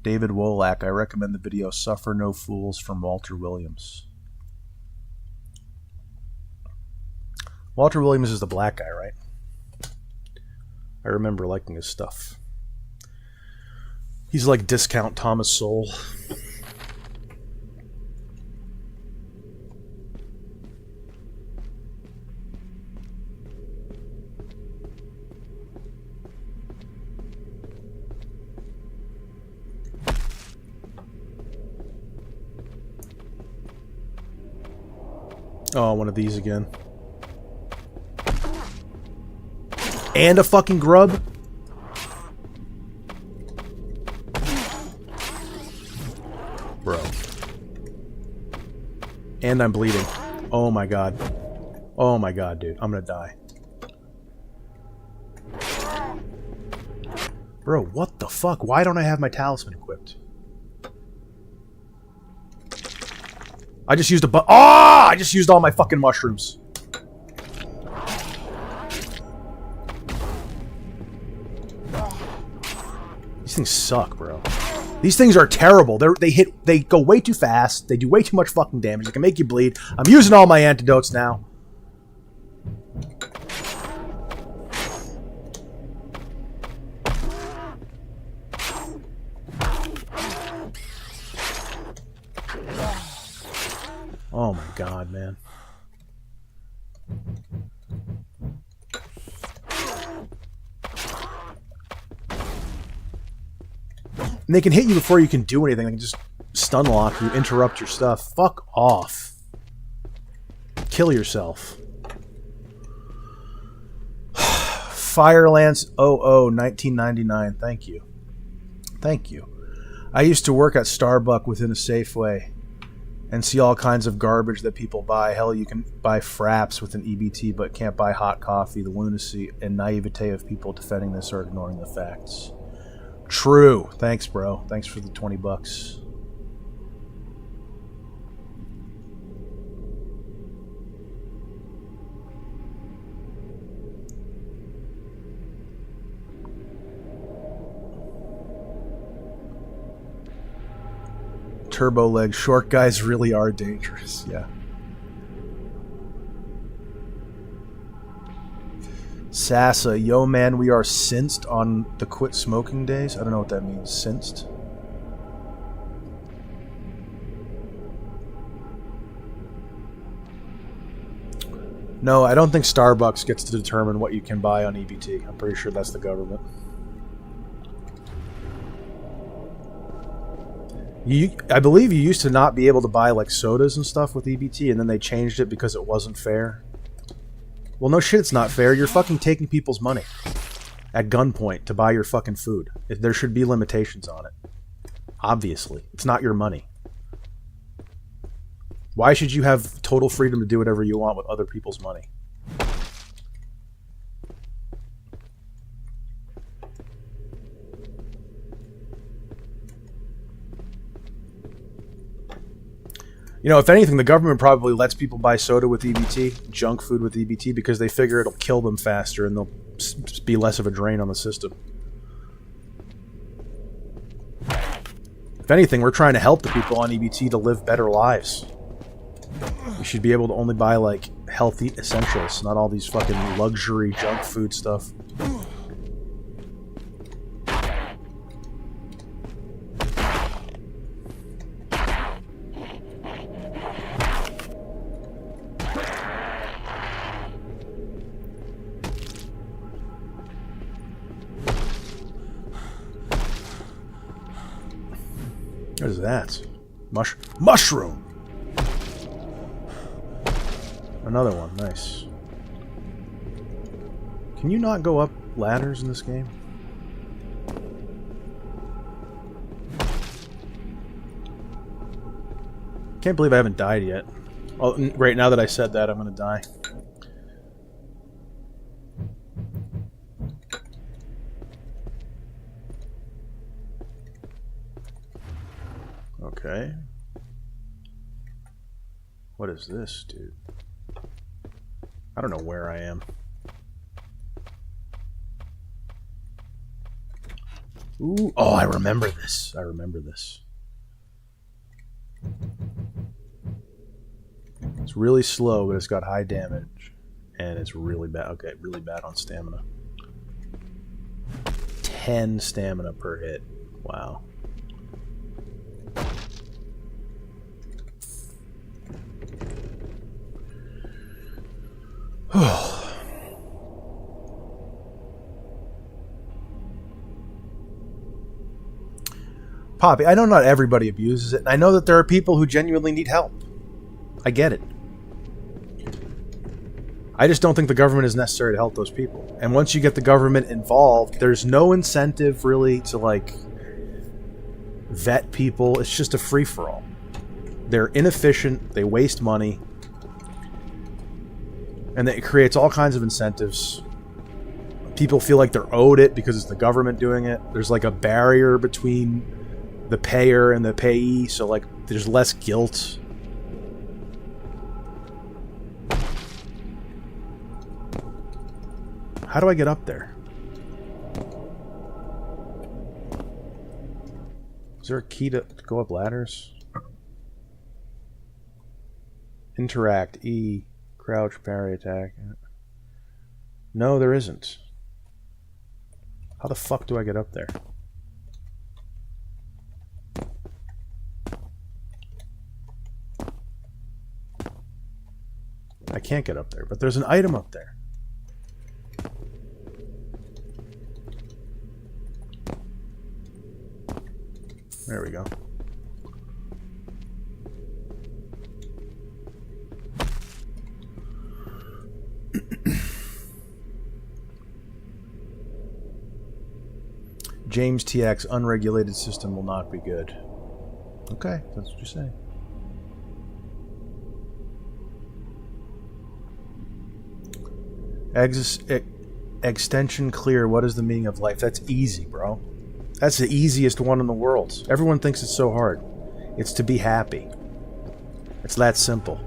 David Wolak. I recommend the video Suffer No Fools from Walter Williams. Walter Williams is the black guy, right? I remember liking his stuff. He's like discount Thomas Sowell. Oh, one of these again. And a fucking grub? Bro. And I'm bleeding. Oh my god. Oh my god, dude. I'm gonna die. Bro, what the fuck? Why don't I have my talisman equipped? I just used I just used all my fucking mushrooms. These things suck, bro. These things are terrible. They go way too fast. They do way too much fucking damage. They can make you bleed. I'm using all my antidotes now. Oh my god, man. And they can hit you before you can do anything. They can just stun lock you, interrupt your stuff. Fuck off. Kill yourself. Firelance 1999. Thank you. Thank you. I used to work at Starbucks within a Safeway and see all kinds of garbage that people buy. Hell, you can buy fraps with an EBT but can't buy hot coffee. The lunacy and naivete of people defending this or ignoring the facts. True. Thanks, bro. Thanks for the $20. Turbo leg. Short guys really are dangerous. Yeah. Sassa, yo man, we are cinced on the quit smoking days. I don't know what that means. Cinced. No, I don't think Starbucks gets to determine what you can buy on EBT. I'm pretty sure that's the government. I believe you used to not be able to buy like sodas and stuff with EBT, and then they changed it because it wasn't fair. Well, no shit, it's not fair. You're fucking taking people's money at gunpoint to buy your fucking food. There should be limitations on it. Obviously. It's not your money. Why should you have total freedom to do whatever you want with other people's money? You know, if anything, the government probably lets people buy soda with EBT, junk food with EBT, because they figure it'll kill them faster and they'll be less of a drain on the system. If anything, we're trying to help the people on EBT to live better lives. You should be able to only buy, like, healthy essentials, not all these fucking luxury junk food stuff. What is that? Mushroom! Another one, nice. Can you not go up ladders in this game? Can't believe I haven't died yet. Oh, right now that I said that, I'm gonna die. Okay. What is this, dude? I don't know where I am. Ooh, oh, I remember this. I remember this. It's really slow, but it's got high damage. And it's really bad. Okay, really bad on stamina. 10 stamina per hit. Wow. Poppy, I know not everybody abuses it, and I know that there are people who genuinely need help. I get it. I just don't think the government is necessary to help those people. And once you get the government involved, there's no incentive really to, like, vet people. It's just a free-for-all. They're inefficient, they waste money, and it creates all kinds of incentives. People feel like they're owed it because it's the government doing it. There's like a barrier between the payer and the payee, so like there's less guilt. How do I get up there? Is there a key to go up ladders? Interact, E. Crouch, parry, attack. No, there isn't. How the fuck do I get up there? I can't get up there, but there's an item up there. There we go. James TX, unregulated system will not be good. Okay, that's what you say. Extension clear, what is the meaning of life? That's easy, bro. That's the easiest one in the world. Everyone thinks it's so hard. It's to be happy. It's that simple.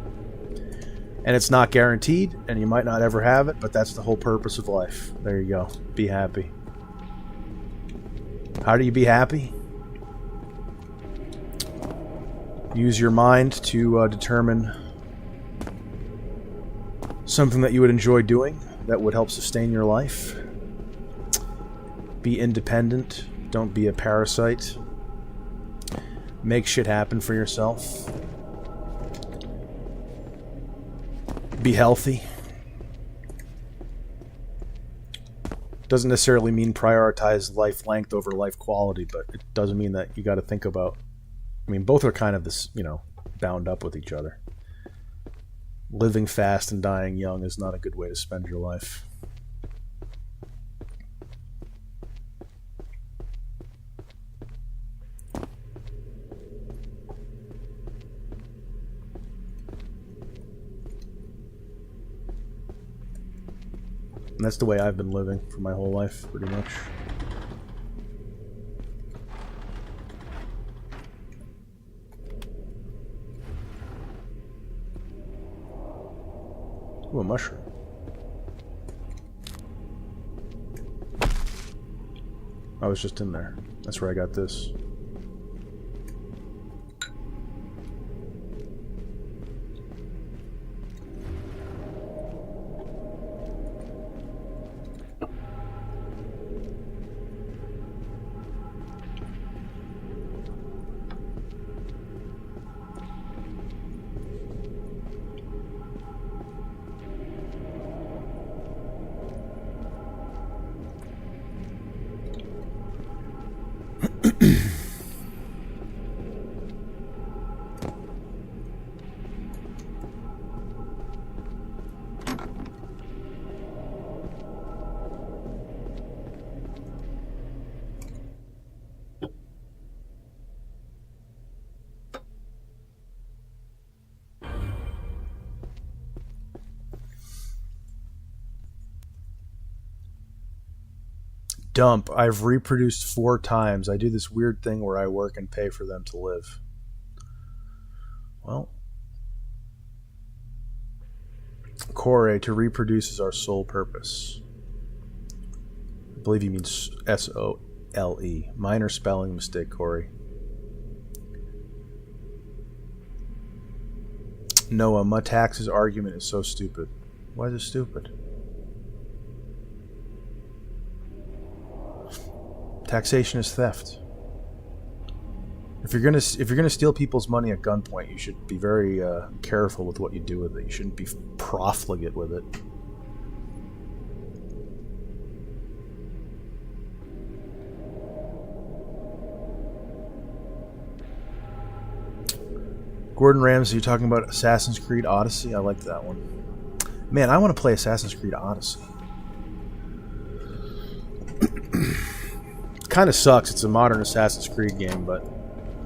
And it's not guaranteed, and you might not ever have it, but that's the whole purpose of life. There you go. Be happy. How do you be happy? Use your mind to determine something that you would enjoy doing that would help sustain your life. Be independent. Don't be a parasite. Make shit happen for yourself. Be healthy. Doesn't necessarily mean prioritize life length over life quality, but it doesn't mean that you got to think about... I mean, both are kind of this, you know, bound up with each other. Living fast and dying young is not a good way to spend your life. And that's the way I've been living for my whole life, pretty much. Ooh, a mushroom. I was just in there. That's where I got this. Dump. I've reproduced 4 times. I do this weird thing where I work and pay for them to live. Well, Core, to reproduce is our sole purpose. I believe he means S-O-L-E. Minor spelling mistake, Corey. Noah, Mutax's argument is so stupid. Why is it stupid? Taxation is theft. If you're gonna steal people's money at gunpoint, you should be very careful with what you do with it. You shouldn't be profligate with it. Gordon Ramsay, you're talking about Assassin's Creed Odyssey? I like that one. Man, I want to play Assassin's Creed Odyssey. Kind of sucks. It's a modern Assassin's Creed game, but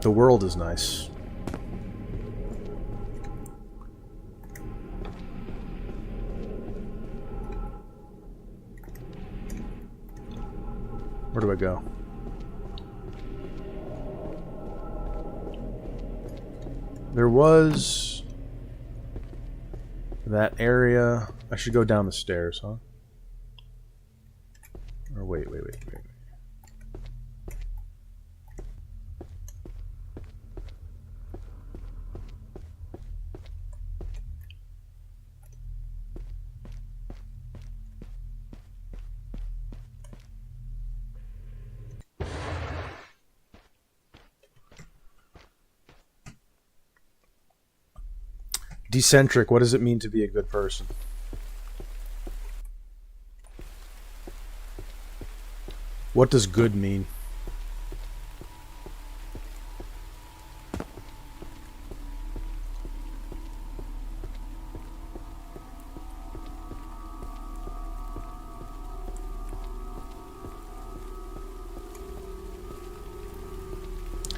the world is nice. Where do I go? There was that area. I should go down the stairs, huh? Or wait. Decentric, what does it mean to be a good person? What does good mean?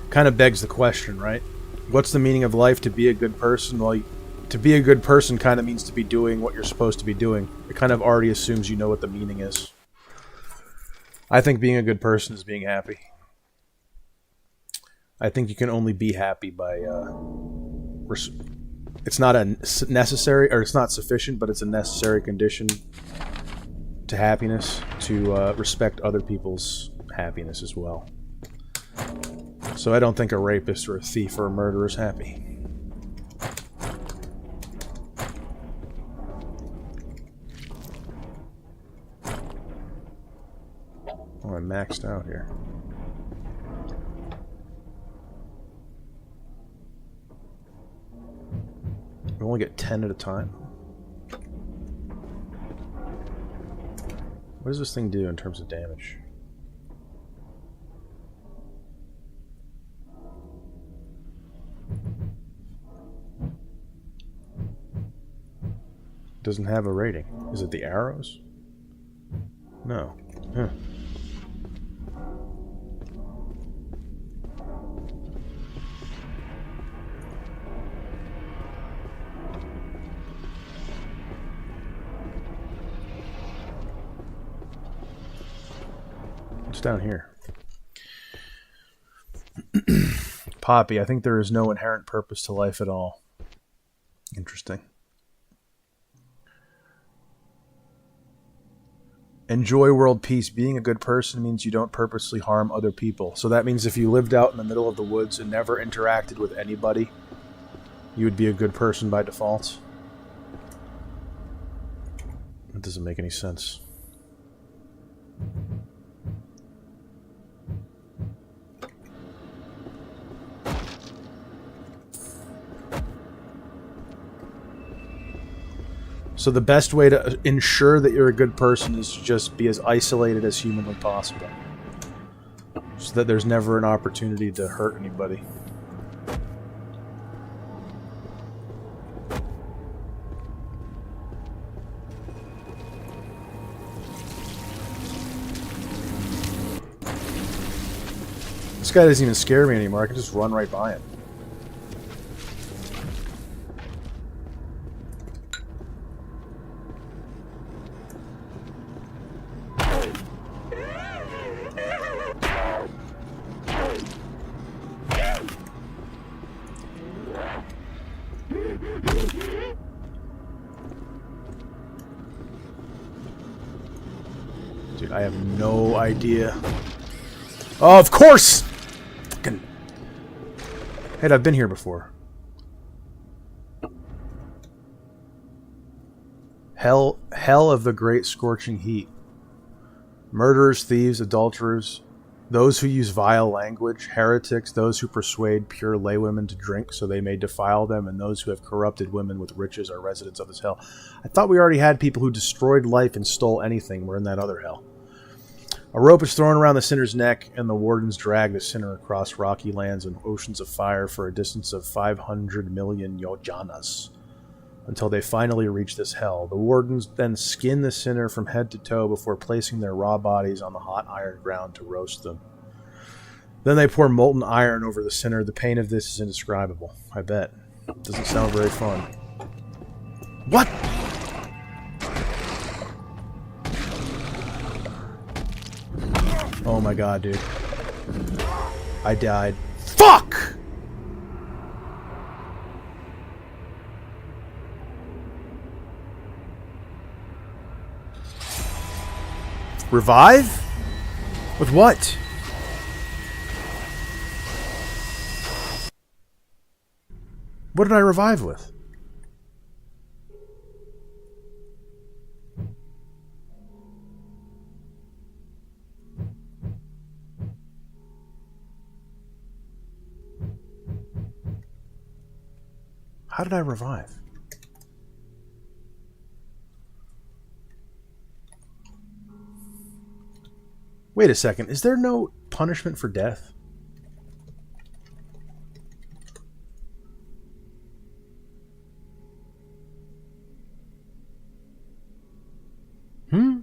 Kind of begs the question, right? What's the meaning of life to be a good person? Well, to be a good person kind of means to be doing what you're supposed to be doing. It kind of already assumes you know what the meaning is. I think being a good person is being happy. I think you can only be happy by... it's not a necessary, or it's not sufficient, but it's a necessary condition to happiness, to respect other people's happiness as well. So I don't think a rapist or a thief or a murderer is happy. Oh, I'm maxed out here. We only get 10 at a time. What does this thing do in terms of damage? Doesn't have a rating. Is it the arrows? No. Huh. What's down here? Poppy, I think there is no inherent purpose to life at all. Interesting. Enjoy world peace. Being a good person means you don't purposely harm other people. So that means if you lived out in the middle of the woods and never interacted with anybody, you would be a good person by default. That doesn't make any sense. So the best way to ensure that you're a good person is to just be as isolated as humanly possible. So that there's never an opportunity to hurt anybody. This guy doesn't even scare me anymore. I can just run right by him. Dude, I have no idea. Oh, of course! Fucking... Hey, I've been here before. Hell of the great scorching heat. Murderers, thieves, adulterers, those who use vile language, heretics, those who persuade pure laywomen to drink so they may defile them, and those who have corrupted women with riches are residents of this hell. I thought we already had people who destroyed life and stole anything. We're in that other hell. A rope is thrown around the sinner's neck, and the wardens drag the sinner across rocky lands and oceans of fire for a distance of 500 million yojanas, until they finally reach this hell. The wardens then skin the sinner from head to toe before placing their raw bodies on the hot iron ground to roast them. Then they pour molten iron over the sinner. The pain of this is indescribable, I bet. Doesn't sound very fun. What? Oh my god, dude. I died. Fuck! Revive? With what? What did I revive with? How did I revive? Wait a second. Is there no punishment for death? Hmm?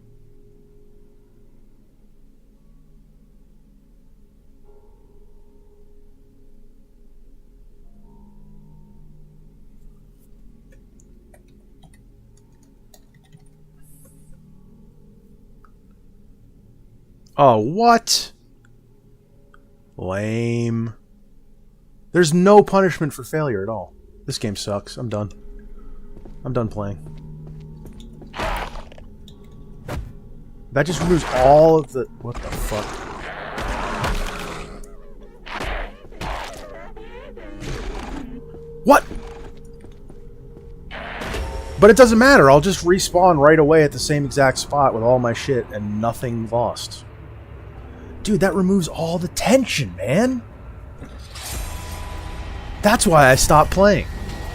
Oh, what? Lame. There's no punishment for failure at all. This game sucks. I'm done. I'm done playing. That just removes all of the... What the fuck? But it doesn't matter. I'll just respawn right away at the same exact spot with all my shit and nothing lost. Dude, that removes all the tension, man. That's why I stopped playing.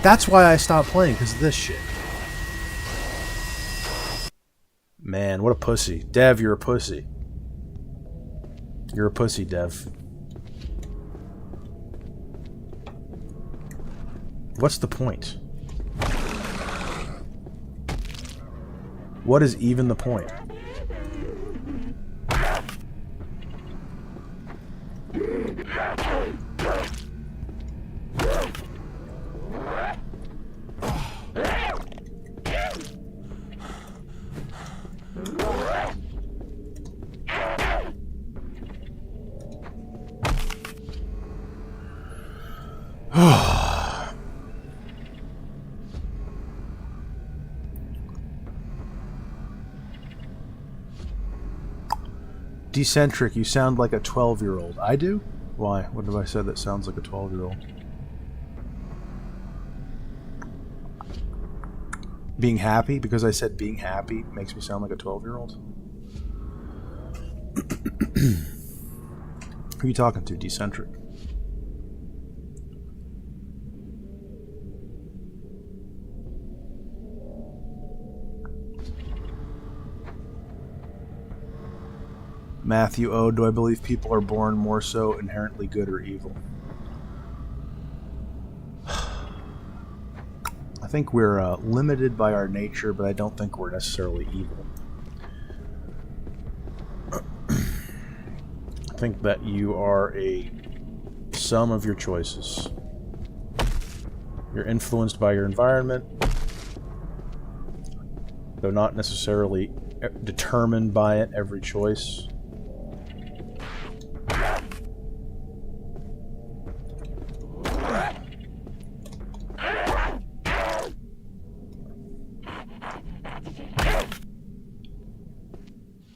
That's why I stopped playing, because of this shit. Man, what a pussy. Dev, you're a pussy. You're a pussy, Dev. What's the point? What is even the point? Decentric, you sound like a 12-year-old. I do? Why? What have I said that sounds like a 12-year-old? Being happy? Because I said being happy makes me sound like a 12-year-old? Who are you talking to, Decentric? Matthew O. Do I believe people are born more so inherently good or evil? I think we're limited by our nature, but I don't think we're necessarily evil. I think that you are a sum of your choices. You're influenced by your environment, though not necessarily determined by it every choice.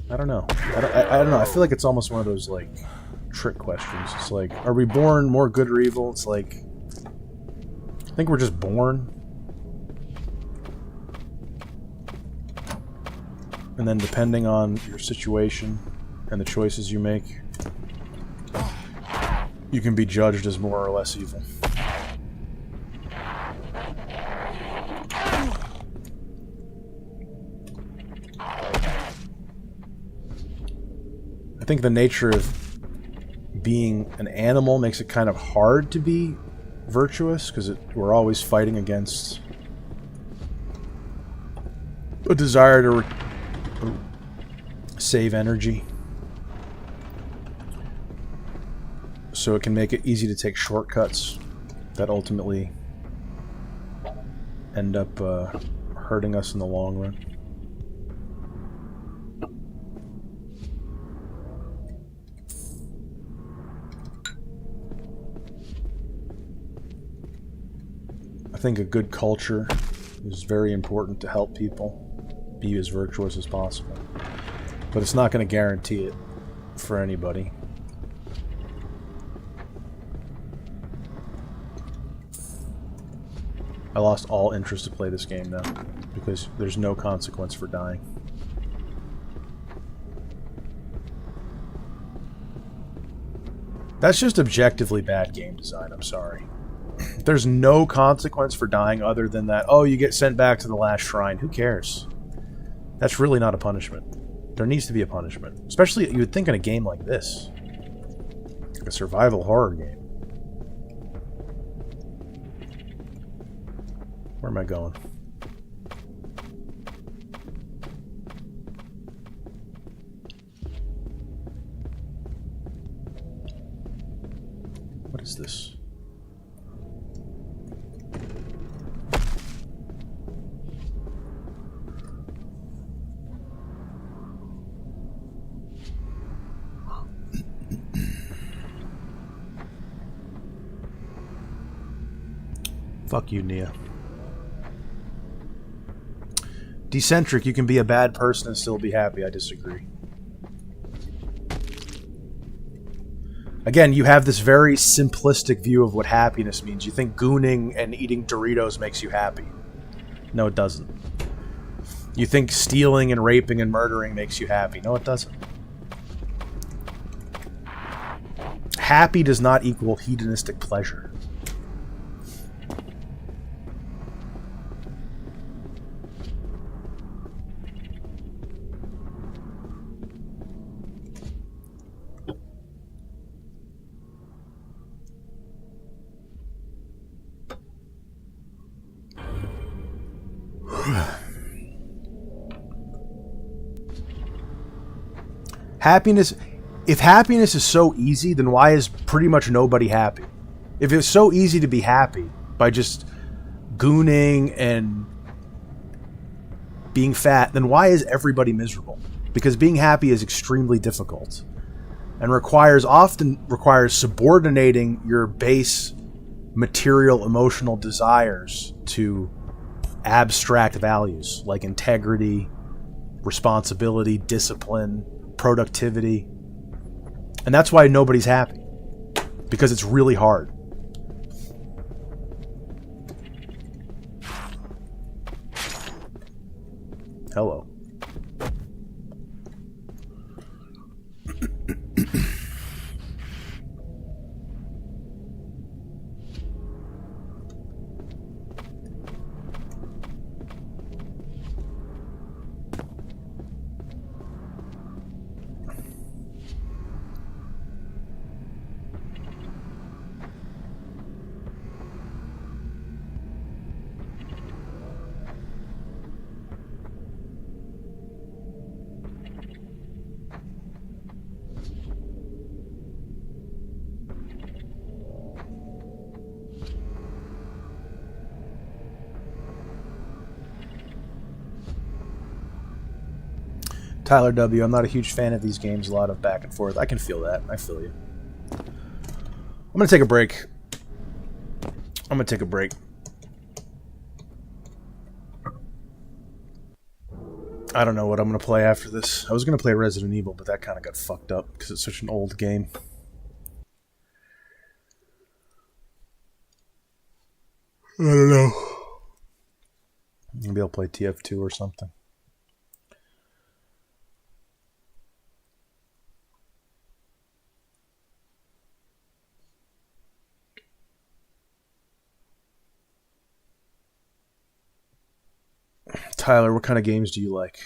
I don't know. I don't know. I feel like it's almost one of those, like, trick questions. It's like, are we born more good or evil? It's like, I think we're just born. And then depending on your situation and the choices you make, you can be judged as more or less evil. I think the nature of being an animal makes it kind of hard to be virtuous, because we're always fighting against a desire to save energy. So it can make it easy to take shortcuts that ultimately end up hurting us in the long run. I think a good culture is very important to help people be as virtuous as possible. But it's not going to guarantee it for anybody. I lost all interest to play this game now, because there's no consequence for dying. That's just objectively bad game design, I'm sorry. There's no consequence for dying other than that, oh, you get sent back to the last shrine. Who cares? That's really not a punishment. There needs to be a punishment. Especially, you would think in a game like this. Like a survival horror game. Where am I going? What is this? Fuck you, Nia. Decentric, you can be a bad person and still be happy. I disagree. Again, you have this very simplistic view of what happiness means. You think gooning and eating Doritos makes you happy. No, it doesn't. You think stealing and raping and murdering makes you happy. No, it doesn't. Happy does not equal hedonistic pleasure. Happiness... If happiness is so easy, then why is pretty much nobody happy? If it's so easy to be happy by just gooning and being fat, then why is everybody miserable? Because being happy is extremely difficult and often requires subordinating your base material emotional desires to abstract values like integrity, responsibility, discipline, productivity. And that's why nobody's happy. Because it's really hard. Hello. Tyler W., I'm not a huge fan of these games, a lot of back and forth. I can feel that. I feel you. I'm going to take a break. I don't know what I'm going to play after this. I was going to play Resident Evil, but that kind of got fucked up because it's such an old game. I don't know. Maybe I'll play TF2 or something. Tyler, what kind of games do you like?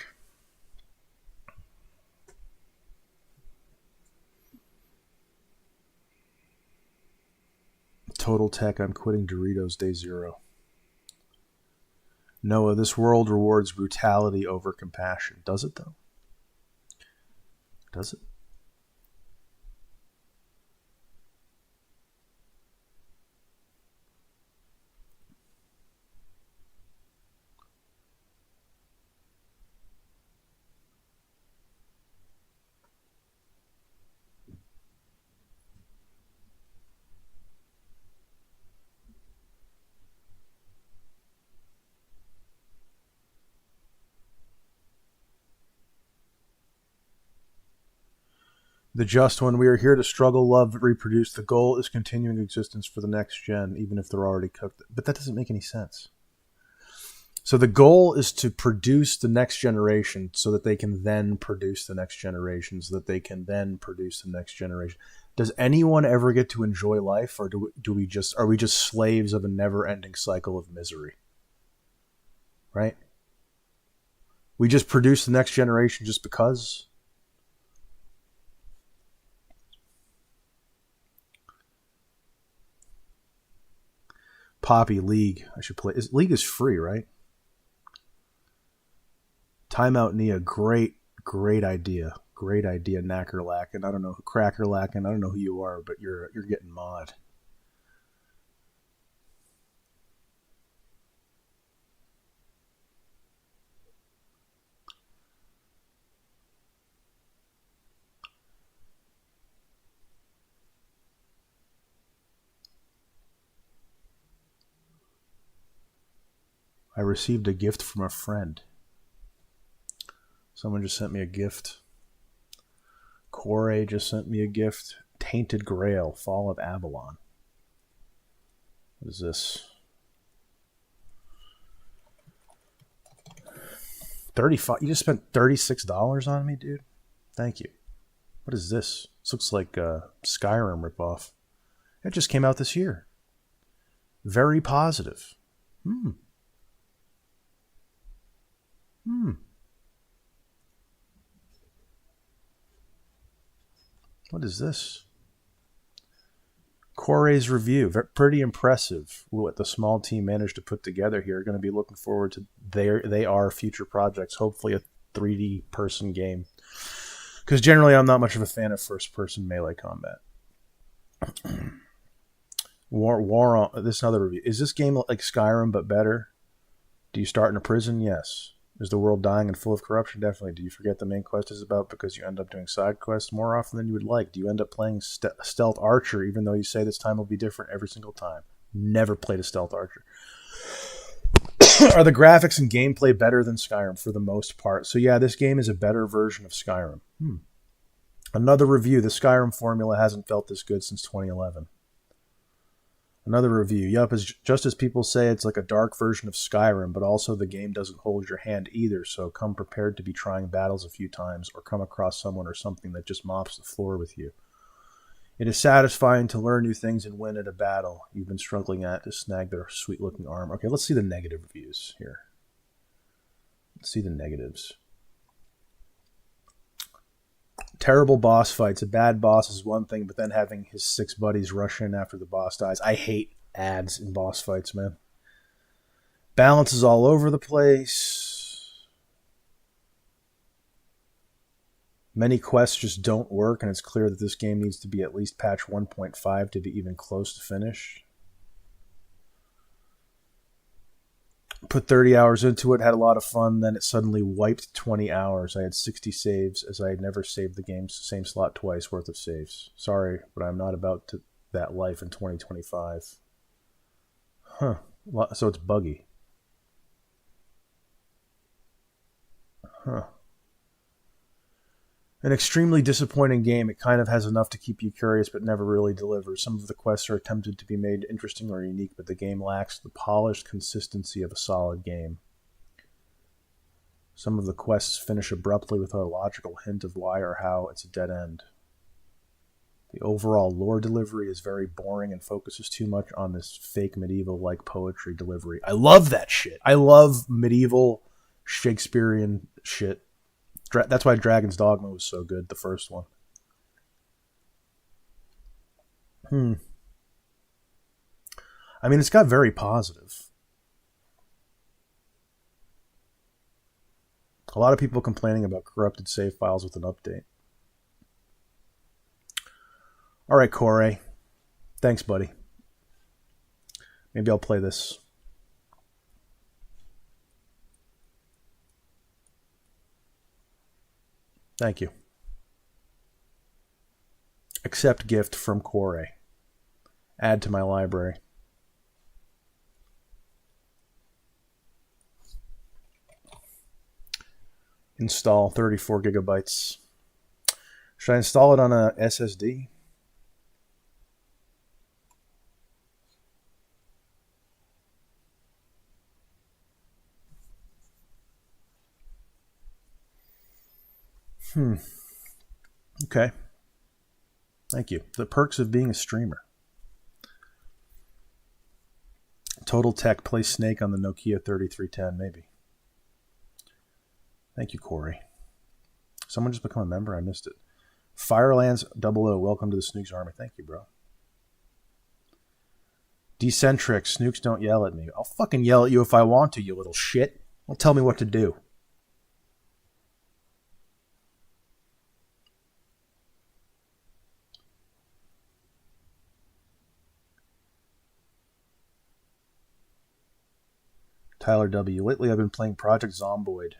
Total Tech, I'm quitting Doritos Day Zero. Noah, this world rewards brutality over compassion. Does it, though? Does it? The Just One, we are here to struggle, love, reproduce. The goal is continuing existence for the next gen, even if they're already cooked. But that doesn't make any sense. So the goal is to produce the next generation so that they can then produce the next generation, so that they can then produce the next generation. Does anyone ever get to enjoy life, or are we just slaves of a never-ending cycle of misery? Right? We just produce the next generation just because? Poppy, League. I should play. League is free, right? Timeout Nia, great idea. Great idea, Knackerlacken. I don't know, Crackerlacken. I don't know who you are, but you're getting mod. I received a gift from a friend. Someone just sent me a gift. Corey just sent me a gift. Tainted Grail, Fall of Avalon. What is this? $35. You just spent $36 on me, dude. Thank you. What is this? This looks like a Skyrim ripoff. It just came out this year. Very positive. What is this? Corey's review. Pretty impressive what the small team managed to put together here. Going to be looking forward to they are future projects. Hopefully a 3D person game. Because generally I'm not much of a fan of first-person melee combat. War on this is another review. Is this game like Skyrim but better? Do you start in a prison? Yes. Is the world dying and full of corruption? Definitely. Do you forget the main quest is about because you end up doing side quests more often than you would like? Do you end up playing stealth archer even though you say this time will be different every single time? Never played a stealth archer. Are the graphics and gameplay better than Skyrim for the most part? So yeah, this game is a better version of Skyrim. Another review. The Skyrim formula hasn't felt this good since 2011. Another review. Yup, just as people say it's like a dark version of Skyrim, but also the game doesn't hold your hand either, so come prepared to be trying battles a few times or come across someone or something that just mops the floor with you. It is satisfying to learn new things and win at a battle you've been struggling at to snag their sweet-looking armor. Okay, let's see the negative reviews here. Let's see the negatives. Terrible boss fights. A bad boss is one thing, but then having his 6 buddies rush in after the boss dies. I hate ads in boss fights, man. Balance is all over the place. Many quests just don't work, and it's clear that this game needs to be at least patch 1.5 to be even close to finish. Put 30 hours into it, had a lot of fun, then it suddenly wiped 20 hours. I had 60 saves, as I had never saved the game's same slot twice worth of saves. Sorry, but I'm not about to that life in 2025. Huh. So it's buggy. Huh. An extremely disappointing game. It kind of has enough to keep you curious, but never really delivers. Some of the quests are attempted to be made interesting or unique, but the game lacks the polished consistency of a solid game. Some of the quests finish abruptly without a logical hint of why or how. It's a dead end. The overall lore delivery is very boring and focuses too much on this fake medieval-like poetry delivery. I love that shit. I love medieval Shakespearean shit. That's why Dragon's Dogma was so good, the first one. I mean, it's got very positive. A lot of people complaining about corrupted save files with an update. All right, Corey. Thanks, buddy. Maybe I'll play this. Thank you. Accept gift from Corey. Add to my library. Install 34 gigabytes. Should I install it on a SSD? Okay. Thank you. The perks of being a streamer. Total Tech, play Snake on the Nokia 3310, maybe. Thank you, Corey. Someone just become a member? I missed it. Firelands 00, welcome to the Snooks Army. Thank you, bro. Decentric, Snooks don't yell at me. I'll fucking yell at you if I want to, you little shit. Don't tell me what to do. Tyler W. Lately I've been playing Project Zomboid.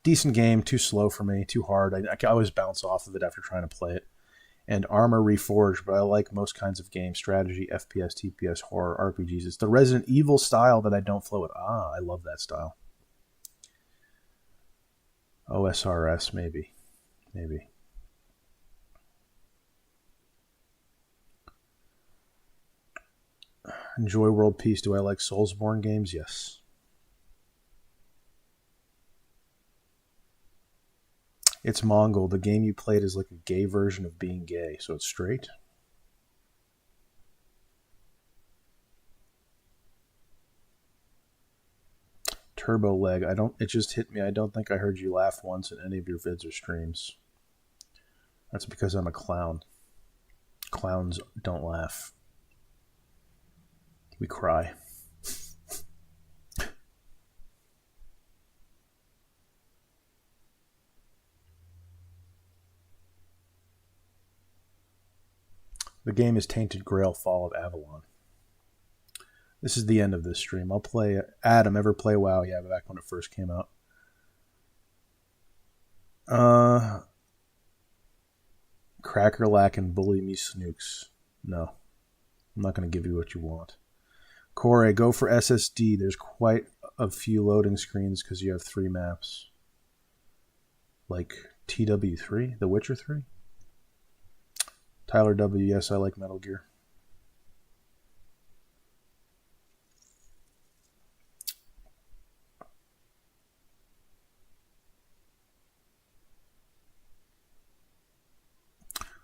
Decent game, too slow for me, too hard. I always bounce off of it after trying to play it. And Armor Reforged, but I like most kinds of games. Strategy, FPS, TPS, horror, RPGs. It's the Resident Evil style that I don't flow with. I love that style. OSRS, maybe. Maybe. Enjoy World Peace. Do I like Soulsborne games? Yes. It's Mongol. The game you played is like a gay version of being gay, so it's straight. Turbo leg. I don't. It just hit me. I don't think I heard you laugh once in any of your vids or streams. That's because I'm a clown. Clowns don't laugh. We cry. The game is Tainted Grail Fall of Avalon. This is the end of this stream. I'll play... Adam, ever play WoW? Yeah, back when it first came out. Crackerlack and Bully Me Snooks. No. I'm not going to give you what you want. Corey, go for SSD. There's quite a few loading screens because you have 3 maps. Like TW3? The Witcher 3? Tyler W. Yes, I like Metal Gear.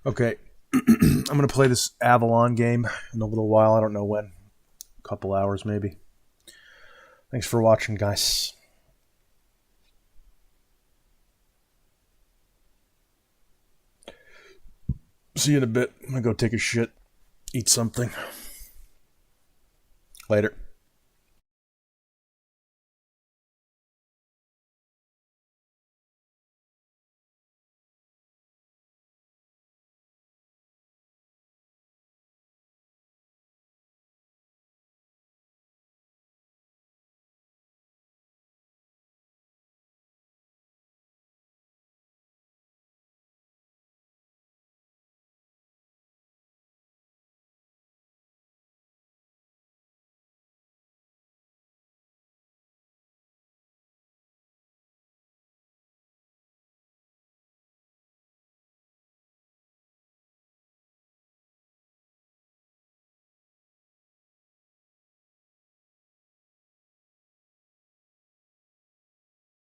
Okay. I'm going to play this Avalon game in a little while. I don't know when. A couple hours, maybe. Thanks for watching, guys. See you in a bit. I'm going to go take a shit. Eat something. Later.